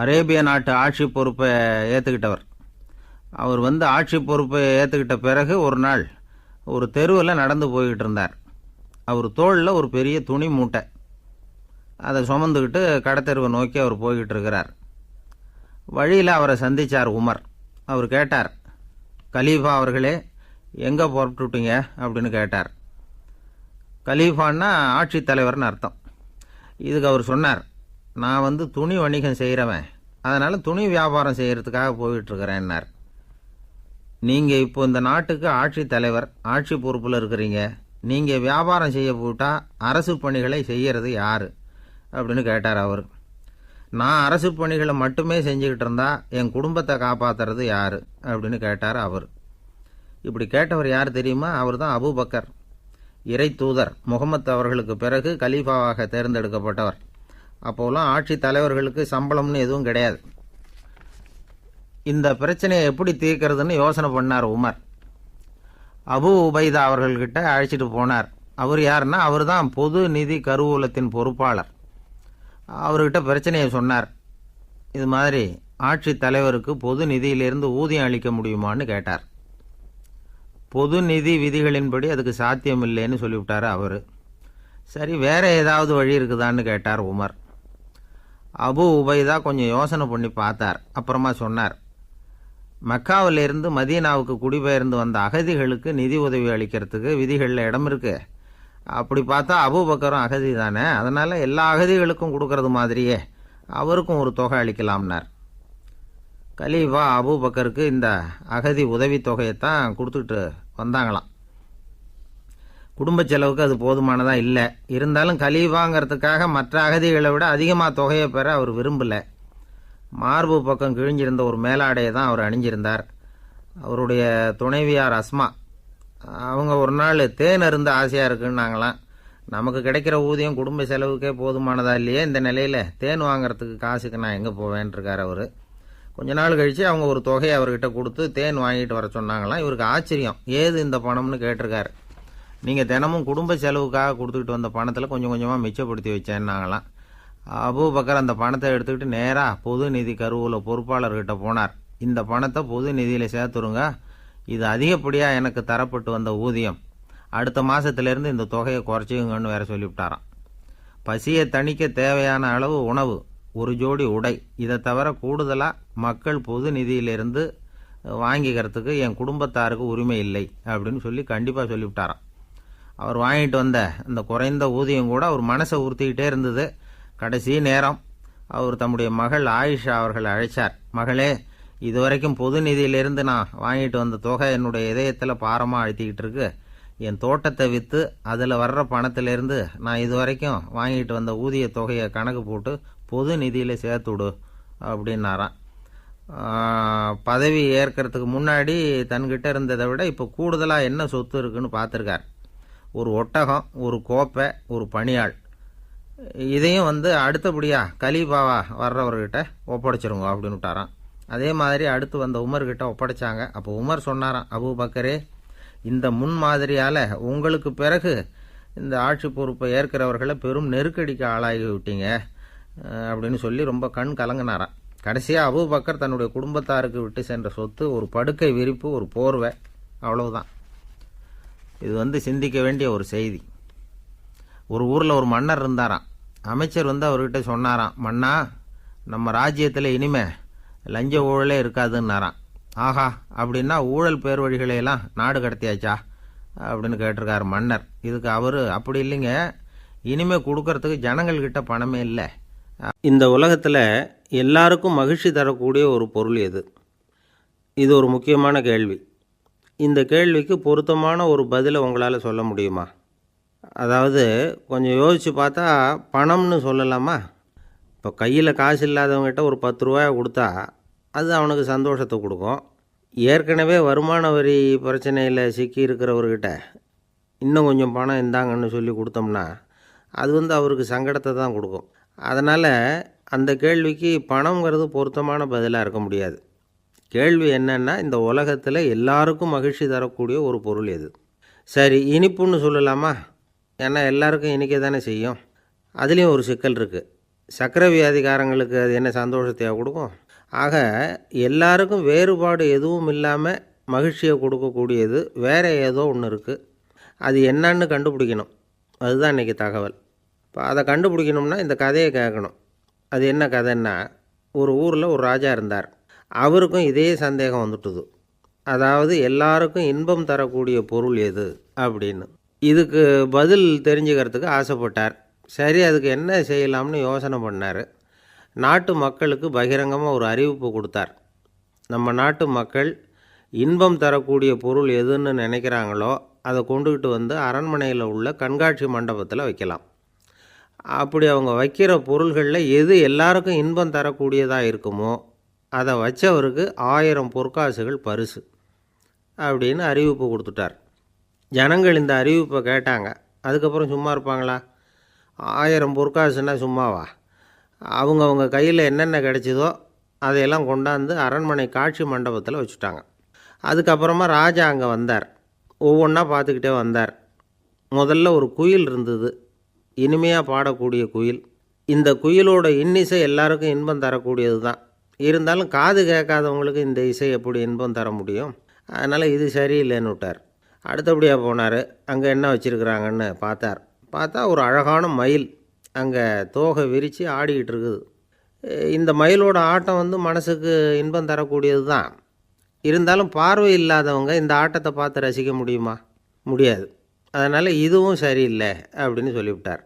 அரேபிய நாட்டு ஆட்சி பொறுப்பை ஏற்றுக்கிட்டவர். அவர் ஆட்சி பொறுப்பை ஏற்றுக்கிட்ட பிறகு ஒரு நாள் ஒரு தெருவில் நடந்து போய்கிட்டு இருந்தார். அவர் தோளில் ஒரு பெரிய துணி மூட்டை, அதை சுமந்துக்கிட்டு கடத்தெருவை நோக்கி அவர் போய்கிட்டு இருக்கிறார். வழியில் அவரை சந்தித்தார் உமர். அவர் கேட்டார், கலீஃபா அவர்களே, எங்கே புறப்பட்டுட்டீங்க அப்படின்னு கேட்டார். கலீஃபான்னா ஆட்சி தலைவர்னு அர்த்தம். இதுக்கு அவர் சொன்னார், நான் துணி வணிகம் செய்கிறவன், அதனால் துணி வியாபாரம் செய்கிறதுக்காக போயிட்டுருக்கிறேன்னார். நீங்கள் இப்போ இந்த நாட்டுக்கு ஆட்சி தலைவர், ஆட்சி பொறுப்பில் இருக்கிறீங்க, நீங்கள் வியாபாரம் செய்ய போட்டால் அரசு பணிகளை செய்கிறது யார் அப்படின்னு கேட்டார் அவர். நான் அரசு பணிகளை மட்டுமே செஞ்சுக்கிட்டு இருந்தா என் குடும்பத்தை காப்பாற்றுறது யார் அப்படின்னு கேட்டார் அவர். இப்படி கேட்டவர் யார் தெரியுமா? அவர் தான் அபூபக்கர், இறை தூதர் முகமது அவர்களுக்கு பிறகு கலீஃபாவாக தேர்ந்தெடுக்கப்பட்டவர். அப்போலாம் ஆட்சி தலைவர்களுக்கு சம்பளம்னு எதுவும் கிடையாது. இந்த பிரச்சனையை எப்படி தீர்க்கிறதுன்னு யோசனை பண்ணார் உமர். அபு உபைதா அவர்கள்கிட்ட அழைச்சிட்டு போனார். அவர் யாருன்னா, அவர் தான் பொது நிதி கருவூலத்தின் பொறுப்பாளர். அவர்கிட்ட பிரச்சனையை சொன்னார். இது மாதிரி ஆட்சி தலைவருக்கு பொது நிதியிலிருந்து ஊதியம் அளிக்க முடியுமான்னு கேட்டார். பொது நிதி விதிகளின்படி அதுக்கு சாத்தியம் இல்லைன்னு சொல்லிவிட்டார் அவர். சரி, வேற ஏதாவது வழி இருக்குதான்னு கேட்டார் உமர். அபு உபைதா கொஞ்சம் யோசனை பண்ணி பார்த்தார். அப்புறமா சொன்னார், மக்காவிலிருந்து மதீனாவுக்கு குடிபெயர்ந்து வந்த அகதிகளுக்கு நிதி உதவி அளிக்கிறதுக்கு விதிகளில் இடம் இருக்கு. அப்படி பார்த்தா அபூபக்கரும் அகதி தானே, அதனால எல்லா அகதிகளுக்கும் கொடுக்கறது மாதிரியே அவருக்கும் ஒரு தொகை அளிக்கலாம்னார். கலீஃபா அபூபக்கருக்கு இந்த அகதி உதவி தொகையைத்தான் கொடுத்துட்டு வந்தாங்களாம். குடும்ப செலவுக்கு அது போதுமானதா இல்லை. இருந்தாலும் கலீஃபாங்கிறதுக்காக மற்ற அகதிகளை விட அதிகமாக தொகையை பெற அவர் விரும்பலை. மார்பு பக்கம் கிழிஞ்சிருந்த ஒரு மேலாடையை தான் அவர் அணிஞ்சிருந்தார். அவருடைய துணைவியார் அஸ்மா, அவங்க ஒரு நாள் தேன் அருந்த ஆசையாக இருக்குன்னாங்களாம். நமக்கு கிடைக்கிற ஊதியம் குடும்ப செலவுக்கே போதுமானதா இல்லையே, இந்த நிலையில் தேன் வாங்கிறதுக்கு காசுக்கு நான் எங்கே போவேன்ருக்கார் அவர். கொஞ்ச நாள் கழித்து அவங்க ஒரு தொகையை அவர்கிட்ட கொடுத்து தேன் வாங்கிட்டு வர சொன்னாங்களாம். இவருக்கு ஆச்சரியம், ஏது இந்த பணம்னு கேட்டிருக்காரு. நீங்கள் தினமும் குடும்ப செலவுக்காக கொடுத்துக்கிட்டு வந்த பணத்தில் கொஞ்சம் கொஞ்சமாக மிச்சப்படுத்தி வச்சேன்னாங்களாம். அபூபக்கர் அந்த பணத்தை எடுத்துக்கிட்டு நேராக பொது நிதி கருவூல பொறுப்பாளர்கிட்ட போனார். இந்த பணத்தை பொது நிதியில் சேர்த்துருங்க, இது அதிகப்படியாக எனக்கு தரப்பட்டு வந்த ஊதியம், அடுத்த மாதத்திலேருந்து இந்த தொகையை குறைச்சிங்கன்னு வேற சொல்லிவிட்டாராம். பசியை தணிக்க தேவையான அளவு உணவு, ஒரு ஜோடி உடை, இதை தவிர கூடுதலாக மக்கள் பொது நிதியிலிருந்து வாங்கிக்கிறதுக்கு என் குடும்பத்தாருக்கு உரிமை இல்லை அப்படின்னு சொல்லி கண்டிப்பாக சொல்லிவிட்டாராம். அவர் வாங்கிட்டு வந்த அந்த குறைந்த ஊதியம் கூட அவர் மனசை உறுத்திக்கிட்டே இருந்தது. கடைசி நேரம் அவர் தம்முடைய மகள் ஆயிஷா அவர்களை அழைச்சார். மகளே, இதுவரைக்கும் பொது நிதியிலிருந்து நான் வாங்கிட்டு வந்த தொகை என்னுடைய இதயத்தில் பாரமாக அழுத்திக்கிட்டு இருக்கு. என் தோட்டத்தை விற்று அதில் வர்ற பணத்திலிருந்து நான் இதுவரைக்கும் வாங்கிட்டு வந்த ஊதிய தொகையை கணக்கு போட்டு பொது நிதியில் சேர்த்துடு அப்படின்னாராம். பதவி ஏற்கிறதுக்கு முன்னாடி தன்கிட்ட இருந்ததை விட இப்போ கூடுதலாக என்ன சொத்து இருக்குன்னு பார்த்துருக்கார். ஒரு ஒட்டகம், ஒரு கோப்பை, ஒரு பணியாள். இதையும் அடுத்தபடியாக கலீஃபாவா வர்றவர்கிட்ட ஒப்படைச்சிருங்க அப்படின்னு விட்டாராம். அதே மாதிரி அடுத்து வந்த உமர்கிட்ட ஒப்படைச்சாங்க. அப்போ உமர் சொன்னாராம், அபூபக்கரே, இந்த முன்மாதிரியால் உங்களுக்கு பிறகு இந்த ஆட்சி பொறுப்பை ஏற்கிறவர்களை பெரும் நெருக்கடிக்கு ஆளாகி விட்டீங்க அப்படின்னு சொல்லி ரொம்ப கண் கலங்கினாராம். கடைசியாக அபூபக்கர் தன்னுடைய குடும்பத்தாருக்கு விட்டு சென்ற சொத்து ஒரு படுக்கை விரிப்பு, ஒரு போர்வை, அவ்வளவுதான். இது சிந்திக்க வேண்டிய ஒரு செய்தி. ஒரு ஊரில் ஒரு மன்னர் இருந்தாராம். அமைச்சர் அவர்கிட்ட சொன்னாராம், மன்னா, நம்ம ராஜ்யத்தில் இனிமே லஞ்ச ஊழலே இருக்காதுன்னாராம். ஆஹா, அப்படின்னா ஊழல் பேர் வழிகளையெல்லாம் நாடு கடத்தியாச்சா அப்படின்னு கேட்டிருக்காரு மன்னர். இதுக்கு அவர், அப்படி இல்லைங்க, இனிமே கொடுக்கறதுக்கு ஜனங்கள்கிட்ட பணமே இல்லை. இந்த உலகத்தில் எல்லாருக்கும் மகிழ்ச்சி தரக்கூடிய ஒரு பொருள் எது? இது ஒரு முக்கியமான கேள்வி. இந்த கேள்விக்கு பொருத்தமான ஒரு பதிலை உங்களால் சொல்ல முடியுமா? அதாவது கொஞ்சம் யோசித்து பார்த்தா பணம்னு சொல்லலாமா? இப்போ கையில் காசு இல்லாதவங்ககிட்ட ஒரு 10 ரூபாயை கொடுத்தா அது அவனுக்கு சந்தோஷத்தை கொடுக்கும். ஏற்கனவே வருமான வரி பிரச்சனையில் சிக்கி இருக்கிறவர்கிட்ட இன்னும் கொஞ்சம் பணம் இந்தாங்கன்னு சொல்லி கொடுத்தோம்னா அது அவருக்கு சங்கடத்தை தான் கொடுக்கும். அதனால் அந்த கேள்விக்கு பணங்கிறது பொருத்தமான பதிலாக இருக்க முடியாது. கேள்வி என்னன்னா, இந்த உலகத்தில் எல்லாருக்கும் மகிழ்ச்சி தரக்கூடிய ஒரு பொருள் எது? சரி, இனிப்புன்னு சொல்லலாமா? ஏன்னா எல்லாருக்கும் இனிக்க தானே செய்யும். அதுலேயும் ஒரு சிக்கல் இருக்குது. சர்க்கரை வியாதிக்காரங்களுக்கு அது என்ன சந்தோஷத்தையாக கொடுக்கும்? ஆக எல்லாருக்கும் வேறுபாடு எதுவும் இல்லாமல் மகிழ்ச்சியை கொடுக்கக்கூடியது வேறு ஏதோ ஒன்று இருக்குது. அது என்னன்னு கண்டுபிடிக்கணும். அதுதான் இன்றைக்கி தகவல். இப்போ அதை கண்டுபிடிக்கணும்னா இந்த கதையை கேட்கணும். அது என்ன கதைன்னா, ஒரு ஊரில் ஒரு ராஜா இருந்தார். அவருக்கும் இதே சந்தேகம் வந்துட்டுது. அதாவது எல்லாருக்கும் இன்பம் தரக்கூடிய பொருள் எது அப்படின்னு. இதுக்கு பதில் தெரிஞ்சுக்கிறதுக்கு ஆசைப்பட்டார். சரி, அதுக்கு என்ன செய்யலாம்னு யோசனை பண்ணார். நாட்டு மக்களுக்கு பகிரங்கமாக ஒரு அறிவிப்பு கொடுத்தார். நம்ம நாட்டு மக்கள் இன்பம் தரக்கூடிய பொருள் எதுன்னு நினைக்கிறாங்களோ அதை கொண்டுக்கிட்டு வந்து அரண்மனையில் உள்ள கண்காட்சி மண்டபத்தில் வைக்கலாம். அப்படி அவங்க வைக்கிற பொருள்களில் எது எல்லாருக்கும் இன்பம் தரக்கூடியதாக இருக்குமோ அதை வச்சவருக்கு 1000 பொற்காசுகள் பரிசு அப்படின்னு அறிவிப்பு கொடுத்துட்டார். ஜனங்கள் இந்த அறிவிப்பை கேட்டாங்க. அதுக்கப்புறம் சும்மா இருப்பாங்களா? 1000 பொற்காசுன்னா சும்மாவா? அவங்க கையில் என்னென்ன கிடைச்சதோ அதையெல்லாம் கொண்டாந்து அரண்மனை காட்சி மண்டபத்தில் வச்சுட்டாங்க. அதுக்கப்புறமா ராஜா அங்கே வந்தார். ஒவ்வொன்றா பார்த்துக்கிட்டே வந்தார். முதல்ல ஒரு குயில் இருந்தது, இனிமையாக பாடக்கூடிய குயில். இந்த குயிலோட இன்னிசை எல்லாருக்கும் இன்பம் தரக்கூடியது தான். இருந்தாலும் காது கேட்காதவங்களுக்கு இந்த இசை எப்படி இன்பம் தர முடியும்? அதனால் இது சரியில்லைன்னு விட்டார். அடுத்தபடியாக போனார். அங்கே என்ன வச்சுருக்குறாங்கன்னு பார்த்தா ஒரு அழகான மயில் அங்கே தோகை விரித்து ஆடிக்கிட்டு இருக்குது. இந்த மயிலோட ஆட்டம் மனசுக்கு இன்பம் தரக்கூடியது தான். இருந்தாலும் பார்வை இல்லாதவங்க இந்த ஆட்டத்தை பார்த்து ரசிக்க முடியுமா? முடியாது. அதனால் இதுவும் சரியில்லை அப்படின்னு சொல்லிவிட்டார்.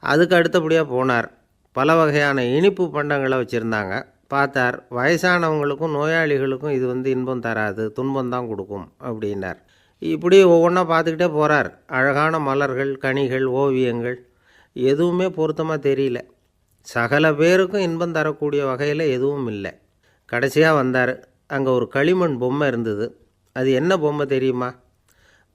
அதுக்கு அடுத்தபடியாக போனார். பல வகையான இனிப்பு பண்டங்களை வச்சுருந்தாங்க. பார்த்தார், வயசானவங்களுக்கும் நோயாளிகளுக்கும் இது இன்பம் தராது, துன்பம்தான் கொடுக்கும் அப்படின்னார். இப்படி ஒவ்வொன்றா பார்த்துக்கிட்டே போகிறார். அழகான மலர்கள், கனிகள், ஓவியங்கள் எதுவுமே பொருத்தமாக தெரியல. சகல பேருக்கும் இன்பம் தரக்கூடிய வகையில் எதுவும் இல்லை. கடைசியாக வந்தார். அங்கே ஒரு களிமண் பொம்மை இருந்தது. அது என்ன பொம்மை தெரியுமா?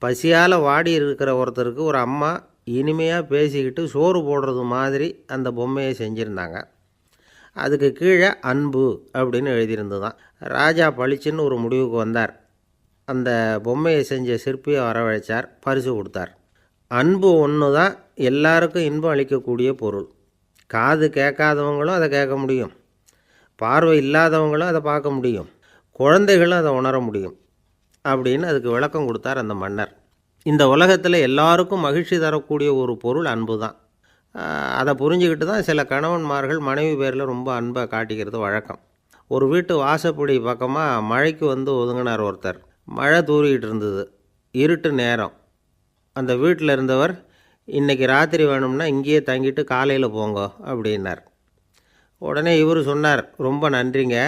பசியால் வாடி இருக்கிற ஒருத்தருக்கு ஒரு அம்மா இனிமையாக பேசிக்கிட்டு சோறு போடுறது மாதிரி அந்த பொம்மையை செஞ்சுருந்தாங்க. அதுக்கு கீழே அன்பு அப்படின்னு எழுதியிருந்துதான். ராஜா பளிச்சுன்னு ஒரு முடிவுக்கு வந்தார். அந்த பொம்மையை செஞ்ச சிற்பியை வரவழைச்சார், பரிசு கொடுத்தார். அன்பு ஒன்று தான் எல்லாருக்கும் இன்பம் அளிக்கக்கூடிய பொருள். காது கேட்காதவங்களும் அதை கேட்க முடியும், பார்வை இல்லாதவங்களும் அதை பார்க்க முடியும், குழந்தைகளும் அதை உணர முடியும் அப்படின்னு அதுக்கு விளக்கம் கொடுத்தார் அந்த மன்னர். இந்த உலகத்தில் எல்லாருக்கும் மகிழ்ச்சி தரக்கூடிய ஒரு பொருள் அன்பு தான். அதை புரிஞ்சுக்கிட்டு தான் சில கணவன்மார்கள் மனைவி பேரில் ரொம்ப அன்பை காட்டிக்கிறது வழக்கம். ஒரு வீட்டு வாசப்படி பக்கமாக மழைக்கு ஒதுங்கினார் ஒருத்தர். மழை தூரிக்கிட்டு இருந்தது, இருட்டு நேரம். அந்த வீட்டில் இருந்தவர், இன்றைக்கி ராத்திரி வேணும்னா இங்கேயே தங்கிட்டு காலையில் போங்க அப்படின்னார். உடனே இவர் சொன்னார், ரொம்ப நன்றிங்க,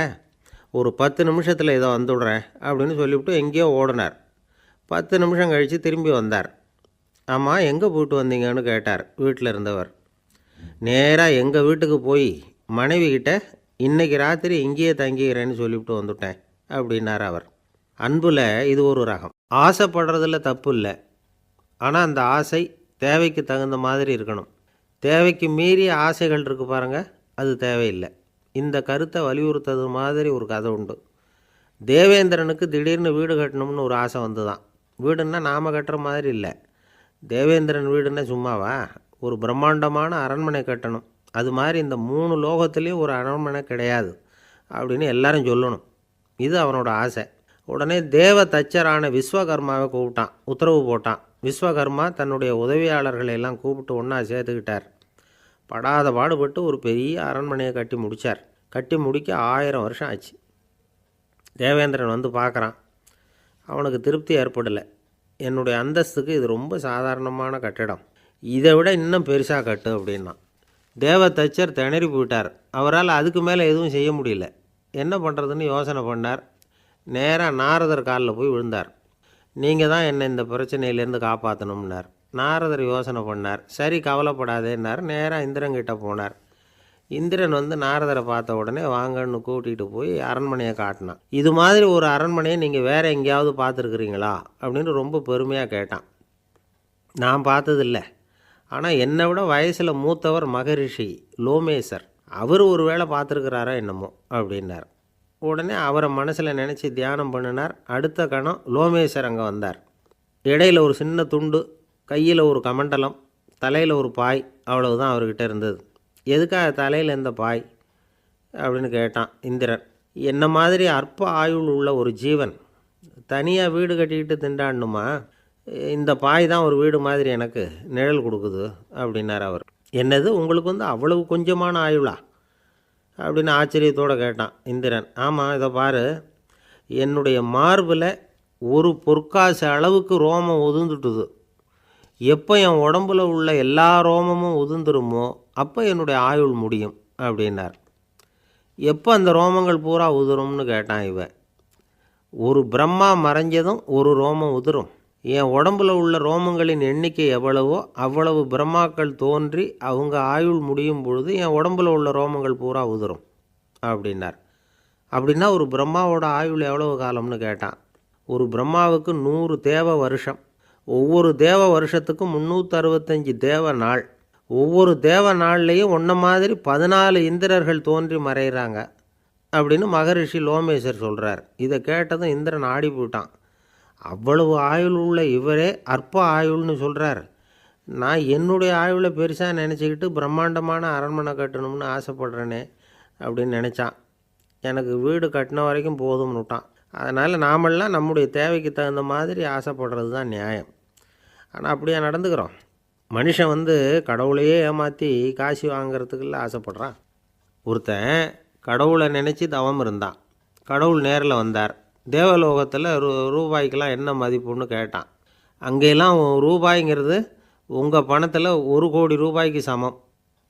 ஒரு 10 நிமிஷத்தில் இதை வந்துவிடுறேன் அப்படின்னு சொல்லிவிட்டு எங்கேயோ ஓடினார். 10 நிமிஷம் கழித்து திரும்பி வந்தார். ஆமாம், எங்கே போயிட்டு வந்தீங்கன்னு கேட்டார் வீட்டில் இருந்தவர். நேராக எங்கள் வீட்டுக்கு போய் மனைவிக்கிட்ட இன்றைக்கி ராத்திரி இங்கேயே தங்கிக்கிறேன்னு சொல்லிவிட்டு வந்துவிட்டேன் அப்படின்னார் அவர். அன்பில் இது ஒரு ரகம். ஆசைப்படுறதில் தப்பு இல்லை, ஆனால் அந்த ஆசை தேவைக்கு தகுந்த மாதிரி இருக்கணும். தேவைக்கு மீறிய ஆசைகள் இருக்குது பாருங்கள், அது தேவையில்லை. இந்த கருத்தை வலியுறுத்தது மாதிரி ஒரு கதை உண்டு. தேவேந்திரனுக்கு திடீர்னு வீடு கட்டணும்னு ஒரு ஆசை வந்துதான். வீடுன்னா நாம் கட்டுற மாதிரி இல்லை. தேவேந்திரன் வீடுன்னா சும்மாவா? ஒரு பிரம்மாண்டமான அரண்மனை கட்டணும். அது மாதிரி இந்த 3 லோகத்துலேயும் ஒரு அரண்மனை கிடையாது அப்படின்னு எல்லாரும் சொல்லணும். இது அவனோட ஆசை. உடனே தேவ தச்சரான விஸ்வகர்மாவை கூப்பிட்டான், உத்தரவு போட்டான். விஸ்வகர்மா தன்னுடைய உதவியாளர்களை எல்லாம் கூப்பிட்டு ஒன்றா சேர்த்துக்கிட்டார். படாத பாடுபட்டு ஒரு பெரிய அரண்மனையை கட்டி முடித்தார். கட்டி முடிக்க 1000 வருஷம் ஆச்சு. தேவேந்திரன் பார்க்குறான். அவனுக்கு திருப்தி ஏற்படலை. என்னுடைய அந்தஸ்துக்கு இது ரொம்ப சாதாரணமான கட்டிடம், இதை விட இன்னும் பெருசாக கட்டு அப்படின்னா. தேவ தச்சர் திணறி போயிட்டார். அவரால் அதுக்கு மேலே எதுவும் செய்ய முடியல. என்ன பண்ணுறதுன்னு யோசனை பண்ணார். நேராக நாரதர் காலில் போய் விழுந்தார். நீங்கள் தான் என்னை இந்த பிரச்சனையிலேருந்து காப்பாற்றணும்னார். நாரதர் யோசனை பண்ணார். சரி, கவலைப்படாதேன்னார். நேராக இந்திரன்கிட்ட போனார். இந்திரன் நாரதரை பார்த்த உடனே வாங்கன்னு கூட்டிகிட்டு போய் அரண்மனையை காட்டினான். இது மாதிரி ஒரு அரண்மனையை நீங்கள் வேறு எங்கேயாவது பார்த்துருக்குறீங்களா அப்படின்னு ரொம்ப பெருமையாக கேட்டான். நான் பார்த்ததில்லை, ஆனால் என்னை விட வயசில் மூத்தவர் மகரிஷி லோமேசர், அவர் ஒரு வேளை பார்த்துருக்கிறாரா என்னமோ அப்படின்னார். உடனே அவரை மனசில் நினச்சி தியானம் பண்ணினார். அடுத்த கணம் லோமேசர் அங்கே வந்தார். இடையில் ஒரு சின்ன துண்டு, கையில் ஒரு கமண்டலம், தலையில் ஒரு பாய், அவ்வளவுதான் அவர்கிட்ட இருந்தது. எதுக்காக தலையில் எந்த பாய் அப்படின்னு கேட்டான் இந்திரன். என்ன மாதிரி அற்ப ஆயுள் உள்ள ஒரு ஜீவன் தனியாக வீடு கட்டிக்கிட்டு திண்டாடணுமா? இந்த பாய் தான் ஒரு வீடு மாதிரி எனக்கு நிழல் கொடுக்குது அப்படின்னார் அவர். என்னது, உங்களுக்கு அவ்வளவு கொஞ்சமான ஆயுளா அப்படின்னு ஆச்சரியத்தோடு கேட்டான் இந்திரன். ஆமாம், இதை பாரு, என்னுடைய மார்பில் ஒரு பொற்காசு அளவுக்கு ரோமம் உதிர்ந்துட்டுது. எப்போ என் உடம்புல உள்ள எல்லா ரோமமும் உதிர்ந்துருமோ அப்போ என்னுடைய ஆயுள் முடியும் அப்படின்னார். எப்போ அந்த ரோமங்கள் பூரா உதிரும்னு கேட்டான் இவன். ஒரு பிரம்மா மறைஞ்சதும் ஒரு ரோமம் உதிரும். என் உடம்புல உள்ள ரோமங்களின் எண்ணிக்கை எவ்வளவோ அவ்வளவு பிரம்மாக்கள் தோன்றி அவங்க ஆயுள் முடியும் பொழுது என் உடம்புல உள்ள ரோமங்கள் பூரா உதிரும் அப்படின்னார். அப்படின்னா ஒரு பிரம்மாவோட ஆயுள் எவ்வளவு காலம்னு கேட்டான். ஒரு பிரம்மாவுக்கு 100 தேவ வருஷம். ஒவ்வொரு தேவ வருஷத்துக்கும் 365 தேவ நாள். ஒவ்வொரு தேவ நாள்லேயும் ஒன்றை மாதிரி 14 இந்திரர்கள் தோன்றி மறைகிறாங்க அப்படின்னு மகரிஷி லோமேசர் சொல்கிறார். இதை கேட்டதும் இந்திரன் ஆடி போயிட்டான். அவ்வளவு ஆயுள் உள்ள இவரே அற்ப ஆயுள்னு சொல்கிறார். நான் என்னுடைய ஆயுளை பெருசாக நினச்சிக்கிட்டு பிரம்மாண்டமான அரண்மனை கட்டணும்னு ஆசைப்படுறேனே அப்படின்னு நினச்சான். எனக்கு வீடு கட்டின வரைக்கும் போதும்னு விட்டான். அதனால் நாமெல்லாம் நம்முடைய தேவைக்கு தகுந்த மாதிரி ஆசைப்படுறது தான் நியாயம். ஆனால் அப்படியே நடந்துக்கிறோம். மனுஷன் கடவுளையே ஏமாற்றி காசு வாங்கிறதுக்குள்ள ஆசைப்படுறான். ஒருத்தன் கடவுளை நினச்சி தவம் இருந்தான். கடவுள் நேரில் வந்தார். தேவலோகத்தில் ரூபாய்க்கெல்லாம் என்ன மதிப்புன்னு கேட்டான். அங்கெல்லாம் ரூபாய்ங்கிறது உங்கள் பணத்தில் 1 கோடி ரூபாய்க்கு சமம்.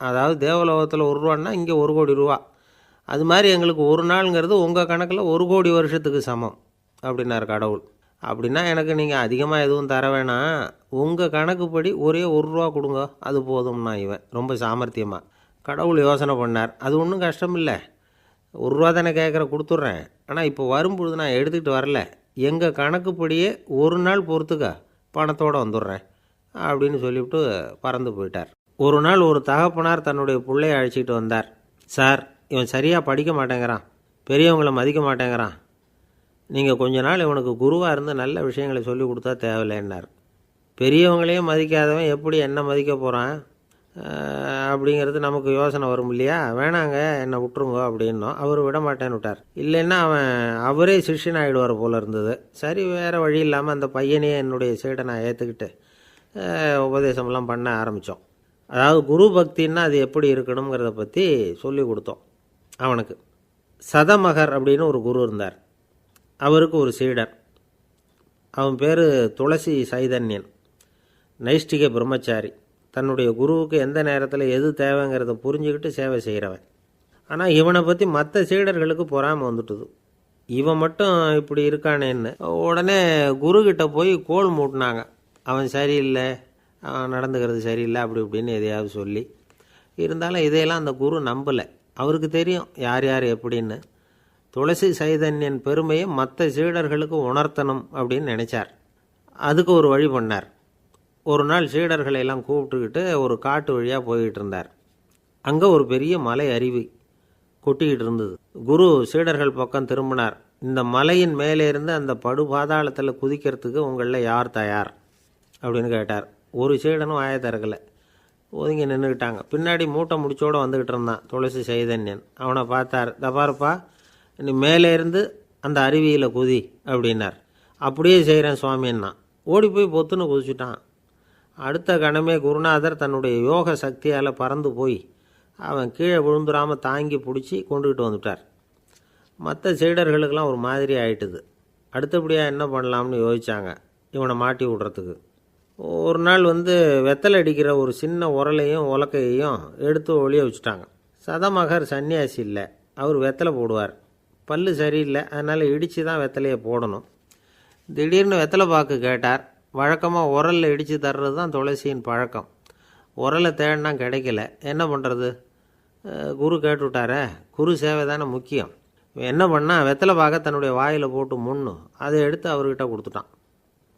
அதாவது தேவலோகத்தில் 1 ரூபான்னா இங்கே 1 கோடி ரூபா. அது மாதிரி எங்களுக்கு ஒரு நாளுங்கிறது உங்கள் கணக்கில் 1 கோடி வருஷத்துக்கு சமம் அப்படின்னார் கடவுள். அப்படின்னா எனக்கு நீங்கள் அதிகமாக எதுவும் தர வேணாம், உங்கள் கணக்குப்படி ஒரே 1 ரூபா கொடுங்க, அது போதும்னா இவன் ரொம்ப சாமர்த்தியமாக. கடவுள் யோசனை பண்ணார். அது ஒன்றும் கஷ்டம் இல்லை, 1 ரூபா தானே கேட்குற, கொடுத்துட்றேன். ஆனால் இப்போ வரும்பொழுது நான் எடுத்துக்கிட்டு வரல, எங்கள் கணக்குப்படியே 1 நாள் பொறுத்துக்க பணத்தோடு வந்துடுறேன் அப்படின்னு சொல்லிவிட்டு பறந்து போயிட்டார். ஒரு நாள் ஒரு தகப்பனார் தன்னுடைய பிள்ளையை அழைச்சிக்கிட்டு வந்தார். சார், இவன் சரியாக படிக்க மாட்டேங்கிறான், பெரியவங்களை மதிக்க மாட்டேங்கிறான், நீங்கள் கொஞ்ச நாள் இவனுக்கு குருவாக இருந்து நல்ல விஷயங்களை சொல்லி கொடுத்தா தேவையில்லைன்னார். பெரியவங்களையே மதிக்காதவன் எப்படி என்ன மதிக்க போகிறான் அப்படிங்கிறது நமக்கு யோசனை வரும் இல்லையா? வேணாங்க, என்னை விட்டுருங்க அப்படின்னோம். அவர் விட மாட்டேன்னு விட்டார். இல்லைன்னா அவரே சிஷ்யன் ஆகிடுவார் போல இருந்தது. சரி, வேறு வழி இல்லாமல் அந்த பையனையே என்னுடைய சீடனை ஏற்றுக்கிட்டு உபதேசமெல்லாம் பண்ண ஆரம்பித்தோம். அதாவது குரு பக்தின்னா அது எப்படி இருக்கணுங்கிறத பற்றி சொல்லி கொடுத்தோம் அவனுக்கு. சதமகர் அப்படின்னு ஒரு குரு இருந்தார். அவருக்கு ஒரு சீடர். அவன் பேர் துளசி சைதன்யன். நைஷ்டிக பிரம்மச்சாரி. தன்னுடைய குருவுக்கு எந்த நேரத்தில் எது தேவைங்கிறத புரிஞ்சுக்கிட்டு சேவை செய்கிறவன். ஆனால் இவனை பற்றி மற்ற சீடர்களுக்கு பொறாமை வந்துட்டுது. இவன் மட்டும் இப்படி இருக்கானேன்னு உடனே குருக்கிட்ட போய் கோல் மூட்டினாங்க. அவன் சரியில்லை, அவன் நடந்துக்கிறது சரியில்லை, அப்படி இப்படின்னு எதையாவது சொல்லி. இருந்தாலும் இதையெல்லாம் அந்த குரு நம்பலை. அவருக்கு தெரியும் யார் யார் எப்படின்னு. துளசி சைதன்யன் பெருமையை மற்ற சீடர்களுக்கு உணர்த்தணும் அப்படின்னு நினச்சார். அதுக்கு ஒரு வழி பண்ணார். ஒரு நாள் சீடர்களை எல்லாம் கூப்பிட்டுக்கிட்டு ஒரு காட்டு வழியாக போய்கிட்டு இருந்தார். அங்கே ஒரு பெரிய மலை அருவி கொட்டிக்கிட்டு இருந்தது. குரு சீடர்கள் பக்கம் திரும்பினார். இந்த மலையின் மேலே இருந்து அந்த படுபாதாளத்தில் குதிக்கிறதுக்கு உங்களில் யார் தயார் அப்படின்னு கேட்டார். ஒரு சீடனும் ஆய திறக்கலை, ஒதுங்கி நின்றுக்கிட்டாங்க. பின்னாடி மூட்டை முடிச்சோடு வந்துக்கிட்டு இருந்தான் துளசி சைதன்யன். அவனை பார்த்தார். தபாரப்பா, நீ மேலே இருந்து அந்த அருவியில் குதி அப்படின்னார். அப்படியே செய்கிறேன் சுவாமின்னா ஓடி போய் பொத்துன்னு குதிச்சுட்டான். அடுத்த கணமே குருநாதர் தன்னுடைய யோக சக்தியால் பறந்து போய் அவன் கீழே விழுந்துடாமல் தாங்கி பிடிச்சி கொண்டுக்கிட்டு வந்துட்டார். மற்ற சீடர்களுக்கெல்லாம் ஒரு மாதிரி ஆயிட்டுது. அடுத்தபடியாக என்ன பண்ணலாம்னு யோசித்தாங்க இவனை மாட்டி விடுறதுக்கு. ஒரு நாள் வெத்தலை அடிக்கிற ஒரு சின்ன உரலையும் உலக்கையையும் எடுத்து ஒளிய வச்சுட்டாங்க. சதமகர் சன்னியாசி இல்லை, அவர் வெத்தலை போடுவார். பல்லு சரியில்லை, அதனால் இடித்து தான் வெத்தலையை போடணும். திடீர்னு வெத்தலை பாக்கு கேட்டார். வழக்கமாக உரலில் இடித்து தர்றது தான் துளசியின் பழக்கம். உரலை தேடினா கிடைக்கல, என்ன பண்ணுறது? குரு கேட்டுவிட்டாரே, குரு சேவை தானே முக்கியம். என்ன பண்ணால் வெத்தலை பாக்க தன்னுடைய வாயில் போட்டு முன்னு அதை எடுத்து அவர்கிட்ட கொடுத்துட்டான்.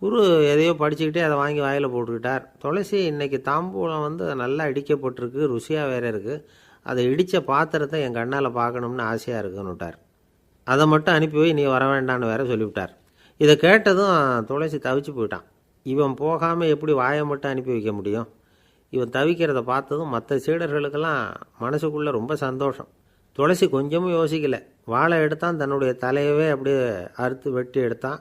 குரு எதையோ படிச்சுக்கிட்டே அதை வாங்கி வாயில் போட்டுக்கிட்டார். துளசி இன்றைக்கி தாம்பூலம் நல்லா இடிக்கப்பட்டிருக்கு, ருசியாக வேறு இருக்குது, அதை இடித்த பாத்திரத்தை என் கண்ணால் பார்க்கணும்னு ஆசையாக இருக்குன்னு விட்டார். அதை மட்டும் அனுப்பி போய் நீ வர வேண்டான்னு வேற சொல்லிவிட்டார். இதை கேட்டதும் துளசி தவிச்சு போயிட்டான். இவன் போகாமல் எப்படி வாயை மட்டும் அனுப்பி வைக்க முடியும்? இவன் தவிக்கிறத பார்த்ததும் மற்ற சீடர்களுக்கெல்லாம் மனசுக்குள்ளே ரொம்ப சந்தோஷம். துளசி கொஞ்சமும் யோசிக்கலை. வாழை எடுத்தான், தன்னுடைய தலையவே அப்படியே அறுத்து வெட்டி எடுத்தான்.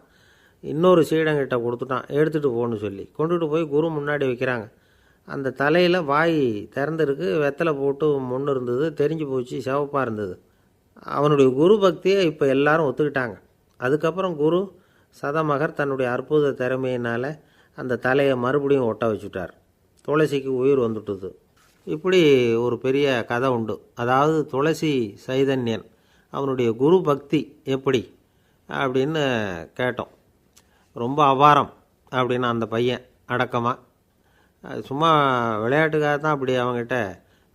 இன்னொரு சீடங்கிட்ட கொடுத்துட்டான், எடுத்துகிட்டு போன்னு சொல்லி. கொண்டுகிட்டு போய் குரு முன்னாடி வைக்கிறாங்க. அந்த தலையில் வாய் திறந்துருக்கு, வெத்தலை போட்டு முன்னு இருந்தது, தெரிஞ்சு போச்சு, சிவப்பாக இருந்தது. அவனுடைய குரு பக்தியை இப்போ எல்லாரும் ஒத்துக்கிட்டாங்க. அதுக்கப்புறம் குரு சதமகர் தன்னுடைய அற்புத திறமையினால் அந்த தலையை மறுபடியும் ஒட்ட வச்சுட்டார். துளசிக்கு உயிர் வந்துட்டுது. இப்படி ஒரு பெரிய கதை உண்டு. அதாவது துளசி சைதன்யன் அவனுடைய குரு பக்தி எப்படி அப்படின்னு கேட்டோம். ரொம்ப அபாரம். அப்படின்னா அந்த பையன் அடக்கமாக. சும்மா விளையாட்டுக்காக தான் அப்படி அவங்ககிட்ட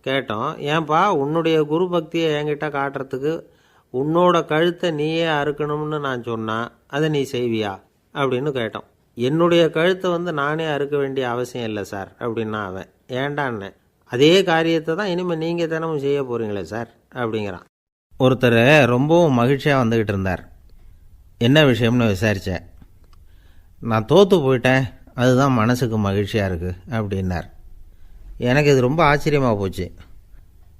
கேட்டோம். ஏன்பா உன்னுடைய குரு பக்தியை என்கிட்ட காட்டுறதுக்கு உன்னோட கழுத்தை நீயே அறுக்கணும்னு நான் சொன்னால் அதை நீ செய்வியா அப்படின்னு கேட்டோம். என்னுடைய கழுத்தை நானே அறுக்க வேண்டிய அவசியம் இல்லை சார் அப்படின்னா அவன். ஏண்டான்னு, அதே காரியத்தை தான் இனிமேல் நீங்கள் தினமும் செய்ய போகிறீங்களே சார் அப்படிங்கிறான். ஒருத்தர் ரொம்பவும் மகிழ்ச்சியாக வந்துக்கிட்டு இருந்தார். என்ன விஷயம்னு விசாரித்தேன். நான் தோற்று போயிட்டேன், அதுதான் மனசுக்கு மகிழ்ச்சியாக இருக்குது அப்படின்னார். எனக்கு இது ரொம்ப ஆச்சரியமாக போச்சு.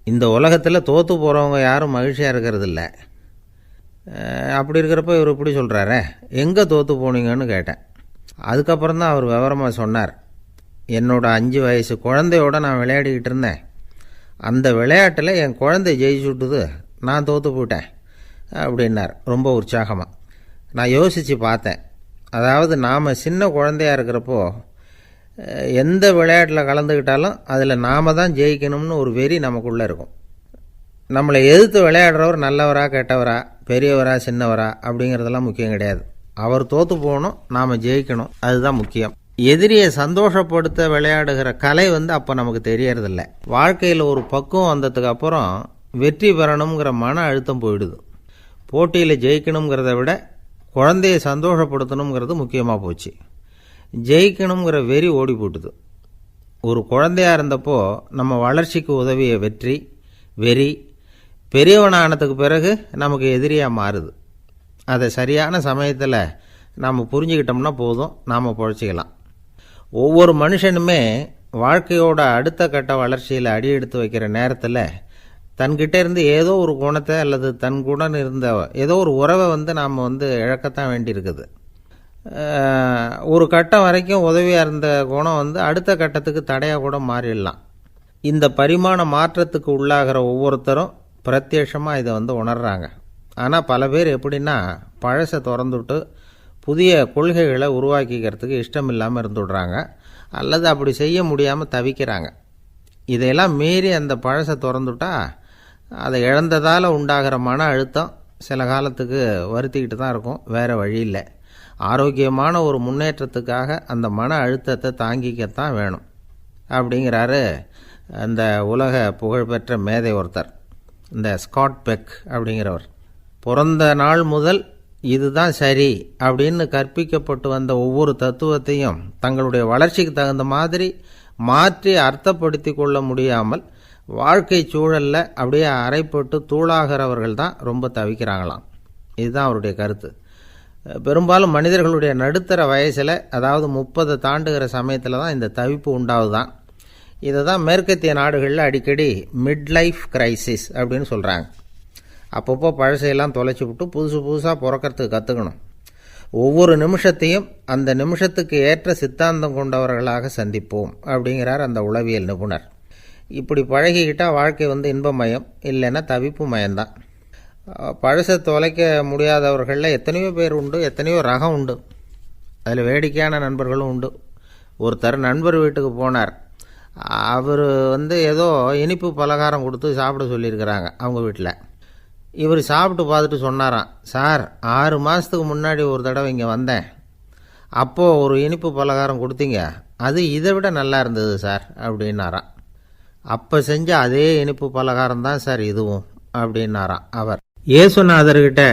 இந்த உலகத்தில் தோற்று போகிறவங்க யாரும் மகிழ்ச்சியாக இருக்கிறதில்ல. அப்படி இருக்கிறப்ப இவர் இப்படி சொல்கிறாரே, எங்கே தோற்று போனீங்கன்னு கேட்டேன். அதுக்கப்புறம் தான் அவர் விவரமாக சொன்னார். என்னோட 5 வயசு குழந்தையோடு நான் விளையாடிக்கிட்டு இருந்தேன். அந்த விளையாட்டில் என் குழந்தை ஜெயிச்சுட்டுது, நான் தோற்று போயிட்டேன் அப்படின்னார் ரொம்ப உற்சாகமாக. நான் யோசித்து பார்த்தேன். அதாவது நாம் சின்ன குழந்தையாக இருக்கிறப்போ எந்த விளையாட்டில் கலந்துக்கிட்டாலும் அதில் நாம் தான் ஜெயிக்கணும்னு ஒரு வெறி நமக்குள்ளே இருக்கும். நம்மளை எதிர்த்து விளையாடுறவர் நல்லவரா கெட்டவரா, பெரியவரா சின்னவரா அப்படிங்கிறதெல்லாம் முக்கியம் கிடையாது. அவர் தோற்று போகணும், நாம் ஜெயிக்கணும், அதுதான் முக்கியம். எதிரியை சந்தோஷப்படுத்த விளையாடுகிற கலை அப்போ நமக்கு தெரியறதில்ல. வாழ்க்கையில் ஒரு பக்குவம் வந்ததுக்கு அப்புறம் வெற்றி பெறணுங்கிற மன அழுத்தம் போயிடுது. போட்டியில் ஜெயிக்கணுங்கிறத விட குழந்தையை சந்தோஷப்படுத்தணுங்கிறது முக்கியமாக போச்சு. ஜெயிக்கணுங்கிற வெறி ஓடி போட்டுது. ஒரு குழந்தையாக இருந்தப்போ நம்ம வளர்ச்சிக்கு உதவிய வெறி பெரியவனானதுக்கு பிறகு நமக்கு எதிரியாக மாறுது. அதை சரியான சமயத்தில் நாம் புரிஞ்சுக்கிட்டோம்னா போதும், நாம் பொழைச்சிக்கலாம். ஒவ்வொரு மனுஷனுமே வாழ்க்கையோட அடுத்த கட்ட வளர்ச்சியில் அடி எடுத்து வைக்கிற நேரத்தில் தன்கிட்ட இருந்து ஏதோ ஒரு குணத்தை அல்லது தன் குணம் இருந்த ஏதோ ஒரு உறவை நாம் இழக்கத்தான் வேண்டியிருக்குது. ஒரு கட்டம் வரைக்கும் உதவியாக இருந்த குணம் அடுத்த கட்டத்துக்கு தடையாக கூட மாறிடலாம். இந்த பரிமாண மாற்றத்துக்கு உள்ளாகிற ஒவ்வொருத்தரும் பிரத்யட்சமாக இதை உணர்றாங்க. ஆனால் பல பேர் எப்படின்னா பழசை திறந்துவிட்டு புதிய கொள்கைகளை உருவாக்கிக்கிறதுக்கு இஷ்டம் இல்லாமல் இருந்துடுறாங்க, அல்லது அப்படி செய்ய முடியாமல் தவிக்கிறாங்க. இதையெல்லாம் மீறி அந்த பழசை திறந்துட்டா அதை இழந்ததால் உண்டாகிற மன அழுத்தம் சில காலத்துக்கு வருத்திக்கிட்டு தான் இருக்கும், வேறு வழி இல்லை. ஆரோக்கியமான ஒரு முன்னேற்றத்துக்காக அந்த மன அழுத்தத்தை தாங்கிக்கத்தான் வேணும் அப்படிங்கிறாரு அந்த உலக புகழ்பெற்ற மேதை ஒருத்தர், இந்த ஸ்காட் பெக் அப்படிங்கிறவர். பிறந்த நாள் முதல் இதுதான் சரி அப்படின்னு கற்பிக்கப்பட்டு வந்த ஒவ்வொரு தத்துவத்தையும் தங்களுடைய வளர்ச்சிக்கு தகுந்த மாதிரி மாற்றி அர்த்தப்படுத்தி கொள்ள முடியாமல் வாழ்க்கை சூழலில் அப்படியே அரைப்பட்டு தூளாகிறவர்கள் தான் ரொம்ப தவிக்கிறாங்களாம். இதுதான் அவருடைய கருத்து. பெரும்பாலும் மனிதர்களுடைய நடுத்தர வயசில், அதாவது 30 தாண்டுகிற சமயத்தில் தான் இந்த தவிப்பு உண்டாகுதான். இதை தான் மேற்கத்திய நாடுகளில் அடிக்கடி மிட் லைஃப் கிரைசிஸ் அப்படின்னு சொல்கிறாங்க. அப்பப்போ பழசையெல்லாம் தொலைச்சி விட்டு புதுசாக பிறக்கிறதுக்கு கற்றுக்கணும். ஒவ்வொரு நிமிஷத்தையும் அந்த நிமிஷத்துக்கு ஏற்ற சித்தாந்தம் கொண்டவர்களாக சந்திப்போம் அப்படிங்கிறார் அந்த உளவியல் நிபுணர். இப்படி பழகிக்கிட்டால் வாழ்க்கை இன்பமயம், இல்லைன்னா தவிப்பு மயம்தான். பழசை தொலைக்க முடியாதவர்களில் எத்தனையோ பேர் உண்டு, எத்தனையோ ரகம் உண்டு. அதில் வேடிக்கையான நண்பர்களும் உண்டு. ஒருத்தர் நண்பர் வீட்டுக்கு போனார். அவர் ஏதோ இனிப்பு பலகாரம் கொடுத்து சாப்பிட சொல்லியிருக்கிறாங்க அவங்க வீட்டில். இவர் சாப்பிட்டு பார்த்துட்டு சொன்னாராம், சார் 6 மாதத்துக்கு முன்னாடி ஒரு தடவை இங்கே வந்தேன், அப்போது ஒரு இனிப்பு பலகாரம் கொடுத்தீங்க, அது இதை விட நல்லா இருந்தது சார் அப்படின்னாராம். அப்போ செஞ்ச அதே இனிப்பு பலகாரம் தான் சார் இதுவும் அப்படின்னாராம் அவர். இயேசுநாதர்கிட்ட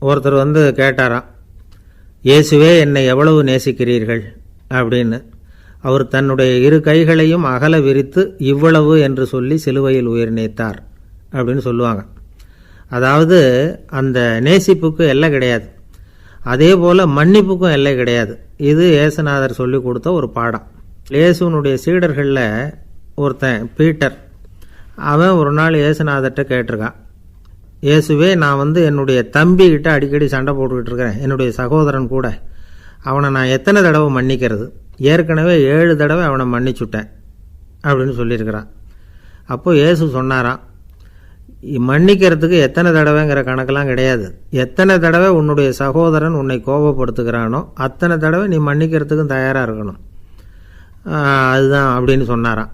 ஒருத்தர் கேட்டாராம், இயேசுவே என்னை எவ்வளவு நேசிக்கிறீர்கள் அப்படின்னு. அவர் தன்னுடைய 2 கைகளையும் அகல விரித்து இவ்வளவு என்று சொல்லி சிலுவையில் உயிர் நீத்தார் அப்படின்னு சொல்லுவாங்க. அதாவது அந்த நேசிப்புக்கு எல்லை கிடையாது, அதே போல் மன்னிப்புக்கும் எல்லை கிடையாது. இது இயேசுநாதர் சொல்லி கொடுத்த ஒரு பாடம். இயேசுனுடைய சீடர்களில் ஒருத்தன் பீட்டர், அவன் ஒரு நாள் இயேசுநாதர்கிட்ட கேட்டிருக்கான், இயேசுவே நான் என்னுடைய தம்பிக்கிட்ட அடிக்கடி சண்டை போட்டுக்கிட்டு இருக்கிறேன், என்னுடைய சகோதரன் கூட, அவனை நான் எத்தனை தடவை மன்னிக்கிறது? ஏற்கனவே 7 தடவை அவனை மன்னிச்சுட்டேன் அப்படின்னு சொல்லியிருக்கிறான். அப்போது இயேசு சொன்னாராம், மன்னிக்கிறதுக்கு எத்தனை தடவைங்கிற கணக்கெல்லாம் கிடையாது. எத்தனை தடவை உன்னுடைய சகோதரன் உன்னை கோபப்படுத்துகிறானோ அத்தனை தடவை நீ மன்னிக்கிறதுக்கும் தயாராக இருக்கணும், அதுதான் அப்படின்னு சொன்னாராம்.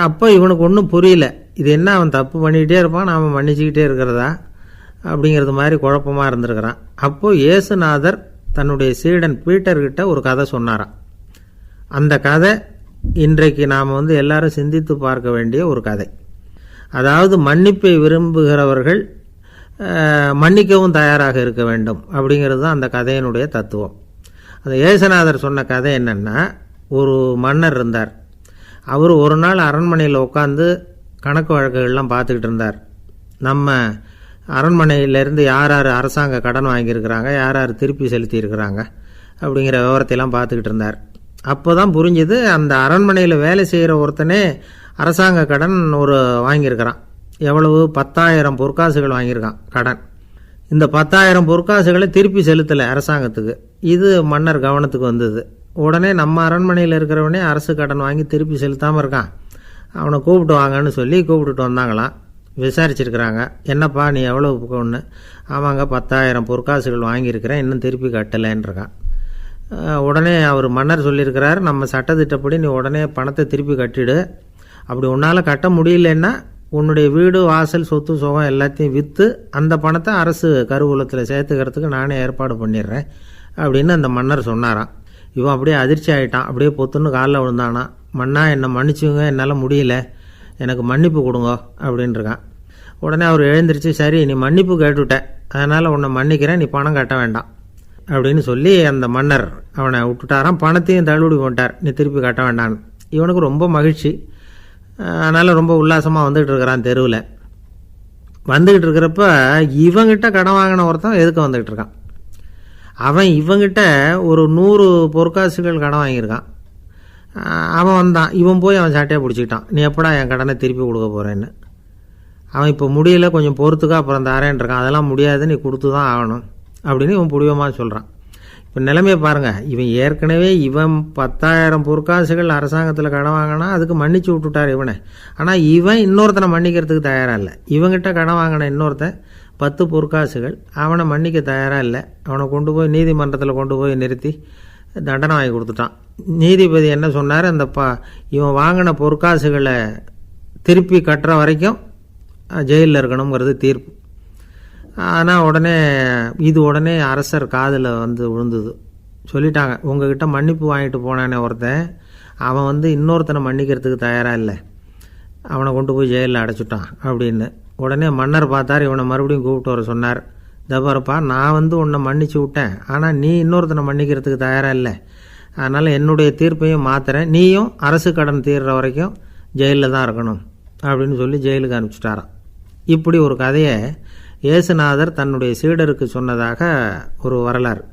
அப்போ இவனுக்கு ஒன்றும் புரியல, இது என்ன அவன் தப்பு பண்ணிக்கிட்டே இருப்பான், நாம் மன்னிச்சுக்கிட்டே இருக்கிறதா அப்படிங்கிறது மாதிரி குழப்பமாக இருந்திருக்கிறான். அப்போது இயேசுநாதர் தன்னுடைய சீடன் பீட்டர்கிட்ட ஒரு கதை சொன்னாராம். அந்த கதை இன்றைக்கு நாம் எல்லாரும் சிந்தித்து பார்க்க வேண்டிய ஒரு கதை. அதாவது மன்னிப்பை விரும்புகிறவர்கள் மன்னிக்கவும் தயாராக இருக்க வேண்டும் அப்படிங்கிறது தான் அந்த கதையினுடைய தத்துவம். அந்த இயேசுநாதர் சொன்ன கதை என்னென்னா, ஒரு மன்னர் இருந்தார். அவர் ஒரு நாள் அரண்மனையில் உட்காந்து கணக்கு வழக்குகள்லாம் பார்த்துக்கிட்டு இருந்தார். நம்ம அரண்மனையிலேருந்து யார் யார் அரசாங்க கடன் வாங்கியிருக்கிறாங்க, யார் யார் திருப்பி செலுத்தியிருக்கிறாங்க அப்படிங்கிற விவரத்தையெல்லாம் பார்த்துக்கிட்டு இருந்தார். அப்போ தான் புரிஞ்சுது, அந்த அரண்மனையில் வேலை செய்கிற ஒருத்தனே அரசாங்க கடன் வாங்கியிருக்கிறான். எவ்வளவு? 10,000 பொற்காசுகள் வாங்கியிருக்கான் கடன். இந்த 10,000 பொற்காசுகளை திருப்பி செலுத்தலை அரசாங்கத்துக்கு. இது மன்னர் கவனத்துக்கு வந்தது. உடனே நம்ம அரண்மனையில் இருக்கிறவனே அரசு கடன் வாங்கி திருப்பி செலுத்தாமல் இருக்கான், அவனை கூப்பிட்டு வாங்கன்னு சொல்லி கூப்பிட்டுட்டு வந்தாங்களாம். விசாரிச்சிருக்கிறாங்க, என்னப்பா நீ எவ்வளோ ஒன்று? ஆமாங்க 10,000 பொற்காசுகள் வாங்கியிருக்கிறேன், இன்னும் திருப்பி கட்டலைன்றிருக்கான். உடனே அவர் மன்னர் சொல்லியிருக்கிறார், நம்ம சட்டத்திட்டப்படி நீ உடனே பணத்தை திருப்பி கட்டிடு. அப்படி உன்னால் கட்ட முடியலன்னா உன்னுடைய வீடு வாசல் சொத்து சுகம் எல்லாத்தையும் விற்று அந்த பணத்தை அரசு கருவூலத்தில் சேர்த்துக்கிறதுக்கு நானே ஏற்பாடு பண்ணிடுறேன் அப்படின்னு அந்த மன்னர் சொன்னாராம். இவன் அப்படியே அதிர்ச்சி ஆகிட்டான். அப்படியே பொத்துன்னு காலில் விழுந்தானா, மன்னா என்னை மன்னிச்சுங்க, என்னால் முடியல, எனக்கு மன்னிப்பு கொடுங்க அப்படின்ட்டுருக்கான். உடனே அவர் எழுந்திரிச்சு, சரி நீ மன்னிப்பு கேட்டுவிட்ட, அதனால் உன்னை மன்னிக்கிறேன், நீ பணம் கட்ட வேண்டாம் அப்படின்னு சொல்லி அந்த மன்னர் அவனை விட்டுட்டாராம். பணத்தையும் தள்ளுபடி போட்டார், நீ திருப்பி கட்ட வேண்டான்னு. இவனுக்கு ரொம்ப மகிழ்ச்சி. அதனால் ரொம்ப உல்லாசமாக வந்துக்கிட்டு இருக்கிறான். தெருவில் வந்துக்கிட்டு இருக்கிறப்ப இவங்கிட்ட கடன் வாங்கின ஒருத்தன் எதுக்கு வந்துக்கிட்டு இருக்கான். அவன் இவங்கிட்ட ஒரு 100 பொற்காசுகள் கடன் வாங்கியிருக்கான். அவன் வந்தான், இவன் போய் அவன் சாட்டையாக பிடிச்சிக்கிட்டான், நீ எப்படா என் கடனை திருப்பி கொடுக்க போகிறேன்னு. அவன் இப்போ முடியல, கொஞ்சம் பொறுத்துக்கா, அப்புறம் தரேன் இருக்கான். அதெல்லாம் முடியாது, நீ கொடுத்து தான் ஆகணும் அப்படின்னு இவன் புடிவமாக சொல்கிறான். இப்போ நிலைமையை பாருங்கள், இவன் ஏற்கனவே 10,000 பொற்காசுகள் அரசாங்கத்தில் கடன் வாங்கினா அதுக்கு மன்னிச்சு விட்டுட்டார் இவனை. ஆனால் இவன் இன்னொருத்தனை மன்னிக்கிறதுக்கு தயாராக இல்லை. இவங்கிட்ட கடன் வாங்கின இன்னொருத்தன் 10 பொற்காசுகள், அவனை மன்னிக்க தயாராக இல்லை. அவனை கொண்டு போய் நீதிமன்றத்தில் கொண்டு போய் நிறுத்தி தண்டனை வாங்கி கொடுத்துட்டான். நீதிபதி என்ன சொன்னார், அந்த இவன் வாங்கின பொற்காசுகளை திருப்பி கட்டுற வரைக்கும் ஜெயிலில் இருக்கணுங்கிறது தீர்ப்பு. ஆனால் உடனே அரசர் காதில் விழுந்தது. சொல்லிட்டாங்க, உங்ககிட்ட மன்னிப்பு வாங்கிட்டு போனானே ஒருத்தன், அவன் இன்னொருத்தனை மன்னிக்கிறதுக்கு தயாராக இல்லை, அவனை கொண்டு போய் ஜெயிலில் அடைச்சிட்டான் அப்படின்னு. உடனே மன்னர் பார்த்தார், இவனை மறுபடியும் கூப்பிட்டு வர சொன்னார். தபாரப்பா, நான் உன்னை மன்னிச்சு விட்டேன், ஆனால் நீ இன்னொருத்தனை மன்னிக்கிறதுக்கு தயாராக இல்லை, அதனால் என்னுடைய தீர்ப்பையும் மாற்றுறேன், நீயும் அரசு கடன் தீர்ற வரைக்கும் ஜெயிலில் தான் இருக்கணும் அப்படின்னு சொல்லி ஜெயிலுக்கு அனுப்பிச்சிட்டாராம். இப்படி ஒரு கதையை இயேசுநாதர் தன்னுடைய சீடருக்கு சொன்னதாக ஒரு வரலாறு.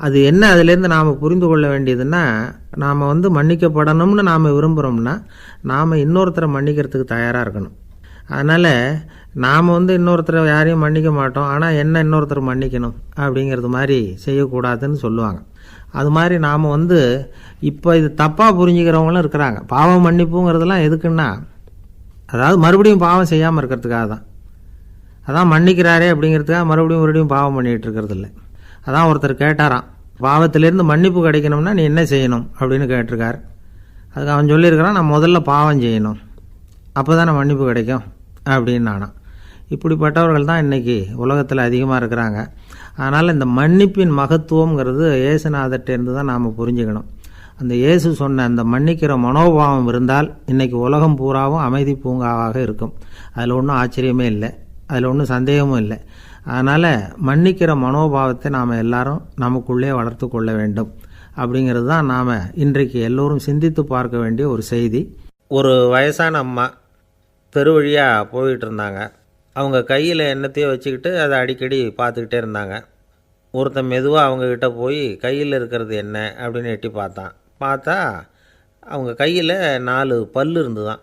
அது என்ன, அதிலேருந்து நாம் புரிந்து கொள்ள வேண்டியதுன்னா, நாம் மன்னிக்கப்படணும்னு நாம் விரும்புகிறோம்னா நாம் இன்னொருத்தரை மன்னிக்கிறதுக்கு தயாராக இருக்கணும். அதனால் நாம் இன்னொருத்தரை யாரையும் மன்னிக்க மாட்டோம், ஆனால் என்ன இன்னொருத்தர் மன்னிக்கணும் அப்படிங்கிறது மாதிரி செய்யக்கூடாதுன்னு சொல்லுவாங்க. அது மாதிரி நாம் இப்போ இது தப்பாக புரிஞ்சுக்கிறவங்களும் இருக்கிறாங்க. பாவம் மன்னிப்புங்கிறதுலாம் எதுக்குன்னா, அதாவது மறுபடியும் பாவம் செய்யாமல் இருக்கிறதுக்காக தான். அதான் மன்னிக்கிறாரே அப்படிங்கிறதுக்காக மறுபடியும் பாவம் பண்ணிகிட்டு இருக்கிறது இல்லை. அதான் ஒருத்தர் கேட்டாராம், பாவத்திலேருந்து மன்னிப்பு கிடைக்கணும்னா நீ என்ன செய்யணும் அப்படின்னு கேட்டிருக்கார். அதுக்கு அவன் சொல்லியிருக்கிறான், நான் முதல்ல பாவம் செய்யணும், அப்போ தான் மன்னிப்பு கிடைக்கும் அப்படின்னு நானாம். இப்படிப்பட்டவர்கள் தான் இன்றைக்கி உலகத்தில் அதிகமாக இருக்கிறாங்க. அதனால் இந்த மன்னிப்பின் மகத்துவங்கிறது இயேசுநாதர்கிட்டேருந்து தான் நாம் புரிஞ்சுக்கணும். அந்த இயேசு சொன்ன அந்த மன்னிக்கிற மனோபாவம் இருந்தால் இன்றைக்கி உலகம் பூராவும் அமைதி பூங்காவாக இருக்கும். அதில் ஒன்றும் ஆச்சரியமே இல்லை, அதில் ஒன்றும் சந்தேகமும் இல்லை. அதனால் மன்னிக்கிற மனோபாவத்தை நாம் எல்லாரும் நமக்குள்ளே வளர்த்து கொள்ள வேண்டும் அப்படிங்கிறது தான் நாம் இன்றைக்கு எல்லோரும் சிந்தித்து பார்க்க வேண்டிய ஒரு செய்தி. ஒரு வயசான அம்மா தெரு வழியாக போயிட்டு இருந்தாங்க. அவங்க கையில் எண்ணத்தையோ வச்சுக்கிட்டு அதை அடிக்கடி பார்த்துக்கிட்டே இருந்தாங்க. ஒருத்தன் மெதுவாக அவங்கக்கிட்ட போய் கையில் இருக்கிறது என்ன அப்படின்னு எட்டி பார்த்தா அவங்க கையில் 4 பல் இருந்துதான்.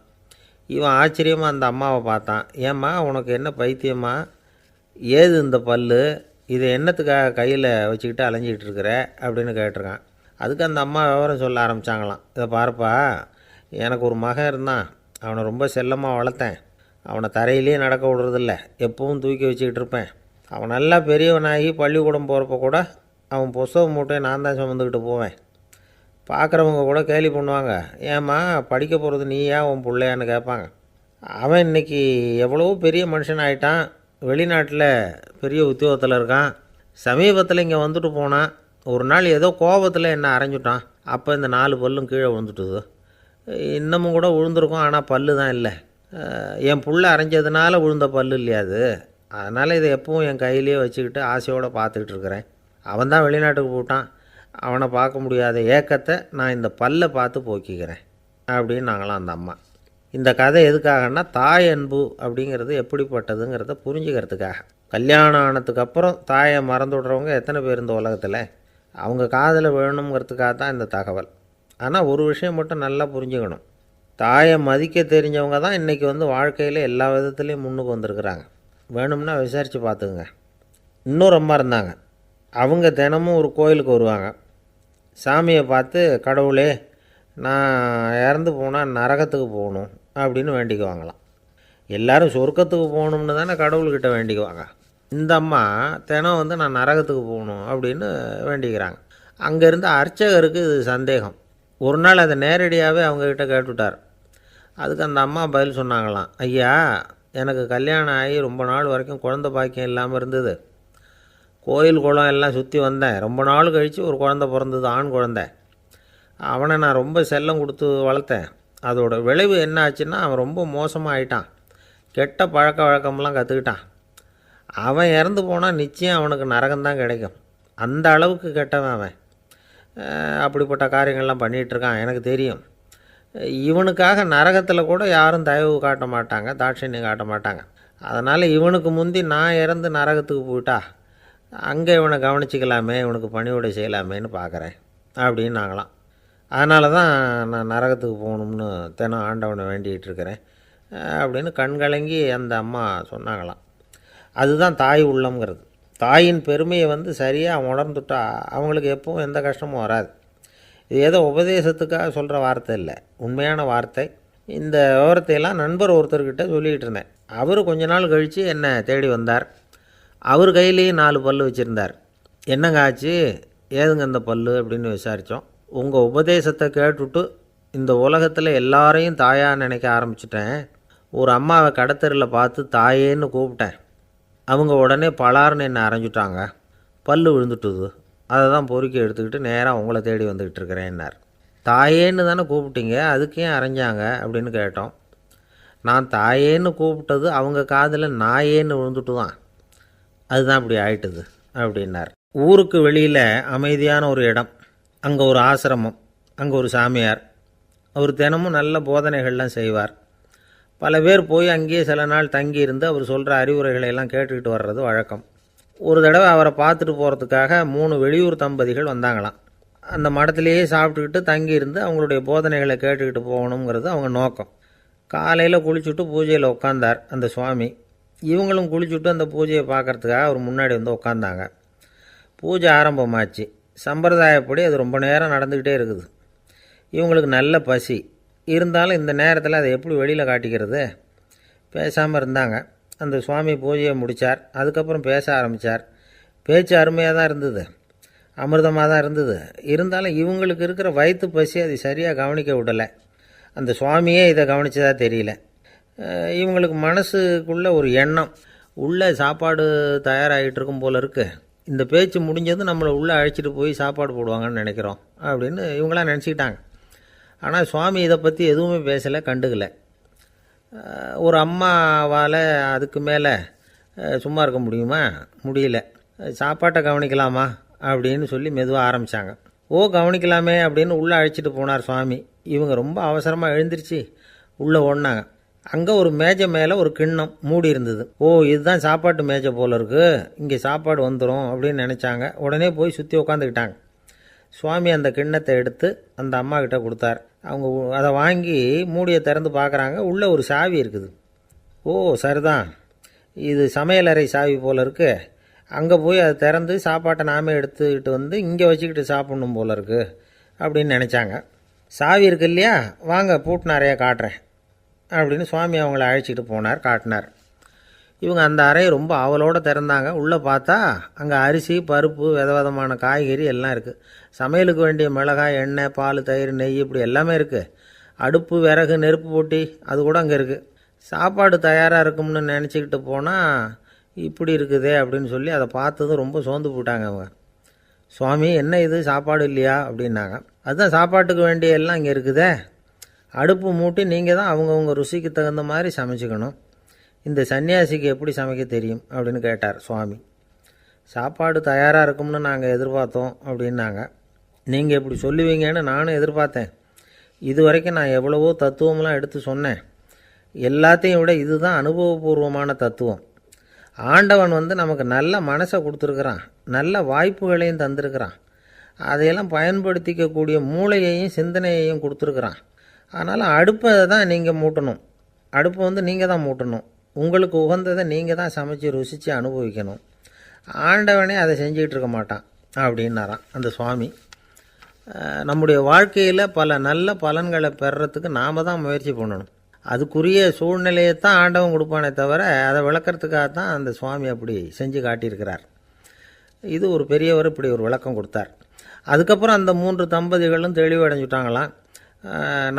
இவன் ஆச்சரியமாக அந்த அம்மாவை பார்த்தான். ஏம்மா, உனக்கு என்ன பைத்தியமா, ஏது இந்த பல், இதை என்னத்துக்காக கையில் வச்சுக்கிட்டு அலைஞ்சிக்கிட்டு இருக்கிற அப்படின்னு கேட்டிருக்கான். அதுக்கு அந்த அம்மா விவரம் சொல்ல ஆரம்பித்தாங்களாம். இதை பாருப்பா, எனக்கு ஒரு மகன் இருந்தான், அவனை ரொம்ப செல்லமாக வளர்த்தேன். அவனை தரையிலே நடக்க விடுறதில்ல, எப்பவும் தூக்கி வச்சுக்கிட்டு இருப்பேன். அவன் நல்லா பெரியவனாகி பள்ளிக்கூடம் போகிறப்ப கூட அவன் புஸ்தக மூட்டையை நான் தான் சுமந்துக்கிட்டு போவேன். பார்க்குறவங்க கூட கேலி பண்ணுவாங்க, ஏம்மா படிக்க போகிறது நீயா உன் பிள்ளையான்னு கேட்பாங்க. அவன் இன்றைக்கி எவ்வளோ பெரிய மனுஷன் ஆகிட்டான், வெளிநாட்டில் பெரிய உத்தியோகத்தில் இருக்கான். சமீபத்தில் இங்கே வந்துட்டு போனான். ஒரு நாள் ஏதோ கோபத்தில் என்ன அரைஞ்சுட்டான். அப்போ இந்த 4 பல்லும் கீழே விழுந்துட்டுது. இன்னமும் கூட விழுந்திருக்கும், ஆனால் பல்லு தான் இல்லை. என் புள்ள அரைஞ்சதுனால விழுந்த பல்லு இல்லையா அது. அதனால் இதை எப்பவும் என் கையிலேயே வச்சுக்கிட்டு ஆசையோடு பார்த்துக்கிட்டு இருக்கிறேன். அவன் தான் வெளிநாட்டுக்கு போட்டான். அவனை பார்க்க முடியாத ஏக்கத்தை நான் இந்த பல்லை பார்த்து போக்கிக்கிறேன் அப்படின்னு நாங்களாம் அந்த அம்மா. இந்த கதை எதுக்காகன்னா, தாய் அன்பு அப்படிங்கிறது எப்படிப்பட்டதுங்கிறத புரிஞ்சுக்கிறதுக்காக. கல்யாணம் ஆனதுக்கப்புறம் தாயை மறந்து விட்றவங்க எத்தனை பேர் இந்த உலகத்தில்? அவங்க காதில் வேணுங்கிறதுக்காக தான் இந்த தகவல். ஆனால் ஒரு விஷயம் மட்டும் நல்லா புரிஞ்சுக்கணும். தாயை மதிக்க தெரிஞ்சவங்க தான் இன்றைக்கி வாழ்க்கையில் எல்லா விதத்துலேயும் முன்னுக்கு வந்திருக்கிறாங்க. வேணும்னா விசாரித்து பார்த்துக்குங்க. இன்னொரு அம்மா இருந்தாங்க. அவங்க தினமும் ஒரு கோயிலுக்கு வருவாங்க. சாமியை பார்த்து, கடவுளே நான் இறந்து போனால் நரகத்துக்கு போகணும் அப்படின்னு வேண்டிக்குவாங்களாம். எல்லோரும் சொர்க்கத்துக்கு போகணும்னு தானே கடவுள்கிட்ட வேண்டிக்குவாங்க. இந்த அம்மா தினம் நான் நரகத்துக்கு போகணும் அப்படின்னு வேண்டிக்கிறாங்க. அங்கே இருந்த அர்ச்சகருக்கு இது சந்தேகம். ஒரு நாள் அதை நேரடியாகவே அவங்கக்கிட்ட கேட்டுவிட்டார். அதுக்கு அந்த அம்மா பதில் சொன்னாங்களாம், ஐயா, எனக்கு கல்யாணம் ஆகி ரொம்ப நாள் வரைக்கும் குழந்த பாக்கியம் இல்லாமல் இருந்தது. கோயில் குளம் எல்லாம் சுற்றி வந்தேன். ரொம்ப நாள் கழித்து ஒரு குழந்த பிறந்தது, ஆண் குழந்தை. அவனை நான் ரொம்ப செல்லம் கொடுத்து வளர்த்தேன். அதோட விளைவு என்ன ஆச்சுன்னா, அவன் ரொம்ப மோசமாக ஆகிட்டான். கெட்ட பழக்க வழக்கம்லாம் கற்றுக்கிட்டான். அவன் இறந்து போனால் நிச்சயம் அவனுக்கு நரகம்தான் கிடைக்கும். அந்த அளவுக்கு கெட்டவன் அவன். அப்படிப்பட்ட காரியங்கள்லாம் பண்ணிகிட்ருக்கான், எனக்கு தெரியும். இவனுக்காக நரகத்தில் கூட யாரும் தயவு காட்ட மாட்டாங்க, தாட்சண்யம் காட்ட மாட்டாங்க. அதனால் இவனுக்கு முந்தி நான் இறந்து நரகத்துக்கு போயிட்டா அங்கே இவனை கவனிச்சிக்கலாமே, இவனுக்கு பணிவிடை செய்யலாமேன்னு பார்க்குறேன் அப்படின்னு நாங்களாம். அதனால தான் நான் நரகத்துக்கு போகணும்னு தினம் ஆண்டவனை வேண்டிகிட்டு இருக்கிறேன் அப்படின்னு கண்கலங்கி அந்த அம்மா சொன்னாங்களாம். அதுதான் தாய் உள்ளம்ங்கிறது. தாயின் பெருமையை சரியாக உணர்ந்துட்டா அவங்களுக்கு எப்பவும் எந்த கஷ்டமும் வராது. இது ஏதோ உபதேசத்துக்காக சொல்கிற வார்த்தை இல்லை, உண்மையான வார்த்தை. இந்த விவரத்தையெல்லாம் நண்பர் ஒருத்தர்கிட்ட சொல்லிகிட்டு இருந்தேன். அவர் கொஞ்ச நாள் கழித்து என்னை தேடி வந்தார். அவர் கையிலேயும் 4 பல்லு வச்சுருந்தார். என்னங்க ஆச்சு, ஏதுங்க இந்த பல்லு அப்படின்னு விசாரித்தோம். உங்கள் உபதேசத்தை கேட்டுவிட்டு இந்த உலகத்தில் எல்லாரையும் தாயாக நினைக்க ஆரம்பிச்சிட்டேன். ஒரு அம்மாவை கடத்தரில் பார்த்து தாயேன்னு கூப்பிட்டேன். அவங்க உடனே பலார்னு என்னை அரைஞ்சிட்டாங்க. பல்லு விழுந்துட்டுது. அதை தான் பொறுக்கி எடுத்துக்கிட்டு நேராக உங்களை தேடி வந்துக்கிட்டு இருக்கிறேன்னார். தாயேன்னு தானே கூப்பிட்டீங்க, அதுக்கு ஏன் அரைஞ்சாங்க அப்படின்னு கேட்டோம். நான் தாயேன்னு கூப்பிட்டது அவங்க காதில் நாயேன்னு விழுந்துட்டு தான், அதுதான் அப்படி ஆயிட்டுது அப்படின்னார். ஊருக்கு வெளியில் அமைதியான ஒரு இடம், அங்கே ஒரு ஆசிரமம், அங்கே ஒரு சாமியார். அவர் தினமும் நல்ல போதனைகள்லாம் செய்வார். பல பேர் போய் அங்கேயே சில நாள் தங்கி இருந்து அவர் சொல்கிற அறிவுரைகளை எல்லாம் கேட்டுக்கிட்டு வர்றது வழக்கம். ஒரு தடவை அவரை பார்த்துட்டு போகிறதுக்காக 3 வெளியூர் தம்பதிகள் வந்தாங்களாம். அந்த மடத்திலேயே சாப்பிட்டுக்கிட்டு தங்கியிருந்து அவங்களுடைய போதனைகளை கேட்டுக்கிட்டு போகணுங்கிறது அவங்க நோக்கம். காலையில் குளிச்சுட்டு பூஜையில் உட்காந்தார் அந்த சுவாமி. இவங்களும் குளிச்சுட்டு அந்த பூஜையை பார்க்குறதுக்காக அவர் முன்னாடி உட்காந்தாங்க. பூஜை ஆரம்பமாச்சு. சம்பிரதாயப்படி அது ரொம்ப நேரம் நடந்துக்கிட்டே இருக்குது. இவங்களுக்கு நல்ல பசி இருந்தாலும் இந்த நேரத்தில் அதை எப்படி வெளியில் காட்டிக்கிறது? பேசாமல் இருந்தாங்க. அந்த சுவாமி பூஜையை முடித்தார். அதுக்கப்புறம் பேச ஆரம்பித்தார். பேச்சு அருமையாக தான் இருந்தது, அமிர்தமாக தான் இருந்தது. இருந்தாலும் இவங்களுக்கு இருக்கிற வயிற்று பசி அதை சரியாக கவனிக்க விடலை. அந்த சுவாமியே இதை கவனித்ததா தெரியல. இவங்களுக்கு மனசுக்குள்ளே ஒரு எண்ணம், உள்ளே சாப்பாடு தயாராகிட்டு இருக்கும் போல இருக்குது. இந்த பேச்சு முடிஞ்சது நம்மளை உள்ளே அழைச்சிட்டு போய் சாப்பாடு போடுவாங்கன்னு நினைக்கிறோம் அப்படின்னு இவங்களாம் நினச்சிக்கிட்டாங்க. ஆனால் சுவாமி இதை பற்றி எதுவுமே பேசலை, கண்டுக்கலை. ஒரு அம்மாவால் அதுக்கு மேலே சும்மா இருக்க முடியுமா? முடியல. சாப்பாட்டை கவனிக்கலாமா அப்படின்னு சொல்லி மெதுவாக ஆரம்பித்தாங்க. கவனிக்கலாமே அப்படின்னு உள்ளே அழைச்சிட்டு போனார் சுவாமி. இவங்க ரொம்ப அவசரமாக எழுந்திரிச்சு உள்ளே ஓடினாங்க. அங்கே ஒரு மேஜை மேலே ஒரு கிண்ணம் மூடி இருந்தது. இதுதான் சாப்பாட்டு மேஜை போல இருக்குது, இங்கே சாப்பாடு வந்துடும் அப்படின்னு நினச்சாங்க. உடனே போய் சுற்றி உட்காந்துக்கிட்டாங்க. சுவாமி அந்த கிண்ணத்தை எடுத்து அந்த அம்மா கிட்ட கொடுத்தார். அவங்க அதை வாங்கி மூடியை திறந்து பார்க்குறாங்க. உள்ளே ஒரு சாவி இருக்குது. சரிதான், இது சமையலறை சாவி போல் இருக்குது. அங்கே போய் அதை திறந்து சாப்பாட்டை நாமே எடுத்துக்கிட்டு இங்கே வச்சுக்கிட்டு சாப்பிட்ணும் போல இருக்குது அப்படின்னு நினச்சாங்க. சாவி இருக்கு இல்லையா, வாங்க பூட்டின அறையை காட்டுறேன் அப்படின்னு சுவாமி அவங்கள அழைச்சிட்டு போனார், காட்டினார். இவங்க அந்த அறையை ரொம்ப ஆவலோடு திறந்தாங்க. உள்ளே பார்த்தா அங்கே அரிசி, பருப்பு, விதவிதமான காய்கறி எல்லாம் இருக்குது. சமையலுக்கு வேண்டிய மிளகாய், எண்ணெய், பால், தயிர், நெய் இப்படி எல்லாமே இருக்குது. அடுப்பு, விறகு, நெருப்பு போட்டி அது கூட அங்கே இருக்குது. சாப்பாடு தயாராக இருக்கும்னு நினச்சிக்கிட்டு போனால் இப்படி இருக்குதே அப்படின்னு சொல்லி அதை பார்த்ததும் ரொம்ப சோர்ந்து போட்டாங்க அவங்க. சுவாமி என்ன இது சாப்பாடு இல்லையா அப்படின்னாங்க. அதுதான் சாப்பாட்டுக்கு வேண்டிய எல்லாம் இங்கே இருக்குதே, அடுப்பு மூட்டி நீங்கள் தான் அவங்கவுங்க ருசிக்கு தகுந்த மாதிரி சமைச்சிக்கணும். இந்த சன்னியாசிக்கு எப்படி சமைக்க தெரியும் அப்படின்னு கேட்டார் சுவாமி. சாப்பாடு தயாராக இருக்கும்னு நாங்கள் எதிர்பார்த்தோம் அப்படின்னாங்க. நீங்கள் இப்படி சொல்லுவீங்கன்னு நானும் எதிர்பார்த்தேன். இது வரைக்கும் நான் எவ்வளவோ தத்துவம்லாம் எடுத்து சொன்னேன். எல்லாத்தையும் விட இதுதான் அனுபவபூர்வமான தத்துவம். ஆண்டவன் நமக்கு நல்ல மனசை கொடுத்துருக்குறான், நல்ல வாய்ப்புகளையும் தந்திருக்கிறான், அதையெல்லாம் பயன்படுத்திக்கக்கூடிய மூளையையும் சிந்தனையையும் கொடுத்துருக்குறான். அதனால் அடுப்பை தான் நீங்கள் மூட்டணும், அடுப்பை நீங்கள் தான் மூட்டணும், உங்களுக்கு உகந்ததை நீங்கள் தான் சமைச்சு ருசித்து அனுபவிக்கணும். ஆண்டவனே அதை செஞ்சிகிட்டு இருக்க மாட்டான் அப்படின்னாராம் அந்த சுவாமி. நம்முடைய வாழ்க்கையில் பல நல்ல பலன்களை பெறுறதுக்கு நாம் தான் முயற்சி பண்ணணும். அதுக்குரிய சூழ்நிலையை தான் ஆண்டவன் கொடுப்பானே தவிர அதை விளக்கிறதுக்காக தான் அந்த சுவாமி அப்படி செஞ்சு காட்டியிருக்கிறார். இது ஒரு பெரியவர் இப்படி ஒரு விளக்கம் கொடுத்தார். அதுக்கப்புறம் அந்த 3 தம்பதிகளும் தெளிவடைஞ்சுட்டாங்களாம்.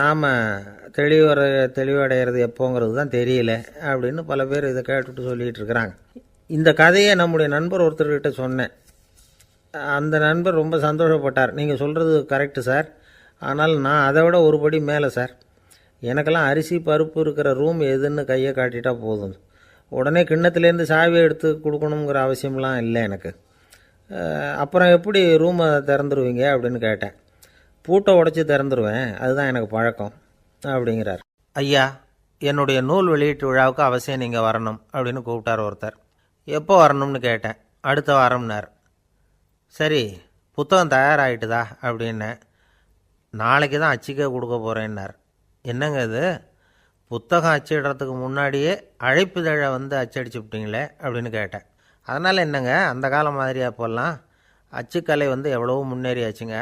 நாம் தெளிவடைகிறது எப்போங்கிறது தான் தெரியல அப்படின்னு பல பேர் இதை கேட்டுட்டு சொல்லிகிட்டு இருக்கிறாங்க. இந்த கதையை நம்முடைய நண்பர் ஒருத்தர்கிட்ட சொன்னேன். அந்த நண்பர் ரொம்ப சந்தோஷப்பட்டார். நீங்கள் சொல்கிறது கரெக்டு சார், ஆனால் நான் அதை விட ஒரு படி மேலே சார். எனக்கெல்லாம் அரிசி பருப்பு இருக்கிற ரூம் எதுன்னு கையை காட்டிட்டா போதும், உடனே கிண்ணத்துலேருந்து சாவியை எடுத்து கொடுக்கணுங்கிற அவசியம்லாம் இல்லை எனக்கு. அப்புறம் எப்படி ரூமை திறந்துருவீங்க அப்படின்னு கேட்டேன். பூட்டை உடச்சி திறந்துருவேன், அதுதான் எனக்கு பழக்கம் அப்படிங்கிறார். ஐயா, என்னுடைய நூல் வெளியீட்டு விழாவுக்கு அவசியம் நீங்கள் வரணும் அப்படின்னு கூப்பிட்டார் ஒருத்தர். எப்போ வரணும்னு கேட்டேன். அடுத்த வாரம்னார். சரி, புத்தகம் தயாராகிட்டுதா அப்படின்னேன். நாளைக்கு தான் அச்சிக்க கொடுக்க போகிறேன்னார். என்னங்க இது, புத்தகம் அச்சிடுறதுக்கு முன்னாடியே அழைப்புதழை அச்சடிச்சு விட்டீங்களே அப்படின்னு கேட்டேன். அதனால் என்னங்க, அந்த காலம் மாதிரி அப்போல்லாம் அச்சுக்கலை எவ்வளவோ முன்னேறியாச்சுங்க.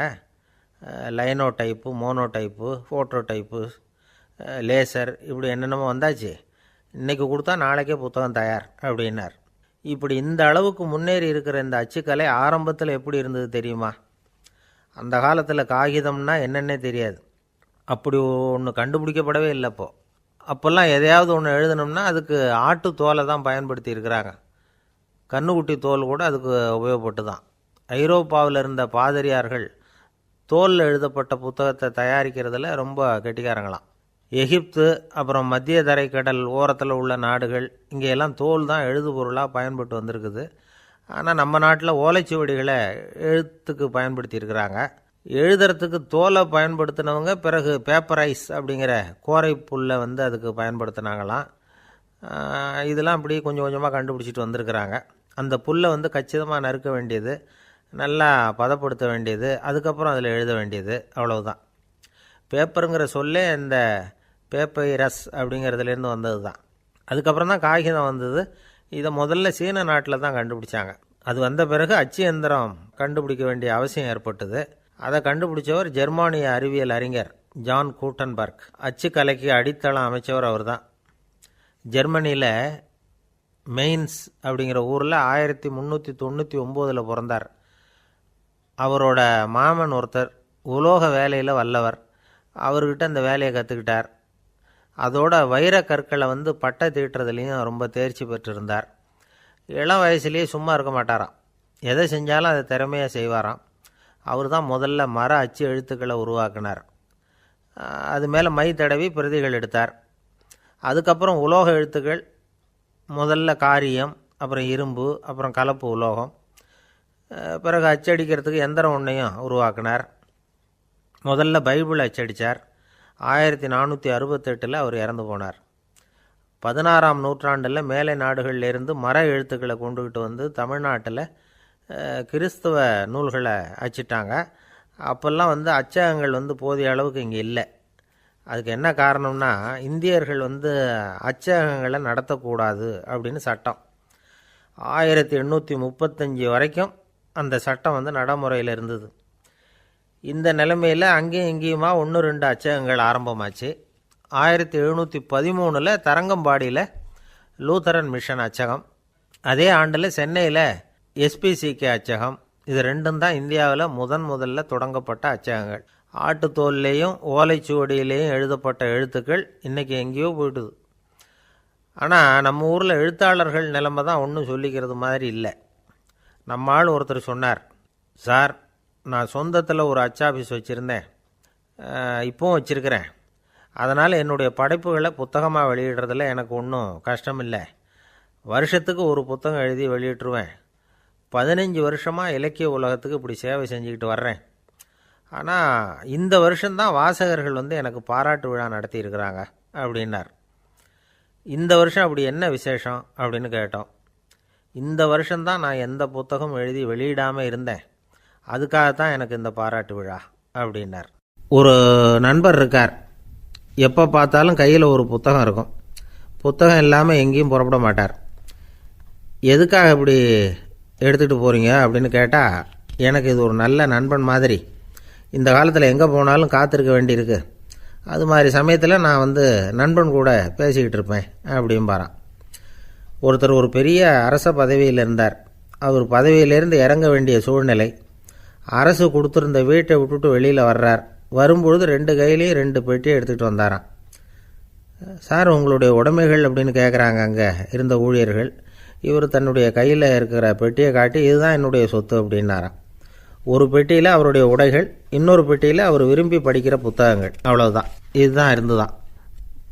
Linotype, monotype, phototype, laser, இப்படி என்னென்னமோ வந்தாச்சு. இன்றைக்கி கொடுத்தா நாளைக்கே புத்தகம் தயார் அப்படின்னார். இப்படி இந்த அளவுக்கு முன்னேறி இருக்கிற இந்த அச்சுக்கலை ஆரம்பத்தில் எப்படி இருந்தது தெரியுமா? அந்த காலத்தில் காகிதம்னா என்னென்னே தெரியாது, அப்படி ஒன்று கண்டுபிடிக்கப்படவே இல்லை. அப்போல்லாம் எதையாவது ஒன்று எழுதணும்னா அதுக்கு ஆட்டு தோலை தான் பயன்படுத்தி இருக்கிறாங்க. கண்ணுக்குட்டி தோல் கூட அதுக்கு உபயோகப்பட்டு தான். ஐரோப்பாவில் இருந்த பாதிரியார்கள் தோலில் எழுதப்பட்ட புத்தகத்தை தயாரிக்கிறதுல ரொம்ப கெட்டிக்காரங்களாம். எகிப்து, அப்புறம் மத்திய தரைக்கடல் ஓரத்தில் உள்ள நாடுகள், இங்கெல்லாம் தோல் தான் எழுதுபொருளாக பயன்பட்டு வந்திருக்குது. ஆனால் நம்ம நாட்டில் ஓலைச்சுவடிகளை எழுத்துக்கு பயன்படுத்தியிருக்கிறாங்க. எழுதுறதுக்கு தோலை பயன்படுத்தினவங்க பிறகு பேப்பரைஸ் அப்படிங்கிற கோரை புல்லை அதுக்கு பயன்படுத்தினாங்களாம். இதெல்லாம் அப்படி கொஞ்சம் கொஞ்சமாக கண்டுபிடிச்சிட்டு வந்திருக்கிறாங்க. அந்த புல்லை கச்சிதமாக நறுக்க வேண்டியது, நல்லா பதப்படுத்த வேண்டியது, அதுக்கப்புறம் அதில் எழுத வேண்டியது, அவ்வளவுதான். பேப்பருங்கிற சொல்லே இந்த பேப்பைரஸ் அப்படிங்கிறதுலேருந்து வந்தது தான். அதுக்கப்புறம் தான் காகிதம் வந்தது. இதை முதல்ல சீன நாட்டில் தான் கண்டுபிடிச்சாங்க. அது வந்த பிறகு அச்சு எந்திரம் கண்டுபிடிக்க வேண்டிய அவசியம் ஏற்பட்டது. அதை கண்டுபிடிச்சவர் ஜெர்மானிய அறிவியல் அறிஞர் ஜான் கூட்டன்பர்க். அச்சு கலைக்கு அடித்தளம் அமைச்சவர் அவர் தான். ஜெர்மனியில் மெயின்ஸ் அப்படிங்கிற ஊரில் 1399 பிறந்தார். அவரோட மாமன் ஒருத்தர் உலோக வேலையில் வல்லவர். அவர்கிட்ட இந்த வேலையை கற்றுக்கிட்டார். அதோட வைர கற்களை பட்டை தீட்டுறதுலேயும் ரொம்ப தேர்ச்சி பெற்றிருந்தார். இளம் வயசுலேயே சும்மா இருக்க மாட்டாராம், எதை செஞ்சாலும் அதை திறமையாக செய்வாராம். அவர் தான் முதல்ல மர அச்சு எழுத்துக்களை உருவாக்கினார். அது மேலே மை தடவி பிரதிகள் எடுத்தார். அதுக்கப்புறம் உலோக எழுத்துக்கள், முதல்ல காரியம், அப்புறம் இரும்பு, அப்புறம் கலப்பு உலோகம், பிறகு அச்சடிக்கிறதுக்கு எந்திரம் ஒன்றையும் உருவாக்கினார். முதல்ல பைபிள் அச்சடித்தார். 1468 அவர் இறந்து போனார். 16ஆம் நூற்றாண்டில் மேலை நாடுகளிலிருந்து மர எழுத்துக்களை கொண்டுகிட்டு தமிழ்நாட்டில் கிறிஸ்தவ நூல்களை அச்சிட்டாங்க. அப்போல்லாம் அச்சகங்கள் போதிய அளவுக்கு இங்கே இல்லை. அதுக்கு என்ன காரணம்னா, இந்தியர்கள் அச்சகங்களை நடத்தக்கூடாது அப்படின்னு சட்டம். 1835 வரைக்கும் அந்த சட்டம் நடைமுறையில் இருந்தது. இந்த நிலைமையில் அங்கேயும் இங்கேயுமா 1-2 அச்சகங்கள் ஆரம்பமாச்சு. 1713 தரங்கம்பாடியில் லூத்தரன் மிஷன் அச்சகம், அதே ஆண்டில் சென்னையில் எஸ்பிசிகே அச்சகம். இது ரெண்டும் தான் இந்தியாவில் முதல்ல தொடங்கப்பட்ட அச்சகங்கள். ஆட்டுத்தோல்லையும் ஓலைச்சுவடியிலையும் எழுதப்பட்ட எழுத்துக்கள் இன்றைக்கி எங்கேயோ போயிடுது. ஆனால் நம்ம ஊரில் எழுத்தாளர்கள் நிலைமை தான் ஒன்றும் சொல்லிக்கிறது மாதிரி இல்லை. நம்ம ஆள் ஒருத்தர் சொன்னார், சார், நான் சொந்தத்தில் ஒரு அச்சாபீஸ் வச்சுருந்தேன், இப்போவும் வச்சுருக்கிறேன். அதனால் என்னுடைய படைப்புகளை புத்தகமாக வெளியிடுறதில் எனக்கு ஒன்றும் கஷ்டம் இல்லை. வருஷத்துக்கு ஒரு புத்தகம் எழுதி வெளியிட்டுருவேன். 15 வருஷமாக இலக்கிய உலகத்துக்கு இப்படி சேவை செஞ்சுக்கிட்டு வர்றேன். ஆனால் இந்த வருஷம்தான் வாசகர்கள் எனக்கு பாராட்டு விழா நடத்தியிருக்கிறாங்க அப்படின்னார். இந்த வருஷம் அப்படி என்ன விசேஷம் அப்படின்னு கேட்டோம். இந்த வருஷம்தான் நான் எந்த புத்தகம் எழுதி வெளியிடாமல் இருந்தேன், அதுக்காகத்தான் எனக்கு இந்த பாராட்டு விழா அப்படின்னார். ஒரு நண்பர் இருக்கார், எப்போ பார்த்தாலும் கையில் ஒரு புத்தகம் இருக்கும். புத்தகம் இல்லாமல் எங்கேயும் புறப்பட மாட்டார். எதுக்காக இப்படி எடுத்துகிட்டு போகிறீங்க அப்படின்னு கேட்டால், எனக்கு இது ஒரு நல்ல நண்பன் மாதிரி, இந்த காலத்தில் எங்கே போனாலும் காத்திருக்க வேண்டியிருக்கு, அது மாதிரி சமயத்தில் நான் நண்பன் கூட பேசிக்கிட்டு இருப்பேன் அப்படிம்பாரான். ஒருத்தர் ஒரு பெரிய அரச பதவியில் இருந்தார். அவர் பதவியிலேருந்து இறங்க வேண்டிய சூழ்நிலை. அரசு கொடுத்துருந்த வீட்டை விட்டுட்டு வெளியில் வர்றார். வரும்பொழுது 2 கையிலையும் 2 பெட்டியை எடுத்துகிட்டு வந்தாராம். சார், உங்களுடைய உடைமைகள் அப்படின்னு கேட்குறாங்க அங்கே இருந்த ஊழியர்கள். இவர் தன்னுடைய கையில் இருக்கிற பெட்டியை காட்டி, இதுதான் என்னுடைய சொத்து அப்படின்னாராம். ஒரு பெட்டியில் அவருடைய உடைகள், இன்னொரு பெட்டியில் அவர் விரும்பி படிக்கிற புத்தகங்கள், அவ்வளவுதான். இதுதான் இருந்துதான்.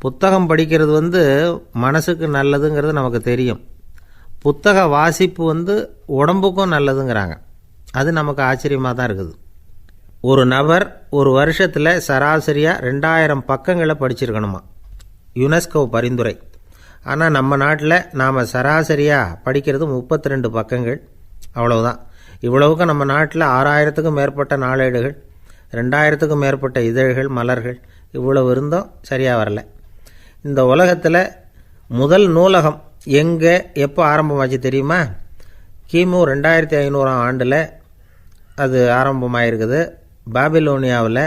புத்தகம் படிக்கிறது மனசுக்கு நல்லதுங்கிறது நமக்கு தெரியும். புத்தக வாசிப்பு உடம்புக்கும் நல்லதுங்கிறாங்க. அது நமக்கு ஆச்சரியமாக தான் இருக்குது. ஒரு நபர் ஒரு வருஷத்தில் சராசரியாக 2000 பக்கங்களை படிச்சிருக்கணுமா, யுனெஸ்கோ பரிந்துரை. ஆனால் நம்ம நாட்டில் நாம் சராசரியாக படிக்கிறது 32 பக்கங்கள், அவ்வளவுதான். இவ்வளவுக்கு நம்ம நாட்டில் 6000த்துக்கும் மேற்பட்ட நாளேடுகள், 2000த்துக்கும் மேற்பட்ட இதழ்கள், மலர்கள், இவ்வளவு இருந்தும் சரியாக வரல. இந்த உலகத்தில் முதல் நூலகம் எங்கே எப்போ ஆரம்பமாச்சு தெரியுமா? கிமு 2500ஆம் ஆண்டில் அது ஆரம்பமாயிருக்குது. பாபிலோனியாவில்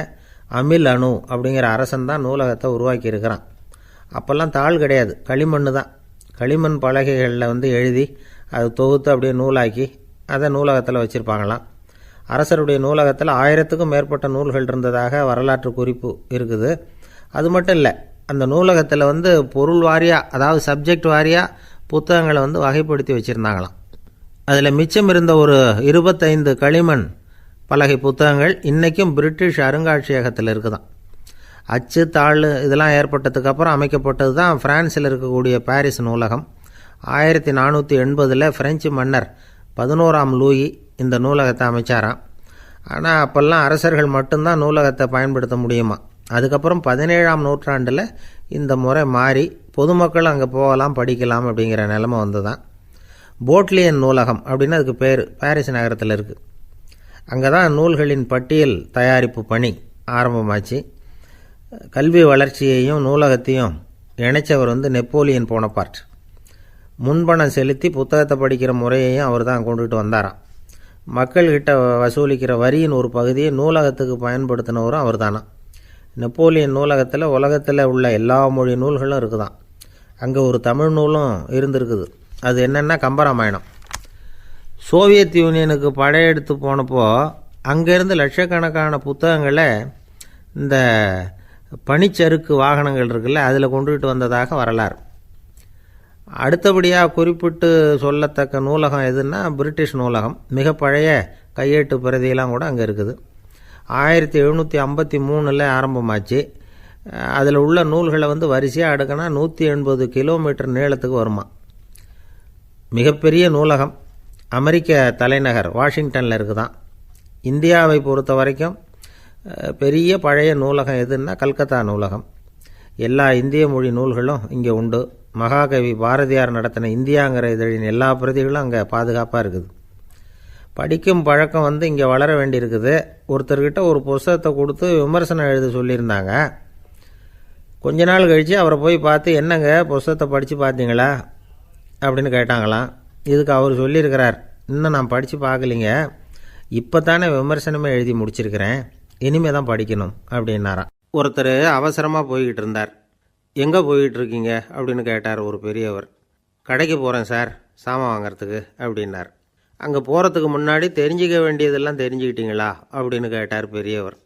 அமில் அணு அப்படிங்கிற அரசன் தான் நூலகத்தை உருவாக்கியிருக்கிறான். அப்போல்லாம் தாள் கிடையாது, களிமண் தான். களிமண் பலகைகளில் எழுதி அது தொகுத்து அப்படியே நூலாக்கி அதை நூலகத்தில் வச்சுருப்பாங்களாம். அரசருடைய நூலகத்தில் 1000த்துக்கும் மேற்பட்ட நூல்கள் இருந்ததாக வரலாற்று குறிப்பு இருக்குது. அது மட்டும் இல்லை, அந்த நூலகத்தில் பொருள் வாரியாக, அதாவது சப்ஜெக்ட் வாரியாக புத்தகங்களை வகைப்படுத்தி வச்சுருந்தாங்களாம். அதில் மிச்சம் இருந்த ஒரு 25 களிமண் பலகை புத்தகங்கள் இன்றைக்கும் பிரிட்டிஷ் அருங்காட்சியகத்தில் இருக்குதான். அச்சு தாள் இதெல்லாம் ஏற்பட்டதுக்கப்புறம் அமைக்கப்பட்டது தான் பிரான்சில் இருக்கக்கூடிய பாரிஸ் நூலகம். 1480 பிரெஞ்சு மன்னர் 11ஆம் லூயி இந்த நூலகத்தை அமைச்சாராம். ஆனால் அப்போல்லாம் அரசர்கள் மட்டும்தான் நூலகத்தை பயன்படுத்த முடியுமா. அதுக்கப்புறம் 17ஆம் நூற்றாண்டில் இந்த முறை மாறி பொதுமக்கள் அங்கே போகலாம், படிக்கலாம் அப்படிங்கிற நிலைமை வந்துதான். போட்லியன் நூலகம் அப்படின்னு அதுக்கு பேர், பாரிஸ் நகரத்தில் இருக்குது. அங்கே தான் நூல்களின் பட்டியல் தயாரிப்பு பணி ஆரம்பமாச்சு. கல்வி வளர்ச்சியையும் நூலகத்தையும் இணைச்சவர் நெப்போலியன் போனபார்ட். முன்பணம் செலுத்தி புத்தகத்தை படிக்கிற முறையையும் அவர் தான் கொண்டுட்டு வந்தாராம். மக்கள்கிட்ட வசூலிக்கிற வரியின் ஒரு பகுதியை நூலகத்துக்கு பயன்படுத்தினவரும் அவர் தானா. நெப்போலியன் நூலகத்தில் உலகத்தில் உள்ள எல்லா மொழி நூல்களும் இருக்குதான். அங்கே ஒரு தமிழ் நூலும் இருந்திருக்குது. அது என்னென்னா கம்பராமாயணம். சோவியத் யூனியனுக்கு படையெடுத்து போனப்போ அங்கேருந்து லட்சக்கணக்கான புத்தகங்களை இந்த பனிச்சறுக்கு வாகனங்கள் இருக்குல்ல, அதில் கொண்டுகிட்டு வந்ததாக வரலாறு. அடுத்தபடியாக குறிப்பிட்டு சொல்லத்தக்க நூலகம் எதுன்னா பிரிட்டிஷ் நூலகம். மிக பழைய கையெழுத்து பிரதியெல்லாம் கூட அங்கே இருக்குது. 1753 ஆரம்பமாச்சு. அதில் உள்ள நூல்களை வரிசையாக அடுக்கினா 180 கிலோமீட்டர் நீளத்துக்கு வருமா. மிகப்பெரிய நூலகம் அமெரிக்க தலைநகர் வாஷிங்டனில் இருக்குதான். இந்தியாவை பொறுத்த வரைக்கும் பெரிய பழைய நூலகம் எதுன்னா கல்கத்தா நூலகம். எல்லா இந்திய மொழி நூல்களும் இங்கே உண்டு. மகாகவி பாரதியார் நடத்தின இந்தியாங்கிற இதழின் எல்லா பிரதிகளும் அங்கே பாதுகாப்பாக இருக்குது. படிக்கும் பழக்கம் இங்கே வளர வேண்டியிருக்குது. ஒருத்தர்கிட்ட ஒரு புஸ்தகத்தை கொடுத்து விமர்சனம் எழுத சொல்லியிருந்தாங்க. கொஞ்ச நாள் கழித்து அவரை போய் பார்த்து, என்னங்க புஸ்தகத்தை படித்து பார்த்தீங்களா அப்படின்னு கேட்டாங்களாம். இதுக்கு அவர் சொல்லியிருக்கிறார், இன்னும் நான் படித்து பார்க்கலிங்க, இப்போ தானே விமர்சனமே எழுதி முடிச்சிருக்கிறேன், இனிமே தான் படிக்கணும் அப்படின்னாராம். ஒருத்தர் அவசரமாக போய்கிட்டு இருந்தார். எங்கே போய்கிட்டு இருக்கீங்க அப்படின்னு கேட்டார் ஒரு பெரியவர். கடைக்கு போகிறேன் சார், சாமான் வாங்கிறதுக்கு அப்படின்னார். அங்கே போகிறதுக்கு முன்னாடி தெரிஞ்சிக்க வேண்டியதெல்லாம் தெரிஞ்சுக்கிட்டீங்களா அப்படின்னு கேட்டார் பெரியவர்.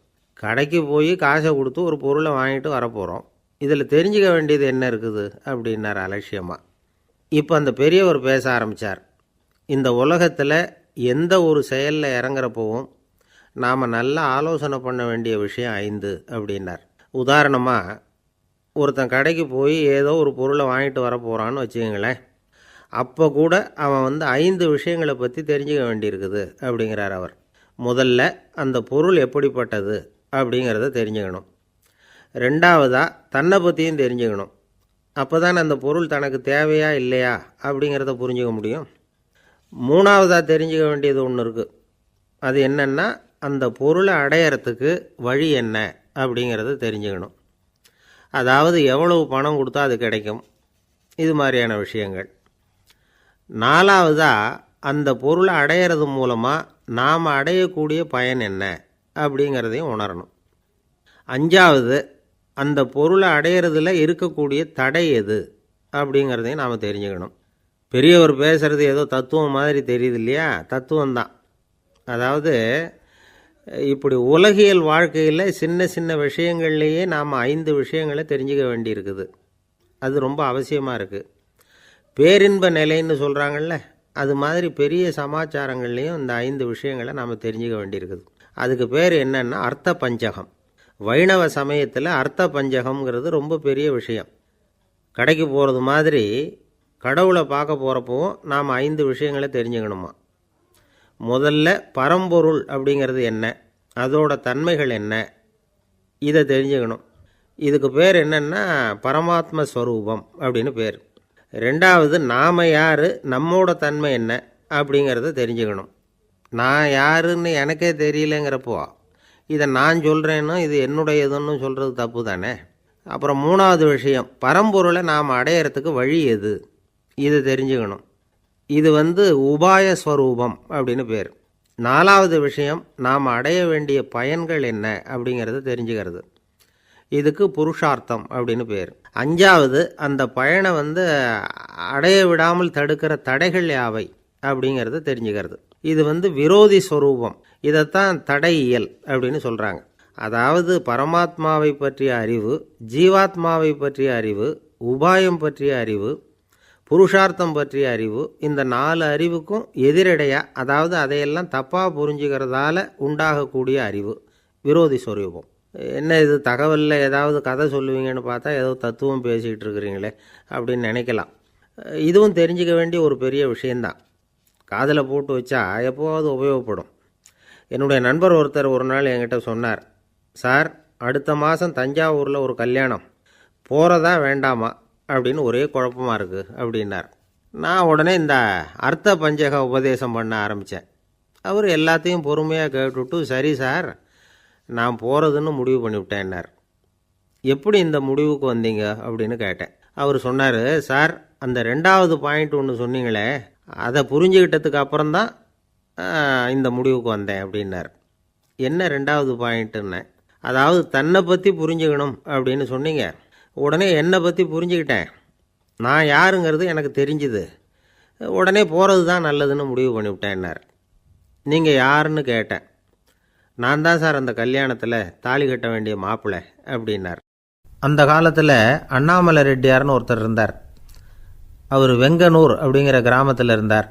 கடைக்கு போய் காசை கொடுத்து ஒரு பொருளை வாங்கிட்டு வரப்போகிறோம், இதில் தெரிஞ்சிக்க வேண்டியது என்ன இருக்குது அப்படின்னார் அலட்சியமாக. இப்போ அந்த பெரியவர் பேச ஆரம்பித்தார். இந்த உலகத்தில் எந்த ஒரு செயலில் இறங்குறப்பவும் நாம் நல்லா ஆலோசனை பண்ண வேண்டிய விஷயம் 5 அப்படின்னார். உதாரணமாக, ஒருத்தன் கடைக்கு போய் ஏதோ ஒரு பொருளை வாங்கிட்டு வர போகிறான்னு வச்சுக்கோங்களேன். அப்போ கூட அவன் 5 விஷயங்களை பற்றி தெரிஞ்சுக்க வேண்டியிருக்குது அப்படிங்கிறார் அவர். முதல்ல அந்த பொருள் எப்படிப்பட்டது அப்படிங்கிறத தெரிஞ்சுக்கணும். ரெண்டாவதாக தன்னை பற்றியும் தெரிஞ்சுக்கணும். அப்போ தான் அந்த பொருள் தனக்கு தேவையா இல்லையா அப்படிங்கிறத புரிஞ்சுக்க முடியும். மூணாவதாக தெரிஞ்சுக்க வேண்டியது ஒன்று இருக்குது. அது என்னென்னா, அந்த பொருளை அடையிறதுக்கு வழி என்ன அப்படிங்கிறத தெரிஞ்சுக்கணும். அதாவது எவ்வளவு பணம் கொடுத்தா அது கிடைக்கும், இது மாதிரியான விஷயங்கள். நாலாவதாக அந்த பொருளை அடையிறது மூலமாக நாம் அடையக்கூடிய பயன் என்ன அப்படிங்கிறதையும் உணரணும். அஞ்சாவது, அந்த பொருளை அடையிறதுல இருக்கக்கூடிய தடை எது அப்படிங்கிறதையும் நாம் தெரிஞ்சுக்கணும். பெரியவர் பேசுகிறது ஏதோ தத்துவம் மாதிரி தெரியுது இல்லையா? தத்துவம்தான். அதாவது இப்படி உலகியல் வாழ்க்கையில் சின்ன சின்ன விஷயங்கள்லேயே நாம் 5 விஷயங்களை தெரிஞ்சுக்க வேண்டியிருக்குது. அது ரொம்ப அவசியமாக இருக்குது. பேரின்ப நிலைன்னு சொல்கிறாங்கள்ல, அது மாதிரி பெரிய சமாச்சாரங்கள்லேயும் இந்த 5 விஷயங்களை நாம் தெரிஞ்சுக்க வேண்டியிருக்குது. அதுக்கு பேர் என்னன்னா அர்த்த பஞ்சகம். வைணவ சமயத்தில் அர்த்த பஞ்சகம்ங்கிறது ரொம்ப பெரிய விஷயம். கடைக்கு போகிறது மாதிரி கடவுளை பார்க்க போகிறப்பவும் நாம் 5 விஷயங்களை தெரிஞ்சுக்கணுமா. முதல்ல பரம்பொருள் அப்படிங்கிறது என்ன, அதோட தன்மைகள் என்ன, இதை தெரிஞ்சுக்கணும். இதுக்கு பேர் என்னென்னா பரமாத்ம ஸ்வரூபம் அப்படின்னு பேர். ரெண்டாவது, நாம் யார், நம்மோட தன்மை என்ன அப்படிங்கிறத தெரிஞ்சுக்கணும். நான் யாருன்னு எனக்கே தெரியலங்கிறப்போ இதை நான் சொல்கிறேன்னு இது என்னுடையதுன்னு சொல்கிறது தப்பு தானே. அப்புறம் மூணாவது விஷயம், பரம்பொருளை நாம் அடையிறதுக்கு வழி எது, இதை தெரிஞ்சுக்கணும். இது உபாய ஸ்வரூபம் அப்படின்னு பேர். நாலாவது விஷயம், நாம் அடைய வேண்டிய பயன்கள் என்ன அப்படிங்கிறது தெரிஞ்சுக்கிறது. இதுக்கு புருஷார்த்தம் அப்படின்னு பேர். அஞ்சாவது, அந்த பயனை அடைய விடாமல் தடுக்கிற தடைகள் யாவை அப்படிங்கிறத தெரிஞ்சுக்கிறது. இது விரோதி ஸ்வரூபம். இதைத்தான் தடையியல் அப்படின்னு சொல்கிறாங்க. அதாவது பரமாத்மாவை பற்றிய அறிவு, ஜீவாத்மாவை பற்றிய அறிவு, உபாயம் பற்றிய அறிவு, புருஷார்த்தம் பற்றிய அறிவு, இந்த 4 அறிவுக்கும் எதிரடையாக, அதாவது அதையெல்லாம் தப்பாக புரிஞ்சுக்கிறதால உண்டாகக்கூடிய அறிவு விரோதி ஸ்வரூபம். என்ன இது தகவலில் ஏதாவது கதை சொல்லுவீங்கன்னு பார்த்தா ஏதோ தத்துவம் பேசிகிட்டு இருக்கிறீங்களே அப்படின்னு நினைக்கலாம். இதுவும் தெரிஞ்சிக்க வேண்டிய ஒரு பெரிய விஷயந்தான். காதில் போட்டு வச்சா எப்போவாவது உபயோகப்படும். என்னுடைய நண்பர் ஒருத்தர் ஒரு நாள் என்கிட்ட சொன்னார், சார், அடுத்த மாதம் தஞ்சாவூரில் ஒரு கல்யாணம், போகிறதா வேண்டாமா அப்படின்னு ஒரே குழப்பமாக இருக்குது அப்படின்னார். நான் உடனே இந்த அர்த்த பஞ்சக உபதேசம் பண்ண ஆரம்பித்தேன். அவர் எல்லாத்தையும் பொறுமையாக கேட்டுவிட்டு, சரி சார், நான் போகிறதுன்னு முடிவு பண்ணிவிட்டேன்னார். எப்படி இந்த முடிவுக்கு வந்தீங்க அப்படின்னு கேட்டேன். அவர் சொன்னார், சார், அந்த 2வது பாயிண்ட் ஒன்று சொன்னீங்களே, அதை புரிஞ்சுக்கிட்டதுக்கு அப்புறம்தான் இந்த முடிவுக்கு வந்தேன் அப்படின்னார். என்ன 2வது பாயிண்ட்டுன்னு? அதாவது தன்னை பற்றி புரிஞ்சுக்கணும் அப்படின்னு சொன்னீங்க. உடனே என்னை பற்றி புரிஞ்சுக்கிட்டேன், நான் யாருங்கிறது எனக்கு தெரிஞ்சுது, உடனே போகிறது தான் நல்லதுன்னு முடிவு பண்ணிவிட்டேன்னார். நீங்கள் யாருன்னு கேட்டேன். நான் தான் சார் அந்த கல்யாணத்தில் தாலி கட்ட வேண்டிய மாப்பிள்ளை அப்படின்னார். அந்த காலத்தில் அண்ணாமலை ரெட்டியார்னு ஒருத்தர் இருந்தார். அவர் வெங்கனூர் அப்படிங்கிற கிராமத்தில் இருந்தார்.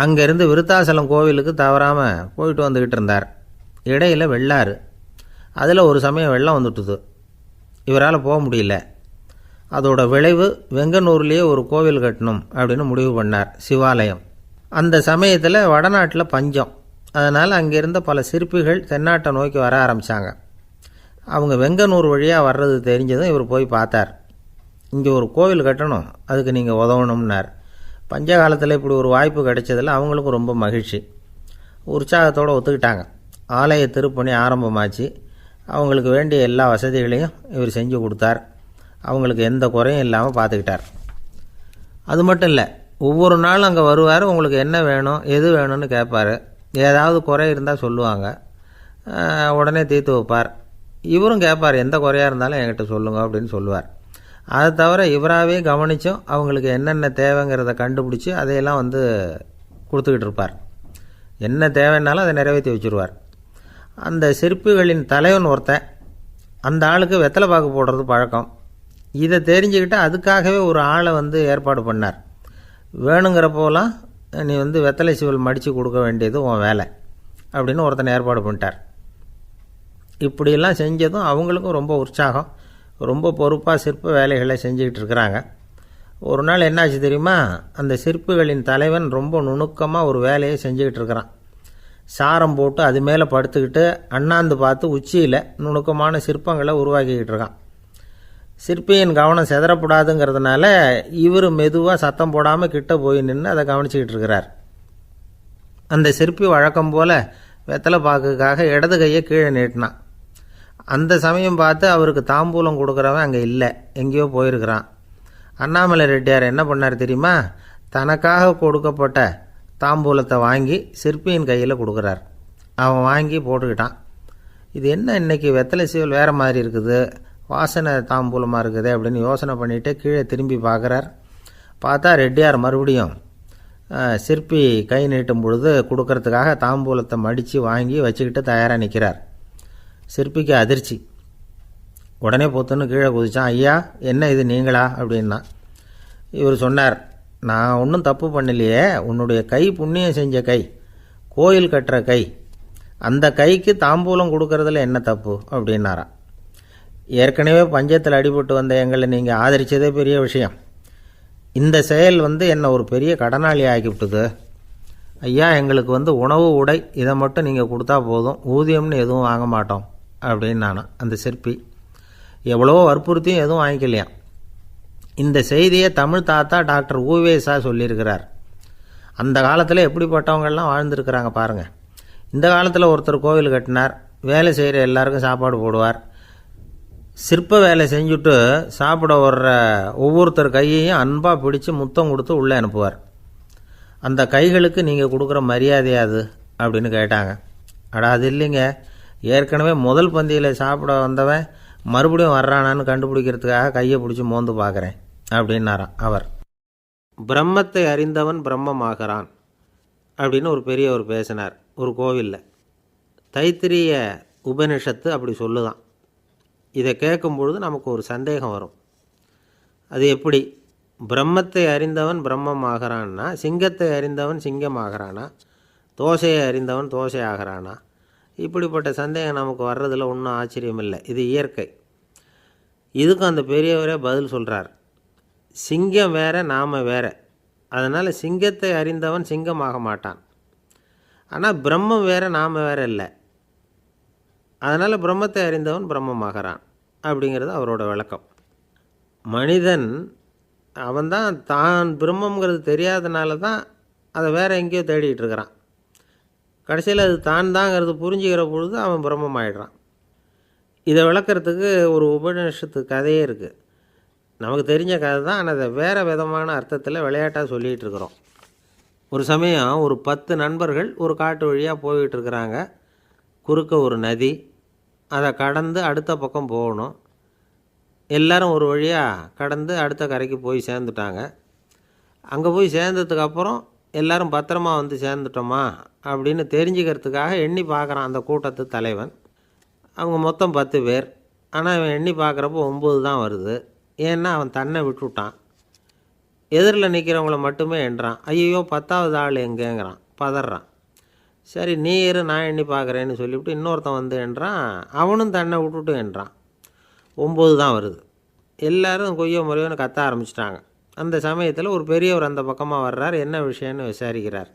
அங்கேருந்து விருத்தாசலம் கோவிலுக்கு தவறாமல் போயிட்டு வந்துக்கிட்டு இருந்தார். இடையில் வெள்ளாறு, அதில் ஒரு சமயம் வெள்ளம் வந்துட்டுது. இவரால் போக முடியல. அதோட விளைவு வெங்கனூர்லேயே ஒரு கோவில் கட்டணும் அப்படின்னு முடிவு பண்ணார், சிவாலயம். அந்த சமயத்தில் வடநாட்டில் பஞ்சம். அதனால் அங்கே இருந்த பல சிற்பிகள் தென்னாட்டை நோக்கி வர ஆரம்பித்தாங்க. அவங்க வெங்கனூர் வழியாக வர்றது தெரிஞ்சதும் இவர் போய் பார்த்தார். இங்கே ஒரு கோவில் கட்டணும், அதுக்கு நீங்கள் உதவணும்னார். பஞ்ச காலத்தில் இப்படி ஒரு வாய்ப்பு கிடைச்சதில் அவங்களுக்கும் ரொம்ப மகிழ்ச்சி. உற்சாகத்தோடு ஒத்துக்கிட்டாங்க. ஆலய திருப்பணி ஆரம்பமாச்சு. அவங்களுக்கு வேண்டிய எல்லா வசதிகளையும் இவர் செஞ்சு கொடுத்தார். அவங்களுக்கு எந்த குறையும் இல்லாமல் பார்த்துக்கிட்டார். அது மட்டும் இல்லை, ஒவ்வொரு நாளும் அங்கே வருவார். உங்களுக்கு என்ன வேணும், எது வேணும்னு கேட்பார். ஏதாவது குறை இருந்தால் சொல்லுவாங்க, உடனே தீர்த்து வைப்பார். இவரும் கேட்பார், எந்த குறையாக இருந்தாலும் என்கிட்ட சொல்லுங்க அப்படின்னு சொல்லுவார். அதை தவிர இவராகவே கவனித்தும் அவங்களுக்கு என்னென்ன தேவைங்கிறத கண்டுபிடிச்சி அதையெல்லாம் கொடுத்துக்கிட்டு இருப்பார். என்ன தேவைன்னாலும் அதை நிறைவேற்றி வச்சுருவார். அந்த சிற்பிகளின் தலைவன் ஒருத்தன், அந்த ஆளுக்கு வெத்தலை பாக்கு போடுறது பழக்கம். இதை தெரிஞ்சுக்கிட்டு அதுக்காகவே ஒரு ஆளை ஏற்பாடு பண்ணார். வேணுங்கிறப்போலாம் நீ வெத்தலை சீவல் மடித்து கொடுக்க வேண்டியது உன் வேலை அப்படின்னு ஒருத்தனை ஏற்பாடு பண்ணிட்டார். இப்படியெல்லாம் செஞ்சதும் அவங்களுக்கும் ரொம்ப உற்சாகம், ரொம்ப பொறுப்பாக சிற்ப வேலைகளை செஞ்சுக்கிட்டு இருக்கிறாங்க. ஒரு நாள் என்னாச்சு தெரியுமா, அந்த சிற்பிகளின் தலைவன் ரொம்ப நுணுக்கமாக ஒரு வேலையை செஞ்சுக்கிட்டு இருக்கிறான். சாரம் போட்டு அது மேலே படுத்துக்கிட்டு அண்ணாந்து பார்த்து உச்சியில் நுணுக்கமான சிற்பங்களை உருவாக்கிக்கிட்டு இருக்கான். சிற்பியின் கவனம் செதறப்படாதுங்கிறதுனால இவர் மெதுவாக சத்தம் போடாமல் கிட்ட போய் நின்று அதை கவனிச்சிக்கிட்டு இருக்கிறார். அந்த சிற்பி வழக்கம் போல் வெத்தலை பாக்குக்காக இடது கையை கீழே நீட்டினான். அந்த சமயம் பார்த்து அவருக்கு தாம்பூலம் கொடுக்குறவன் அங்கே இல்லை, எங்கேயோ போயிருக்கிறான். அண்ணாமலை ரெட்டியார் என்ன பண்ணார் தெரியுமா, தனக்காக கொடுக்கப்பட்ட தாம்பூலத்தை வாங்கி சிற்பியின் கையில் கொடுக்குறார். அவன் வாங்கி போட்டுக்கிட்டான். இது என்ன இன்னைக்கு வெத்தலை சீவல் வேறு மாதிரி இருக்குது, வாசனை தாம்பூலமாக இருக்குது அப்படின்னு யோசனை பண்ணிவிட்டு கீழே திரும்பி பார்க்குறார். பார்த்தா ரெட்டியார் மறுபடியும் சிற்பி கை நீட்டும் பொழுது கொடுக்கறதுக்காக தாம்பூலத்தை மடித்து வாங்கி வச்சுக்கிட்டு தயாராக நிற்கிறார். சிற்பிக்கு அதிர்ச்சி. உடனே பொத்துன்னு கீழே குதிச்சான். ஐயா, என்ன இது நீங்களா அப்படின்னா. இவர் சொன்னார், நான் ஒன்றும் தப்பு பண்ணலையே, உன்னுடைய கை புண்ணியம் செஞ்ச கை, கோயில் கட்டுற கை, அந்த கைக்கு தாம்பூலம் கொடுக்கறதுல என்ன தப்பு அப்படின்னாராம். ஏற்கனவே பஞ்சத்தில் அடிபட்டு வந்த எங்களை நீங்கள் ஆதரித்ததே பெரிய விஷயம். இந்த செயல் என்னை ஒரு பெரிய கடனாளி ஆக்கிவிட்டுது. ஐயா, எங்களுக்கு உணவு உடை இதை மட்டும் நீங்கள் கொடுத்தா போதும், ஊதியம்னு எதுவும் வாங்க மாட்டோம் அப்படின்னு நானும். அந்த சிற்பி எவ்வளவோ வற்புறுத்தியும் எதுவும் வாங்கிக்கலையாம். இந்த செய்தியை தமிழ் தாத்தா டாக்டர் ஊவேசா சொல்லியிருக்கிறார். அந்த காலத்தில் எப்படிப்பட்டவங்கள்லாம் வாழ்ந்துருக்கிறாங்க பாருங்கள். இந்த காலத்தில் ஒருத்தர் கோவில் கட்டினார், வேலை செய்கிற எல்லாருக்கும் சாப்பாடு போடுவார். சிற்ப வேலை செஞ்சுட்டு சாப்பிட வர்ற ஒவ்வொருத்தர் கையையும் அன்பாக பிடிச்சி முத்தம் கொடுத்து உள்ளே அனுப்புவார். அந்த கைகளுக்கு நீங்கள் கொடுக்குற மரியாதையாது அப்படின்னு கேட்டாங்க. அது இல்லைங்க, ஏற்கனவே முதல் பந்தியில் சாப்பிட வந்தவன் மறுபடியும் வர்றானான்னு கண்டுபிடிக்கிறதுக்காக கையை பிடிச்சி மோந்து பார்க்குறேன் அப்படின்னாராம் அவர். பிரம்மத்தை அறிந்தவன் பிரம்மமாகிறான் அப்படின்னு ஒரு பெரியவர் பேசினார் ஒரு கோவிலில். தைத்திரிய உபனிஷத்து அப்படி சொல்லுதான். இதை கேட்கும் பொழுது நமக்கு ஒரு சந்தேகம் வரும். அது எப்படி பிரம்மத்தை அறிந்தவன் பிரம்மமாகிறான்னா, சிங்கத்தை அறிந்தவன் சிங்கமாகிறானா, தோசையை அறிந்தவன் தோசை ஆகிறானா? இப்படிப்பட்ட சந்தேகம் நமக்கு வர்றதில் ஒன்றும் ஆச்சரியம் இல்லை, இது இயற்கை. இதுக்கும் அந்த பெரியவரே பதில் சொல்கிறார். சிங்கம் வேற, நாம் வேற. அதனால் சிங்கத்தை அறிந்தவன் சிங்கமாக மாட்டான். ஆனால் பிரம்மம் வேற, நாம் வேற இல்லை. அதனால் பிரம்மத்தை அறிந்தவன் பிரம்மமாகிறான் அப்படிங்கிறது அவரோட விளக்கம். மனிதன் அவன்தான் தான் பிரம்மங்கிறது தெரியாதனால தான் அதை வேறு எங்கேயோ தேடிகிட்டு இருக்கிறான். கடைசியில் அது தான் தாங்கிறது புரிஞ்சுக்கிற பொழுது அவன் பிரம்மம் ஆகிடுறான். இதை விளக்கிறதுக்கு ஒரு உபநிஷத்து கதையே இருக்குது. நமக்கு தெரிஞ்ச கதை தான், ஆனால் அதை வேறு விதமான அர்த்தத்தில் விளையாட்டாக சொல்லிகிட்டு இருக்கிறோம். ஒரு சமயம் ஒரு 10 நண்பர்கள் ஒரு காட்டு வழியாக போய்கிட்டு இருக்கிறாங்க. குறுக்க ஒரு நதி, அதை கடந்து அடுத்த பக்கம் போகணும். எல்லோரும் ஒரு வழியாக கடந்து அடுத்த கரைக்கு போய் சேர்ந்துட்டாங்க. அங்கே போய் சேர்ந்ததுக்கப்புறம் எல்லோரும் பத்திரமா சேர்ந்துட்டோமா அப்படின்னு தெரிஞ்சுக்கிறதுக்காக எண்ணி பார்க்குறான் அந்த கூட்டத்து தலைவன். அவங்க மொத்தம் 10 பேர். ஆனால் அவன் எண்ணி பார்க்குறப்போ 9 தான் வருது. ஏன்னா அவன் தன்னை விட்டுவிட்டான். எதிரில் நிற்கிறவங்கள மட்டுமே எண்ணுறான். ஐயோ 10வது ஆள் எங்கேங்கிறான், பதறான். சரி நீ இரு, நான் எண்ணி பார்க்குறேன்னு சொல்லிவிட்டு இன்னொருத்தன் எண்ணுறான். அவனும் தன்னை விட்டுட்டு எண்ணுறான். 9 தான் வருது. எல்லோரும் கொய்யோ முறையோன்னு கத்த ஆரம்பிச்சிட்டாங்க. அந்த சமயத்தில் ஒரு பெரியவர் அந்த பக்கமாக வர்றார். என்ன விஷயம்னு விசாரிக்கிறார்.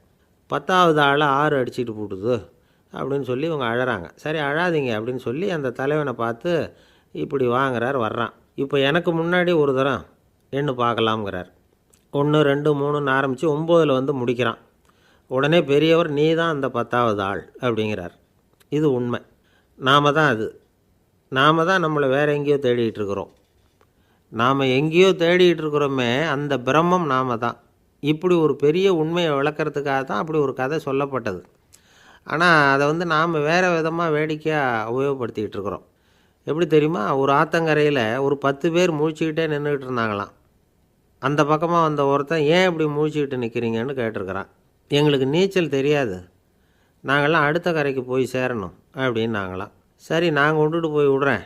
10வது ஆள் 6 அடிச்சுட்டு போட்டுது அப்படின்னு சொல்லி இவங்க அழறாங்க. சரி அழாதீங்க அப்படின்னு சொல்லி அந்த தலைவனை பார்த்து இப்படி வாங்குறார். வர்றான். இப்போ எனக்கு முன்னாடி ஒரு தரம் எண்ணு பார்க்கலாம்ங்கிறார். 1 2 3ன்னு ஆரம்பித்து 9ல் முடிக்கிறான். உடனே பெரியவர் நீ தான் அந்த 10வது ஆள் அப்படிங்கிறார். இது உண்மை. நாம் தான் அது. நாம் தான் நம்மளை வேறு எங்கேயோ தேடிகிட்டு இருக்கிறோம். நாம் எங்கேயோ தேடிகிட்டு இருக்கிறோமே, அந்த பிரம்மம் நாம் தான். இப்படி ஒரு பெரிய உண்மையை விளக்கிறதுக்காக தான் அப்படி ஒரு கதை சொல்லப்பட்டது. ஆனால் அதை நாம் வேறு விதமாக வேடிக்கையாக உபயோகப்படுத்திக்கிட்டு இருக்கிறோம். எப்படி தெரியுமா, ஒரு ஆத்தங்கரையில் ஒரு 10 பேர் முழிச்சுக்கிட்டே நின்றுக்கிட்டு இருந்தாங்களாம். அந்த பக்கமாக வந்த ஒருத்தன் ஏன் இப்படி முழிச்சுக்கிட்டு நிற்கிறீங்கன்னு கேட்டிருக்கிறான். எங்களுக்கு நீச்சல் தெரியாது, நாங்கள்லாம் அடுத்த கரைக்கு போய் சேரணும் அப்படின்னு நாங்களாம். சரி நான் கொண்டுட்டு போய் விட்றேன்.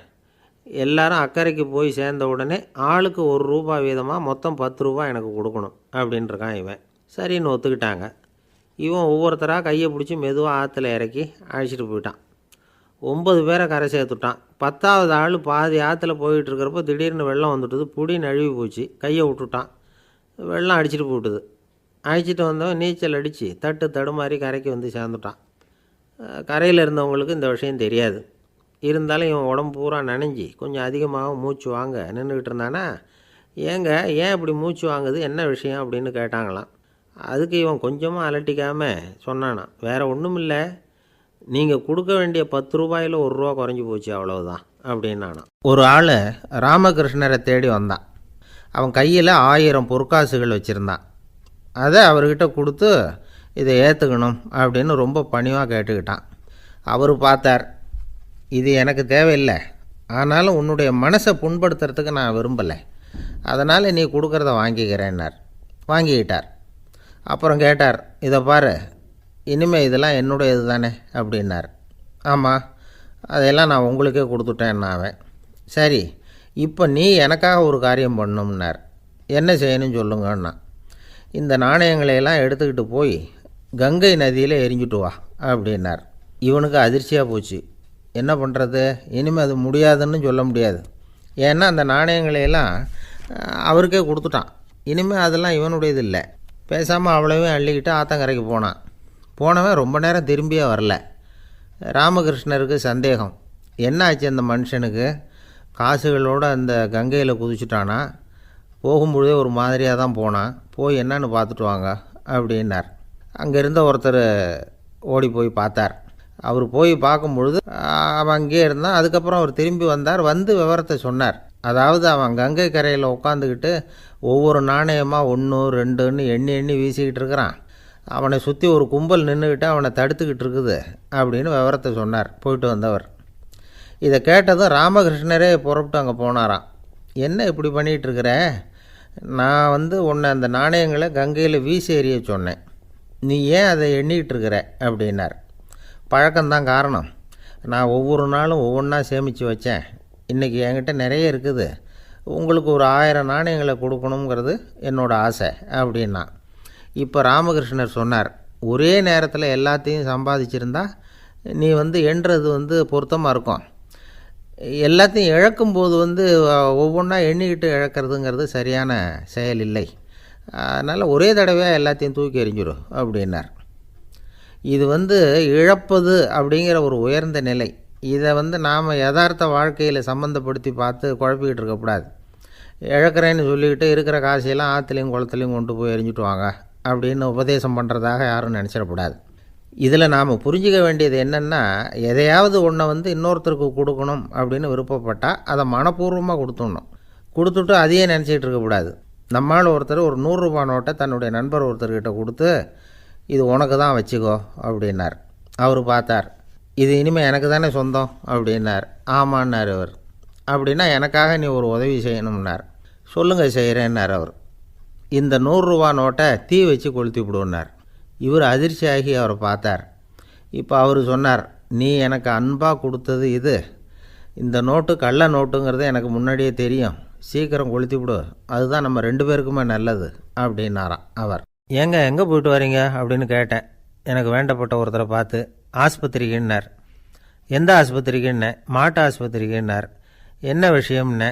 எல்லாரும் அக்கறைக்கு போய் சேர்ந்த உடனே ஆளுக்கு 1 ரூபா வீதமாக மொத்தம் 10 ரூபா எனக்கு கொடுக்கணும் அப்படின்ட்டுருக்கான் இவன். சரின்னு ஒத்துக்கிட்டாங்க. இவன் ஒவ்வொருத்தராக கையை பிடிச்சி மெதுவாக ஆற்றுல இறக்கி அழைச்சிட்டு போயிட்டான். 9 பேரை கரை சேர்த்துட்டான். 10வது ஆள் பாதி ஆற்றுல போயிட்டுருக்கிறப்போ திடீர்னு வெள்ளம் வந்துட்டுது. புடி நழுவி போச்சு. கையை விட்டுட்டான். வெள்ளம் அடிச்சிட்டு போட்டுது. அழைச்சிட்டு வந்தவன் நீச்சல் அடித்து தட்டு தடுமாறி கரைக்கு வந்து சேர்ந்துட்டான். கரையில் இருந்தவங்களுக்கு இந்த விஷயம் தெரியாது. இருந்தாலும் இவன் உடம்பு பூரா நனைஞ்சி கொஞ்சம் அதிகமாக மூச்சு வாங்க நின்றுக்கிட்டு இருந்தானா, ஏங்க ஏன் இப்படி மூச்சு வாங்குது, என்ன விஷயம் அப்படின்னு கேட்டாங்களாம். அதுக்கு இவன் கொஞ்சமாக அலட்டிக்காமல் சொன்னானான், வேறு ஒன்றும் இல்லை, நீங்கள் கொடுக்க வேண்டிய 10 ரூபாயில் 1 ரூபா குறைஞ்சி போச்சு, அவ்வளவுதான் அப்படின்னானான். ஒரு ஆள் ராமகிருஷ்ணரை தேடி வந்தான். அவன் கையில் 1000 பொற்காசுகள் வச்சுருந்தான். அதை அவர்கிட்ட கொடுத்து இதை ஏற்றுக்கணும் அப்படின்னு ரொம்ப பணிவாக கேட்டுக்கிட்டான். அவர் பார்த்தார், இது எனக்கு தேவையில்லை, ஆனாலும் உன்னுடைய மனசை புண்படுத்துறதுக்கு நான் விரும்பலை, அதனால் நீ கொடுக்குறத வாங்கிக்கிறேன்னார். வாங்கிக்கிட்டார். அப்புறம் கேட்டார், இதை பாரு, இனிமேல் இதெல்லாம் என்னுடையது தானே அப்படின்னார். ஆமாம், அதையெல்லாம் நான் உங்களுக்கே கொடுத்துட்டேன் அவன். சரி, இப்போ நீ எனக்காக ஒரு காரியம் பண்ணணும்னார். என்ன செய்யணும்னு சொல்லுங்கன்னா, இந்த நாணயங்களையெல்லாம் எடுத்துக்கிட்டு போய் கங்கை நதியில் எரிஞ்சுட்டு வா அப்படின்னார். இவனுக்கு அதிர்ச்சியாக போச்சு. என்ன பண்ணுறது, இனிமேல் அது முடியாதுன்னு சொல்ல முடியாது. ஏன்னா அந்த நாணயங்களையெல்லாம் அவருக்கே கொடுத்துட்டான். இனிமேல் அதெல்லாம் இவனுடையது இல்லை. பேசாமல் அவ்வளோவே அள்ளிக்கிட்டு ஆத்தங்கரைக்கு போனான். போனவன் ரொம்ப நேரம் திரும்பியே வரல. ராமகிருஷ்ணருக்கு சந்தேகம், என்ன ஆச்சு அந்த மனுஷனுக்கு, காசுகளோடு அந்த கங்கையில் குதிச்சுட்டானா, போகும்பொழுதே ஒரு மாதிரியாக தான் போனான், போய் என்னன்னு பார்த்துட்டு வாங்க அப்படின்னார். அங்கே இருந்த ஒருத்தர் ஓடி போய் பார்த்தார். அவர் போய் பார்க்கும்பொழுது அவன் அங்கேயே இருந்தான். அதுக்கப்புறம் அவர் திரும்பி வந்தார். வந்து விவரத்தை சொன்னார். அதாவது அவன் கங்கை கரையில் உட்காந்துக்கிட்டு ஒவ்வொரு நாணயமாக 1 2ன்னு எண்ணி எண்ணி வீசிக்கிட்டு இருக்கிறான். அவனை சுற்றி ஒரு கும்பல் நின்றுக்கிட்டு அவனை தடுத்துக்கிட்டு இருக்குது அப்படின்னு விவரத்தை சொன்னார் போயிட்டு வந்தவர். இதை கேட்டதும் ராமகிருஷ்ணரே புறப்பட்டு அங்கே போனாராம். என்ன இப்படி பண்ணிகிட்ருக்கிற, நான் உன்னை அந்த நாணயங்களை கங்கையில் வீசி எறிய சொன்னேன், நீ ஏன் அதை எண்ணிக்கிட்டு இருக்கிற அப்படின்னார். பழக்கம்தான் காரணம், நான் ஒவ்வொரு நாளும் ஒவ்வொன்றா சேமித்து வச்சேன், இன்றைக்கி என்கிட்ட நிறைய இருக்குது, உங்களுக்கு ஒரு 1000 நாணயங்களை கொடுக்கணுங்கிறது என்னோடய ஆசை அப்படின்னா. இப்போ ராமகிருஷ்ணர் சொன்னார், ஒரே நேரத்தில் எல்லாத்தையும் சம்பாதிச்சிருந்தா நீ எண்ணுறது பொருத்தமாக இருக்கும், எல்லாத்தையும் இழக்கும்போது ஒவ்வொன்றா எண்ணிக்கிட்டு இழக்கிறதுங்கிறது சரியான செயல் இல்லை, அதனால் ஒரே தடவையாக எல்லாத்தையும் தூக்கி எறிஞ்சிடும் அப்படின்னார். இது இழப்பது அப்படிங்கிற ஒரு உயர்ந்த நிலை. இதை நாம் யதார்த்த வாழ்க்கையில் சம்மந்தப்படுத்தி பார்த்து குழப்பிக்கிட்டு இருக்கக்கூடாது. இழக்கிறேன்னு சொல்லிக்கிட்டு இருக்கிற காசையெல்லாம் ஆற்றுலையும் குளத்துலையும் கொண்டு போய் எறிஞ்சிட்டு வாங்க அப்படின்னு உபதேசம் பண்ணுறதாக யாரும் நினச்சிடக்கூடாது. இதில் நாம் புரிஞ்சிக்க வேண்டியது என்னென்னா, எதையாவது ஒன்றை இன்னொருத்தருக்கு கொடுக்கணும் அப்படின்னு விருப்பப்பட்டால் அதை மனப்பூர்வமாக கொடுத்துடணும். கொடுத்துட்டு அதையே நினச்சிக்கிட்டு இருக்கக்கூடாது. நம்மால் ஒருத்தர் ஒரு 100 ரூபா நோட்டை தன்னுடைய நண்பர் ஒருத்தர்கிட்ட கொடுத்து, இது உனக்கு தான் வச்சுக்கோ அப்படின்னார். அவர் பார்த்தார், இது இனிமேல் எனக்கு தானே சொந்தம் அப்படின்னார். ஆமான்னார் அவர். அப்படின்னா எனக்காக நீ ஒரு உதவி செய்யணும்னார். சொல்லுங்கள் செய்கிறேன்னார் அவர். இந்த 100 ரூபா நோட்டை தீ வச்சு கொளுத்தி விடுன்னார். இவர் அதிர்ச்சியாகி அவரை பார்த்தார். இப்போ அவர் சொன்னார், நீ எனக்கு அன்பாக கொடுத்தது இது, இந்த நோட்டு கள்ள நோட்டுங்கிறது எனக்கு முன்னாடியே தெரியும், சீக்கிரம் கொளுத்தி விடு, அதுதான் நம்ம 2 பேருக்குமே நல்லது அப்படின்னாராம் அவர். ஏங்க எங்கே போயிட்டு வரீங்க அப்படின்னு கேட்டேன். எனக்கு வேண்டப்பட்ட ஒருத்தரை பார்த்து. ஆஸ்பத்திரிக்குன்னார். எந்த ஆஸ்பத்திரிக்குன்னே? மாட்டு ஆஸ்பத்திரிக்குன்னார். என்ன விஷயம்னே?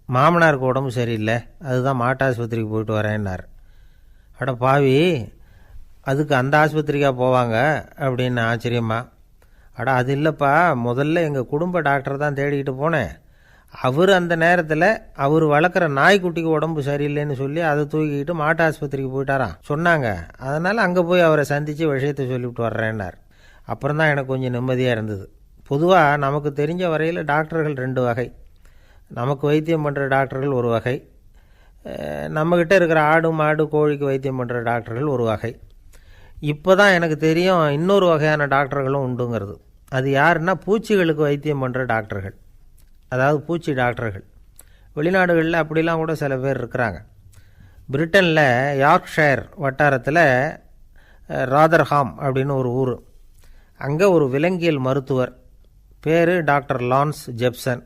மாமனாருக்கு உடம்பு சரியில்லை, அதுதான் மாட்டு ஆஸ்பத்திரிக்கு போயிட்டு வரேன்னார். அட பாவி, அதுக்கு அந்த ஆஸ்பத்திரிக்காக போவாங்க அப்படின்னு ஆச்சரியமா. அட அது இல்லைப்பா, முதல்ல எங்கள் குடும்ப டாக்டர் தான் தேடிக்கிட்டு போனேன், அவர் அந்த நேரத்தில் அவர் வளர்க்குற நாய்க்குட்டிக்கு உடம்பு சரியில்லைன்னு சொல்லி அதை தூக்கிக்கிட்டு மாட்டு ஆஸ்பத்திரிக்கு போயிட்டாராம் சொன்னாங்க, அதனால் அங்கே போய் அவரை சந்தித்து விஷயத்தை சொல்லிவிட்டு வர்றேன்னார். அப்புறம் தான் எனக்கு கொஞ்சம் நிம்மதியாக இருந்தது. பொதுவாக நமக்கு தெரிஞ்ச வரையில் டாக்டர்கள் 2 வகை. நமக்கு வைத்தியம் பண்ணுற டாக்டர்கள் ஒரு வகை, நம்மக்கிட்ட இருக்கிற ஆடு மாடு கோழிக்கு வைத்தியம் பண்ணுற டாக்டர்கள் ஒரு வகை. இப்போ தான் எனக்கு தெரியும் இன்னொரு வகையான டாக்டர்களும் உண்டுங்கிறது. அது யாருன்னா, பூச்சிகளுக்கு வைத்தியம் பண்ணுற டாக்டர்கள், அதாவது பூச்சி டாக்டர்கள். வெளிநாடுகளில் அப்படிலாம் கூட சில பேர் இருக்கிறாங்க. பிரிட்டனில் யார்க்ஷயர் வட்டாரத்தில் ராதர்ஹாம் அப்படின்னு ஒரு ஊர், அங்கே ஒரு விலங்கியல் மருத்துவர் பேர் டாக்டர் லான்ஸ் ஜெப்சன்.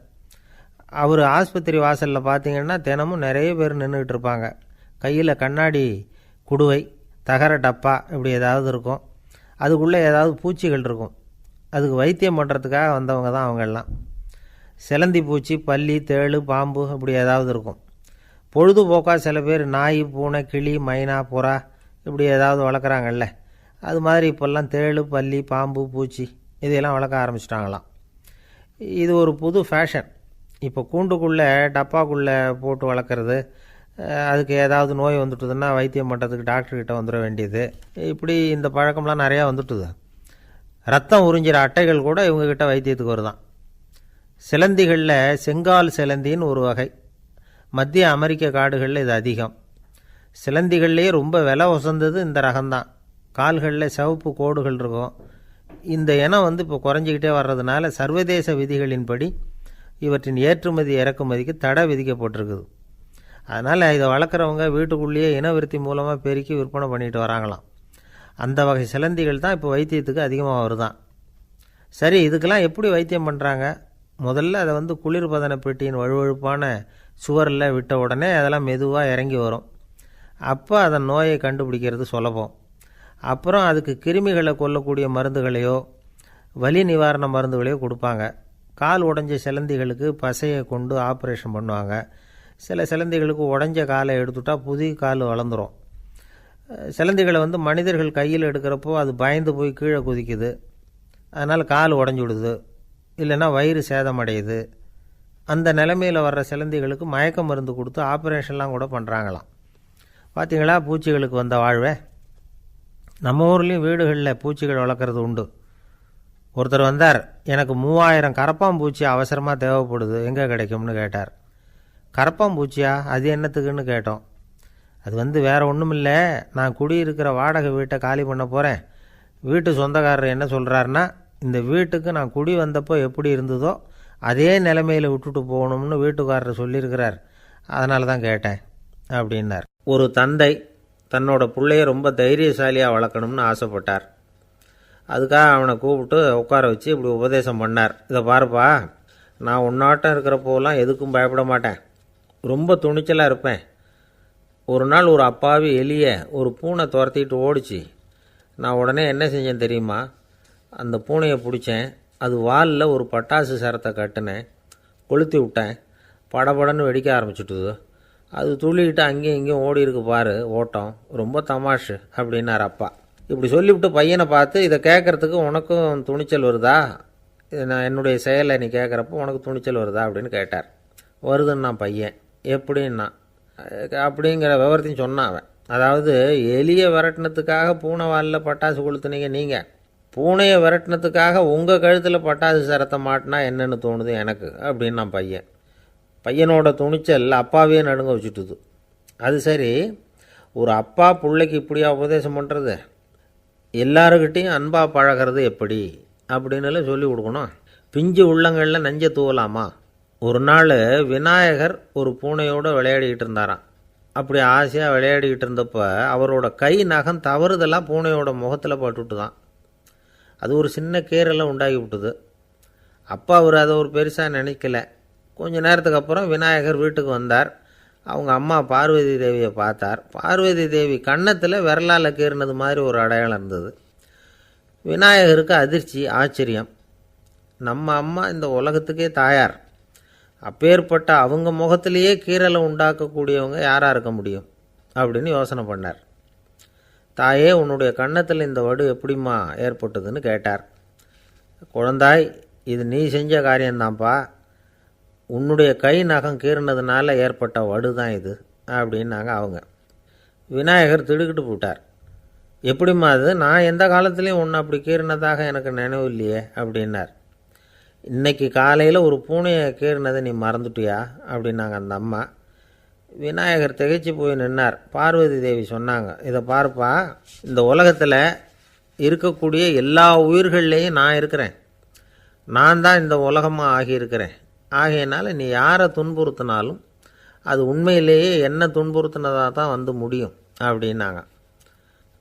அவர் ஆஸ்பத்திரி வாசலில் பார்த்தீங்கன்னா தினமும் நிறைய பேர் நின்றுக்கிட்டு இருப்பாங்க. கையில் கண்ணாடி குடுவை, தகர டப்பா இப்படி ஏதாவது இருக்கும். அதுக்குள்ளே ஏதாவது பூச்சிகள் இருக்கும். அதுக்கு வைத்தியம் பண்ணுறதுக்காக வந்தவங்க தான் அவங்கெல்லாம். சிலந்தி பூச்சி, பல்லி, தேள், பாம்பு இப்படி ஏதாவது இருக்கும். பொழுதுபோக்காக சில பேர் நாய், பூனை, கிளி, மைனா, புறா இப்படி ஏதாவது வளர்க்குறாங்கல்ல, அது மாதிரி இப்போல்லாம் தேள், பல்லி, பாம்பு, பூச்சி இதையெல்லாம் வளர்க்க ஆரம்பிச்சிட்டாங்களாம். இது ஒரு புது ஃபேஷன். இப்போ கூண்டுக்குள்ளே டப்பாக்குள்ளே போட்டு வளர்க்குறது, அதுக்கு ஏதாவது நோய் வந்துட்டுதுன்னா வைத்தியம் பண்ணுறதுக்கு டாக்டர்கிட்ட வந்துட வேண்டியது, இப்படி இந்த பழக்கம்லாம் நிறையா வந்துட்டுது. ரத்தம் உறிஞ்சிற அட்டைகள் கூட இவங்ககிட்ட வைத்தியத்துக்கு வருதான். சிலந்திகளில் செங்கால் சிலந்தின்னு ஒரு வகை. மத்திய அமெரிக்க காடுகளில் இது அதிகம். சிலந்திகள்லேயே ரொம்ப விலை உசந்தது இந்த ரகம்தான். கால்களில் சிவப்பு கோடுகள் இருக்கும். இந்த இனம் இப்போ குறைஞ்சிக்கிட்டே வர்றதுனால சர்வதேச விதிகளின்படி இவற்றின் ஏற்றுமதி இறக்குமதிக்கு தடை விதிக்கப்பட்டிருக்குது. அதனால் இதை வளர்க்குறவங்க வீட்டுக்குள்ளேயே இனவிருத்தி மூலமாக பெருக்கி விற்பனை பண்ணிட்டு வராங்களாம். அந்த வகை சிலந்திகள் தான் இப்போ வைத்தியத்துக்கு அதிகமாக வருதான். சரி, இதுக்கெல்லாம் எப்படி வைத்தியம் பண்ணுறாங்க? முதல்ல அதை குளிர்பதன பெட்டியின் வழுவழுப்பான சுவரில் விட்ட உடனே அதெல்லாம் மெதுவாக இறங்கி வரும். அப்போ அதன் நோயை கண்டுபிடிக்கிறது சுலபம். அப்புறம் அதுக்கு கிருமிகளை கொல்லக்கூடிய மருந்துகளையோ வலி நிவாரண மருந்துகளையோ கொடுப்பாங்க. கால் உடைஞ்ச சிலந்திகளுக்கு பசையை கொண்டு ஆப்ரேஷன் பண்ணுவாங்க. சில சிலந்திகளுக்கு உடைஞ்ச காலை எடுத்துட்டா புதிய கால் வளர்ந்துடும். சிலந்திகளை மனிதர்கள் கையில் எடுக்கிறப்போ அது பயந்து போய் கீழே குதிக்குது. அதனால் கால் உடஞ்சி விடுது, இல்லைன்னா வயிறு சேதமடையுது. அந்த நிலைமையில் வர்ற சிலந்திகளுக்கு மயக்க மருந்து கொடுத்து ஆப்ரேஷன்லாம் கூட பண்ணுறாங்களாம். பார்த்திங்களா பூச்சிகளுக்கு வந்த வாழ்வே. நம்ம ஊர்லேயும் வீடுகளில் பூச்சிகள் வளர்க்குறது உண்டு. ஒருத்தர் வந்தார், எனக்கு 3000 கரப்பாம்பூச்சி அவசரமாக தேவைப்படுது, எங்கே கிடைக்கும்னு கேட்டார். கரப்பாம்பூச்சியா? அது என்னத்துக்குன்னு கேட்டோம். அது வேறு ஒன்றும் இல்லை, நான் குடியிருக்கிற வாடகை வீட்டை காலி பண்ண போகிறேன். வீட்டு சொந்தக்காரர் என்ன சொல்கிறாருன்னா, இந்த வீட்டுக்கு நான் குடி வந்தப்போ எப்படி இருந்ததோ அதே நிலைமையில் விட்டுட்டு போகணும்னு வீட்டுக்காரர் சொல்லியிருக்கிறார், அதனால தான் கேட்டேன் அப்படின்னார். ஒரு தந்தை தன்னோட பிள்ளைய ரொம்ப தைரியசாலியாக வளர்க்கணும்னு ஆசைப்பட்டார். அதுக்காக அவனை கூப்பிட்டு உட்கார வச்சு இப்படி உபதேசம் பண்ணார். இதை பாருப்பா, நான் உன்னாட்டம் இருக்கிறப்போலாம் எதுக்கும் பயப்பட மாட்டேன், ரொம்ப துணிச்சலாக இருப்பேன். ஒரு நாள் ஒரு அப்பாவி எலியை ஒரு பூனை துரத்திட்டு ஓடிச்சு. நான் உடனே என்ன செஞ்சேன் தெரியுமா? அந்த பூனையை பிடிச்சேன், அது வாலில் ஒரு பட்டாசு சரத்தை கட்டினேன், கொளுத்தி விட்டேன். படபடன்னு வெடிக்க ஆரம்பிச்சுட்டுது. அது துள்ளிக்கிட்டு அங்கேயும் இங்கேயும் ஓடி இருக்கு பாரு ஓட்டம், ரொம்ப தமாஷு அப்படின்னார் அப்பா. இப்படி சொல்லிவிட்டு பையனை பார்த்து, இதை கேட்குறதுக்கு உனக்கும் துணிச்சல் வருதா? நான் என்னுடைய செயலை நீ கேட்குறப்போ உனக்கு துணிச்சல் வருதா அப்படின்னு கேட்டார். வருதுன்னா பையன். எப்படின்னா அப்படிங்கிற விவரத்தையும் சொன்னான் அவன். அதாவது எலியை விரட்டினத்துக்காக பூனை வாலில் பட்டாசு கொளுத்துனீங்க நீங்கள், பூனையை விரட்டினத்துக்காக உங்கள் கழுத்தில் பட்டாசு சரத்தை மாட்டினா என்னென்னு தோணுது எனக்கு அப்படின்னு நான் பையன். பையனோட துணிச்சல் அப்பாவே நடுங்க வச்சுட்டுது. அது சரி, ஒரு அப்பா பிள்ளைக்கு இப்படியா உபதேசம் பண்ணுறது? எல்லாருக்கிட்டையும் அன்பாக பழகிறது எப்படி அப்படின்னு சொல்லி கொடுக்கணும். பிஞ்சு உள்ளங்களில் நஞ்சை தூவலாமா? ஒரு நாள் விநாயகர் ஒரு பூனையோடு விளையாடிக்கிட்டு இருந்தாராம். அப்படி ஆசையாக விளையாடிக்கிட்டு இருந்தப்போ அவரோட கை நகம் தவறுதெல்லாம் பூனையோட முகத்தில் பட்டுட்டு தான். அது ஒரு சின்ன கீரெல்லாம் உண்டாகி விட்டுது. அப்பா அவர் அதை ஒரு பெருசாக நினைக்கல. கொஞ்ச நேரத்துக்கு அப்புறம் விநாயகர் வீட்டுக்கு வந்தார். அவங்க அம்மா பார்வதி தேவியை பார்த்தார். பார்வதி தேவி கன்னத்தில் விரலால் கீறினது மாதிரி ஒரு அடையாளம் இருந்தது. விநாயகருக்கு அதிர்ச்சி, ஆச்சரியம். நம்ம அம்மா இந்த உலகத்துக்கே தாயார், அப்பேற்பட்ட அவங்க முகத்திலேயே கீறலை உண்டாக்கக்கூடியவங்க யாராக இருக்க முடியும் அப்படின்னு யோசனை பண்ணார். தாயே, உன்னுடைய கன்னத்தில் இந்த வடு எப்படிம்மா ஏற்பட்டதுன்னு கேட்டார். குழந்தாய், இது நீ செஞ்ச காரியம்தான்ப்பா, உன்னுடைய கை நகம் கீறினதுனால ஏற்பட்ட வடு தான் இது அப்படின்னாங்க அவங்க. விநாயகர் திடுக்கிட்டு போட்டார். எப்படிம்மா அது? நான் எந்த காலத்துலேயும் ஒன்று அப்படி கீறினதாக எனக்கு நினைவு இல்லையே அப்படின்னார். இன்னைக்கு காலையில் ஒரு பூனையை கீறினதை நீ மறந்துட்டியா அப்படின்னாங்க அந்த அம்மா. விநாயகர் திகைச்சு போய் நின்னார். பார்வதி தேவி சொன்னாங்க, இதை பார்ப்பா, இந்த உலகத்தில் இருக்கக்கூடிய எல்லா உயிர்கள்லேயும் நான் இருக்கிறேன், நான் தான் இந்த உலகமாக ஆகியிருக்கிறேன். ஆகையினால நீ யாரை துன்புறுத்தினாலும் அது உண்மையிலேயே என்ன துன்புறுத்தினதாக தான் முடியும் அப்படின்னாங்க.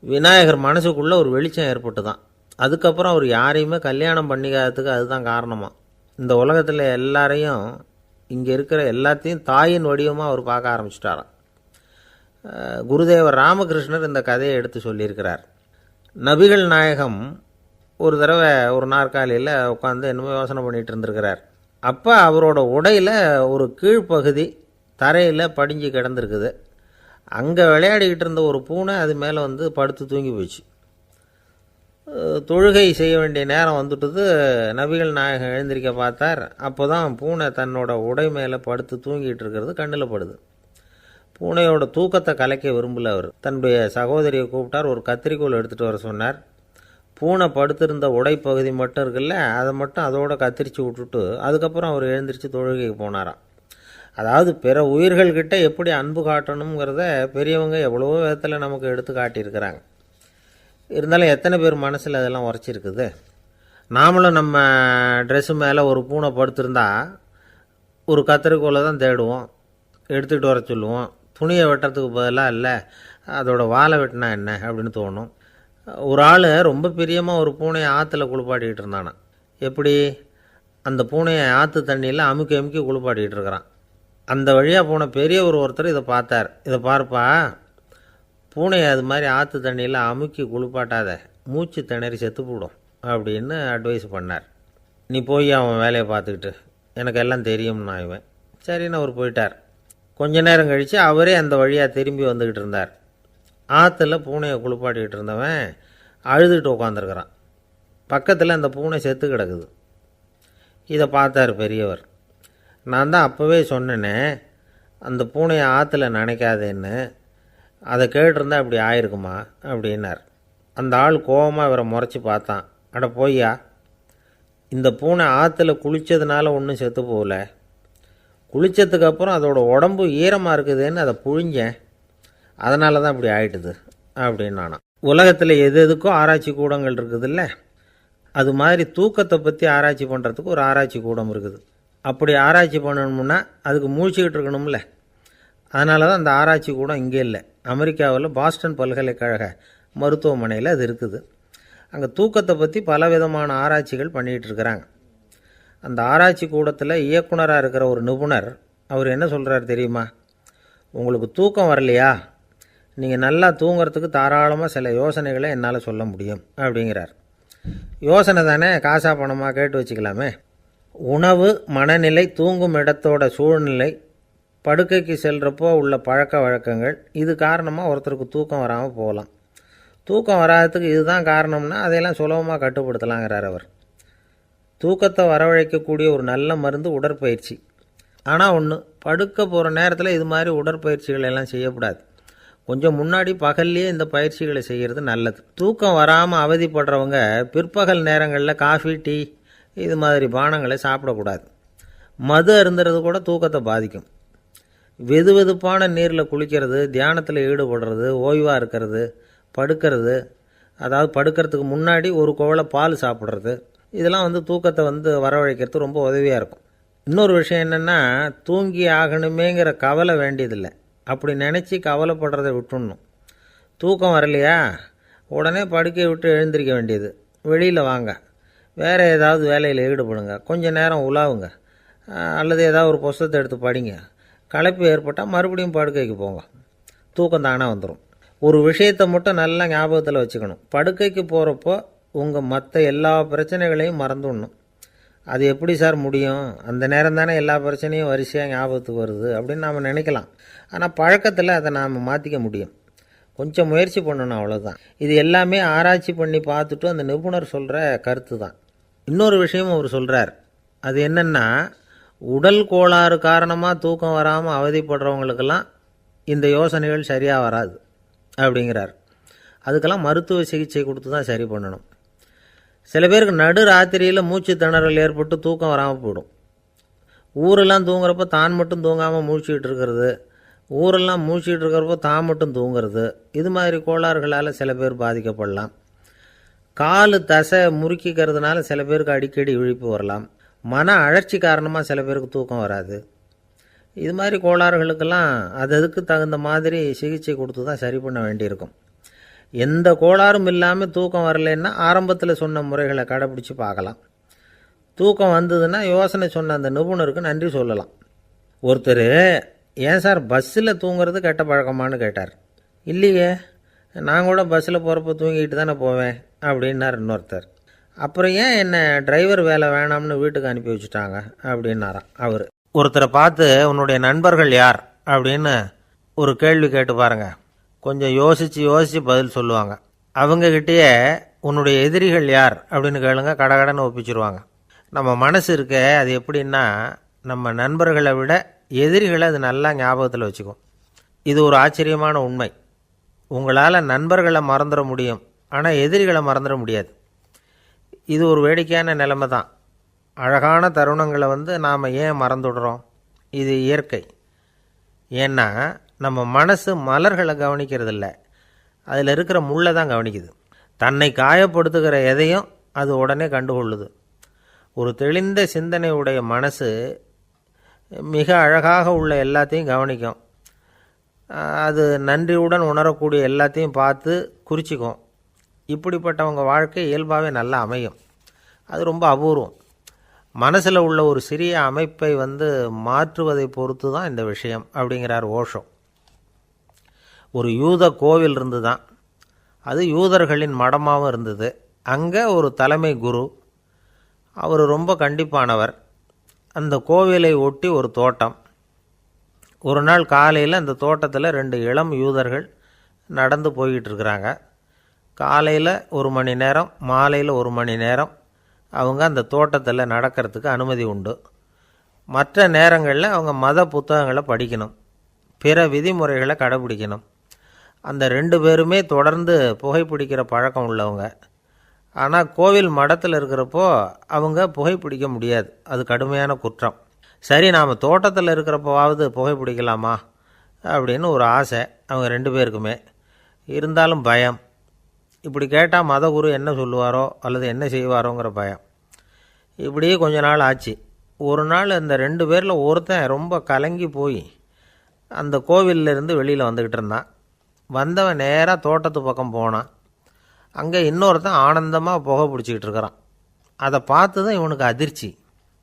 விநாயகர் மனசுக்குள்ளே ஒரு வெளிச்சம் ஏற்பட்டு தான். அதுக்கப்புறம் அவர் யாரையுமே கல்யாணம் பண்ணிக்காததுக்கு அதுதான் காரணமாக. இந்த உலகத்தில் எல்லாரையும், இங்கே இருக்கிற எல்லாத்தையும் தாயின் வடிவமாக அவர் பார்க்க ஆரம்பிச்சிட்டாராம். குருதேவர் ராமகிருஷ்ணர் இந்த கதையை எடுத்து சொல்லியிருக்கிறார். நபிகள் நாயகம் ஒரு தடவை ஒரு நாற்காலியில் உட்காந்து என்னமோ யோசனை பண்ணிகிட்டு இருந்திருக்கிறார். அப்போ அவரோட உடையில் ஒரு கீழ்ப்பகுதி தரையில் படிஞ்சு கிடந்திருக்குது. அங்கே விளையாடிக்கிட்டு இருந்த ஒரு பூனை அது மேலே வந்து படுத்து தூங்கி போச்சு. தொழுகை செய்ய வேண்டிய நேரம் வந்துட்டது. நபிகள் நாயகம் எழுந்திருக்க பார்த்தார். அப்போ தான் பூனை தன்னோட உடை மேலே படுத்து தூங்கிட்டு இருக்கிறது கண்ணில் படுது. பூனையோட தூக்கத்தை கலைக்க விரும்பல. அவர் தன்னுடைய சகோதரியை கூப்பிட்டார். ஒரு கத்திரிக்கோல் எடுத்துகிட்டு வர சொன்னார். பூனை படுத்திருந்த உடைப்பகுதி மட்டும் இருக்குல்ல, அதை மட்டும் அதோட கத்திரிச்சு விட்டுட்டு அதுக்கப்புறம் அவர் எழுந்திரிச்சு தொழுகைக்கு போனாராம். அதாவது பிற உயிர்கள்கிட்ட எப்படி அன்பு காட்டணுங்கிறத பெரியவங்க எவ்வளவோ விதத்தில் நமக்கு எடுத்து காட்டியிருக்கிறாங்க. இருந்தாலும் எத்தனை பேர் மனசில் அதெல்லாம் உரைச்சிருக்குது. நாமளும் நம்ம ட்ரெஸ்ஸு மேலே ஒரு பூனை படுத்திருந்தா ஒரு கத்திரிக்கோலை தான் தேடுவோம், எடுத்துகிட்டு வர சொல்லுவோம். துணியை வெட்டுறதுக்கு பதிலாக இல்லை அதோட வாழை வெட்டினா என்ன அப்படின்னு தோணும். ஒரு ஆள் ரொம்ப பிரியமாக ஒரு பூனையை ஆற்றுல குளிப்பாட்டிக்கிட்டு இருந்தானா. எப்படி? அந்த பூனையை ஆற்று தண்ணியில் அமுக்கி அமுக்கி குளிப்பாட்டிக்கிட்டு இருக்கிறான். அந்த வழியாக போன பெரிய ஒருத்தர் இதை பார்த்தார். இதை பார்ப்பா, பூனையை அது மாதிரி ஆற்று தண்ணியில் அமுக்கி குளிப்பாட்டாத, மூச்சு திணறி செத்து போடும் அப்படின்னு அட்வைஸ் பண்ணார். நீ போய் அவன் வேலையை பார்த்துக்கிட்டு, எனக்கு எல்லாம் தெரியும்னா இவன் சரின்னு அவர் போயிட்டார். கொஞ்ச நேரம் கழித்து அவரே அந்த வழியாக திரும்பி வந்துக்கிட்டு இருந்தார். ஆற்றுல பூனையை குளிப்பாட்டிக்கிட்டு இருந்தவன் அழுதுகிட்டு உட்காந்துருக்கிறான். பக்கத்தில் அந்த பூனை செத்து கிடக்குது. இதை பார்த்தார் பெரியவர். நான் தான் அப்போவே சொன்னேனே அந்த பூனையை ஆற்றுல நினைக்காதேன்னு, அதை கேட்டிருந்தா இப்படி ஆயிருக்குமா அப்படின்னார். அந்த ஆள் கோபமாக இவரை முறைச்சி பார்த்தான். அட போய்யா, இந்த பூனை ஆற்றுல குளித்ததுனால ஒன்றும் செத்து போகல, குளித்ததுக்கப்புறம் அதோட உடம்பு ஈரமாக இருக்குதுன்னு அதை புழிஞ்சேன், அதனால தான் இப்படி ஆயிட்டுது அப்படின்னு. உலகத்தில் எது எதுக்கும் ஆராய்ச்சி கூடங்கள் இருக்குதுல்ல, அது மாதிரி தூக்கத்தை பற்றி ஆராய்ச்சி பண்ணுறதுக்கு ஒரு ஆராய்ச்சி கூடம் இருக்குது. அப்படி ஆராய்ச்சி பண்ணணும்னா அதுக்கு மூழ்கிக்கிட்டு இருக்கணும்ல. அதனால தான் அந்த ஆராய்ச்சி கூடம் இங்கே இல்லை. அமெரிக்காவில் பாஸ்டன் பல்கலைக்கழக மருத்துவமனையில் அது இருக்குது. அங்கே தூக்கத்தை பற்றி பலவிதமான ஆராய்ச்சிகள் பண்ணிகிட்டு இருக்கிறாங்க. அந்த ஆராய்ச்சி கூடத்தில் இயக்குனராக இருக்கிற ஒரு நிபுணர் அவர் என்ன சொல்கிறார் தெரியுமா? உங்களுக்கு தூக்கம் வரலையா, நீங்கள் நல்லா தூங்கிறதுக்கு தாராளமாக சில யோசனைகளை என்னால் சொல்ல முடியும் அப்படிங்கிறார். யோசனை தானே, காசா பணமாக கேட்டு வச்சுக்கலாமே. உணவு, மனநிலை, தூங்கும் இடத்தோட சூழ்நிலை, படுக்கைக்கு செல்கிறப்போ உள்ள பழக்க வழக்கங்கள், இது காரணமாக ஒருத்தருக்கு தூக்கம் வராமல் போகலாம். தூக்கம் வராததுக்கு இதுதான் காரணம்னா அதையெல்லாம் சுலபமாக கட்டுப்படுத்தலாங்கிறார் அவர். தூக்கத்தை வரவழைக்கக்கூடிய ஒரு நல்ல மருந்து உடற்பயிற்சி. ஆனால் ஒன்று, படுக்க போகிற நேரத்தில் இது மாதிரி உடற்பயிற்சிகள் எல்லாம் செய்யக்கூடாது. கொஞ்சம் முன்னாடி பகல்லையே இந்த பயிற்சிகளை செய்கிறது நல்லது. தூக்கம் வராமல் அவதிப்படுறவங்க பிற்பகல் நேரங்களில் காஃபி, டீ இது மாதிரி பானங்களை சாப்பிடக்கூடாது. மது அருந்துறது கூட தூக்கத்தை பாதிக்கும். வெது வெதுப்பான நீரில் குளிக்கிறது, தியானத்தில் ஈடுபடுறது, ஓய்வாக இருக்கிறது, படுக்கிறது, அதாவது படுக்கிறதுக்கு முன்னாடி ஒரு குவளை பால் சாப்பிட்றது, இதெல்லாம் தூக்கத்தை வரவழைக்கிறது ரொம்ப உதவியாக இருக்கும். இன்னொரு விஷயம் என்னென்னா, தூங்கி ஆகணுமேங்கிற கவலை வேண்டியதில்லை. அப்படி நினச்சி கவலைப்படுறதை விட்டுடணும். தூக்கம் வரலையா, உடனே படுக்கையை விட்டு எழுந்திருக்க வேண்டியது. வெளியில் வாங்க, வேறு ஏதாவது வேலையில் ஈடுபடுங்க, கொஞ்சம் நேரம் உலாவுங்க, அல்லது ஏதாவது ஒரு புஸ்தகத்தை எடுத்து படிங்க. களைப்பு ஏற்பட்டால் மறுபடியும் படுக்கைக்கு போங்க, தூக்கம் தானாக வந்துடும். ஒரு விஷயத்தை மட்டும் நல்லா ஞாபகத்தில் வச்சுக்கணும். படுக்கைக்கு போகிறப்போ உங்கள் மற்ற எல்லா பிரச்சனைகளையும் மறந்துடணும். அது எப்படி சார் முடியும்? அந்த நேரம் தானே எல்லா பிரச்சனையும் வரிசையாக ஞாபகத்துக்கு வருது அப்படின்னு நாம் நினைக்கலாம். ஆனால் பழக்கத்தில் அதை நாம் மாற்றிக்க முடியும். கொஞ்சம் முயற்சி பண்ணணும், அவ்வளோதான். இது எல்லாமே ஆராய்ச்சி பண்ணி பார்த்துட்டு அந்த நிபுணர் சொல்கிற கருத்து தான். இன்னொரு விஷயமும் அவர் சொல்கிறார். அது என்னென்னா, உடல் கோளாறு காரணமாக தூக்கம் வராமல் அவதிப்படுறவங்களுக்கெல்லாம் இந்த யோசனைகள் சரியாக வராது அப்படிங்கிறார். அதுக்கெல்லாம் மருத்துவ சிகிச்சை கொடுத்து தான் சரி பண்ணணும். சில பேருக்கு நடு ராத்திரியில் மூச்சு திணறல் ஏற்பட்டு தூக்கம் வராமல் போயிடும். ஊரெல்லாம் தூங்குறப்போ தான் மட்டும் தூங்காமல் மூழ்கிட்டு இருக்கிறது, ஊரெல்லாம் மூழ்கிட்டு இருக்கிறப்போ தான் மட்டும் தூங்குறது, இது மாதிரி கோளாறுகளால் சில பேர் பாதிக்கப்படலாம். கால் தசை முறுக்கிக்கிறதுனால சில பேருக்கு அடிக்கடி விழிப்பு வரலாம். மன அழற்சி காரணமாக சில பேருக்கு தூக்கம் வராது. இது மாதிரி கோளாறுகளுக்கெல்லாம் அதுக்கு தகுந்த மாதிரி சிகிச்சை கொடுத்து தான் சரி பண்ண வேண்டியிருக்கும். எந்த கோளாறும் இல்லாமல் தூக்கம் வரலைன்னா ஆரம்பத்தில் சொன்ன முறைகளை கடைப்பிடிச்சி பார்க்கலாம். தூக்கம் வந்ததுன்னா யோசனை சொன்ன அந்த நிபுணருக்கு நன்றி சொல்லலாம். ஒருத்தர் ஏன் சார் பஸ்ஸில் தூங்குறது கெட்ட பழக்கமானு கேட்டார். இல்லையே, நான் கூட பஸ்ஸில் போகிறப்ப தூங்கிட்டு தானே போவேன் அப்படின்னார் இன்னொருத்தர். அப்புறம் ஏன் என்ன டிரைவர் வேலை வேணாம்னு வீட்டுக்கு அனுப்பி வச்சுட்டாங்க அப்படின்னாராம் அவர். ஒருத்தரை பார்த்து உன்னுடைய நண்பர்கள் யார் அப்படின்னு ஒரு கேள்வி கேட்டு பாருங்கள். கொஞ்சம் யோசித்து பதில் சொல்லுவாங்க. அவங்கக்கிட்டேயே உன்னுடைய எதிரிகள் யார் அப்படின்னு கேளுங்க, கடகடன்னு ஒப்பிச்சிருவாங்க. நம்ம மனசு இருக்க அது எப்படின்னா, நம்ம நண்பர்களை விட எதிரிகளை அது நல்லா ஞாபகத்தில் வச்சுக்கும். இது ஒரு ஆச்சரியமான உண்மை. உங்களால் நண்பர்களை மறந்துட முடியும், ஆனால் எதிரிகளை மறந்துட முடியாது. இது ஒரு வேடிக்கையான நிலைமை தான். அழகான தருணங்களை நாம் ஏன் மறந்துடுறோம்? இது இயற்கை. ஏன்னா நம்ம மனசு மலர்களை கவனிக்கிறதில்ல, அதில் இருக்கிற முள்ளை தான் கவனிக்குது. தன்னை காயப்படுத்துகிற எதையும் அது உடனே கண்டுகொள்ளுது. ஒரு தெளிந்த சிந்தனை உடைய மனசு மிக அழகாக உள்ள எல்லாத்தையும் கவனிக்கும். அது நன்றியுடன் உணரக்கூடிய எல்லாத்தையும் பார்த்து குறிச்சிக்கும். இப்படிப்பட்டவங்க வாழ்க்கை இயல்பாகவே நல்லா அமையும். அது ரொம்ப அபூர்வம். மனசில் உள்ள ஒரு சிறிய அமைப்பை மாற்றுவதை பொறுத்து தான் இந்த விஷயம் அப்படிங்கிறார் ஓஷோ. ஒரு யூத கோவில் இருந்து தான், அது யூதர்களின் மடமாகவும் இருந்தது. அங்கே ஒரு தலைமை குரு, அவர் ரொம்ப கண்டிப்பானவர். அந்த கோவிலை ஒட்டி ஒரு தோட்டம். ஒரு நாள் காலையில் அந்த தோட்டத்தில் 2 இளம் யூதர்கள் நடந்து போய்கிட்டு இருக்கிறாங்க. காலையில் 1 மணி நேரம், மாலையில் 1 மணி நேரம் அவங்க அந்த தோட்டத்தில் நடக்கிறதுக்கு அனுமதி உண்டு. மற்ற நேரங்களில் அவங்க மத புத்தகங்களை படிக்கணும், பிற விதிமுறைகளை கடைபிடிக்கணும். அந்த 2 பேருமே தொடர்ந்து புகைப்பிடிக்கிற பழக்கம் உள்ளவங்க. ஆனால் கோவில் மடத்தில் இருக்கிறப்போ அவங்க புகைப்பிடிக்க முடியாது, அது கடுமையான குற்றம். சரி, நாம் தோட்டத்தில் இருக்கிறப்போவாவது புகைப்பிடிக்கலாமா அப்படின்னு ஒரு ஆசை அவங்க 2 பேருக்குமே. இருந்தாலும் பயம். இப்படி கேட்டால் மதகுரு என்ன சொல்லுவாரோ அல்லது என்ன செய்வாரோங்கிற பயம். இப்படியே கொஞ்ச நாள் ஆச்சு. ஒரு நாள் இந்த 2 பேரில் ஒருத்தன் ரொம்ப கலங்கி போய் அந்த கோவிலிருந்து வெளியில் வந்துக்கிட்டு இருந்தான். வந்தவன் நேராக தோட்டத்து பக்கம் போனான். அங்கே இன்னொருத்தன் ஆனந்தமாக புகை பிடிச்சிக்கிட்டு இருக்கிறான். அதை பார்த்து தான் இவனுக்கு அதிர்ச்சி.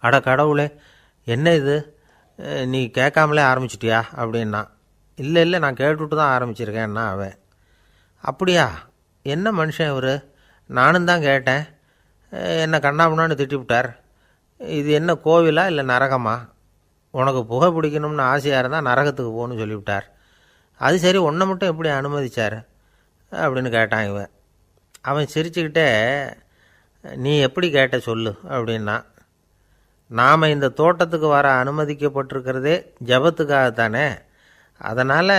அட கடவுளே, என்ன இது, நீ கேட்காமலே ஆரம்பிச்சிட்டியா அப்படின்னா. இல்லை நான் கேட்டுவிட்டு தான் ஆரம்பிச்சிருக்கேன்னா அவன். அப்படியா, என்ன மனுஷன் இவர், நானும் தான் கேட்டேன், என்ன கண்ணாமுன்னான்னு திட்டிவிட்டார். இது என்ன கோவிலா இல்லை நரகமா? உனக்கு புகை பிடிக்கணும்னு ஆசையாக இருந்தால் நரகத்துக்கு போகணும்னு சொல்லிவிட்டார். அது சரி, உன்னை மட்டும் எப்படி அனுமதிச்சார் அப்படின்னு கேட்டான் இவன். அவன் சிரிச்சுக்கிட்டே, நீ எப்படி கேட்ட சொல்லு அப்படின்னா. நாம் இந்த தோட்டத்துக்கு வர அனுமதிக்கப்பட்டிருக்கிறதே ஜபத்துக்காகத்தானே, அதனால்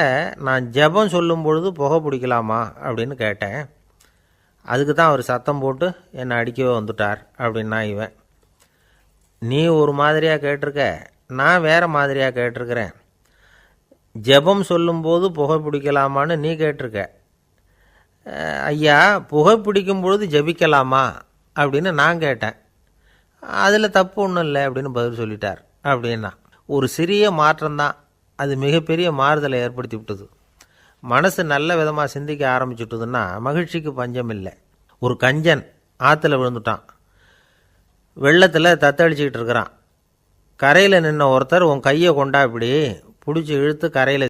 நான் ஜபம் சொல்லும் பொழுது புகை பிடிக்கலாமா அப்படின்னு கேட்டேன். அதுக்கு தான் அவர் சத்தம் போட்டு என்னை அடிக்கவே வந்துட்டார் அப்படின்னா இவன். நீ ஒரு மாதிரியாக கேட்டிருக்க, நான் வேறு மாதிரியாக கேட்டிருக்கிறேன். ஜெபம் சொல்லும்போது புகை பிடிக்கலாமான்னு நீ கேட்டிருக்க. ஐயா, புகை பிடிக்கும் பொழுது ஜபிக்கலாமா அப்படின்னு நான் கேட்டேன். அதில் தப்பு ஒன்றும் இல்லை அப்படின்னு பதில் சொல்லிட்டார் அப்படின்னா. ஒரு சிறிய மாற்றம்தான் அது மிகப்பெரிய மாறுதலை ஏற்படுத்தி விட்டது. மனசு நல்ல விதமாக சிந்திக்க ஆரம்பிச்சுட்டுதுன்னா மகிழ்ச்சிக்கு பஞ்சம் இல்லை. ஒரு கஞ்சன் ஆற்றுல விழுந்துட்டான், வெள்ளத்தில் தத்தளிச்சிக்கிட்டு இருக்கிறான். கரையில் நின்ன ஒருத்தர் உன் கையை கொண்டா இப்படி பிடிச்சி இழுத்து கரையில்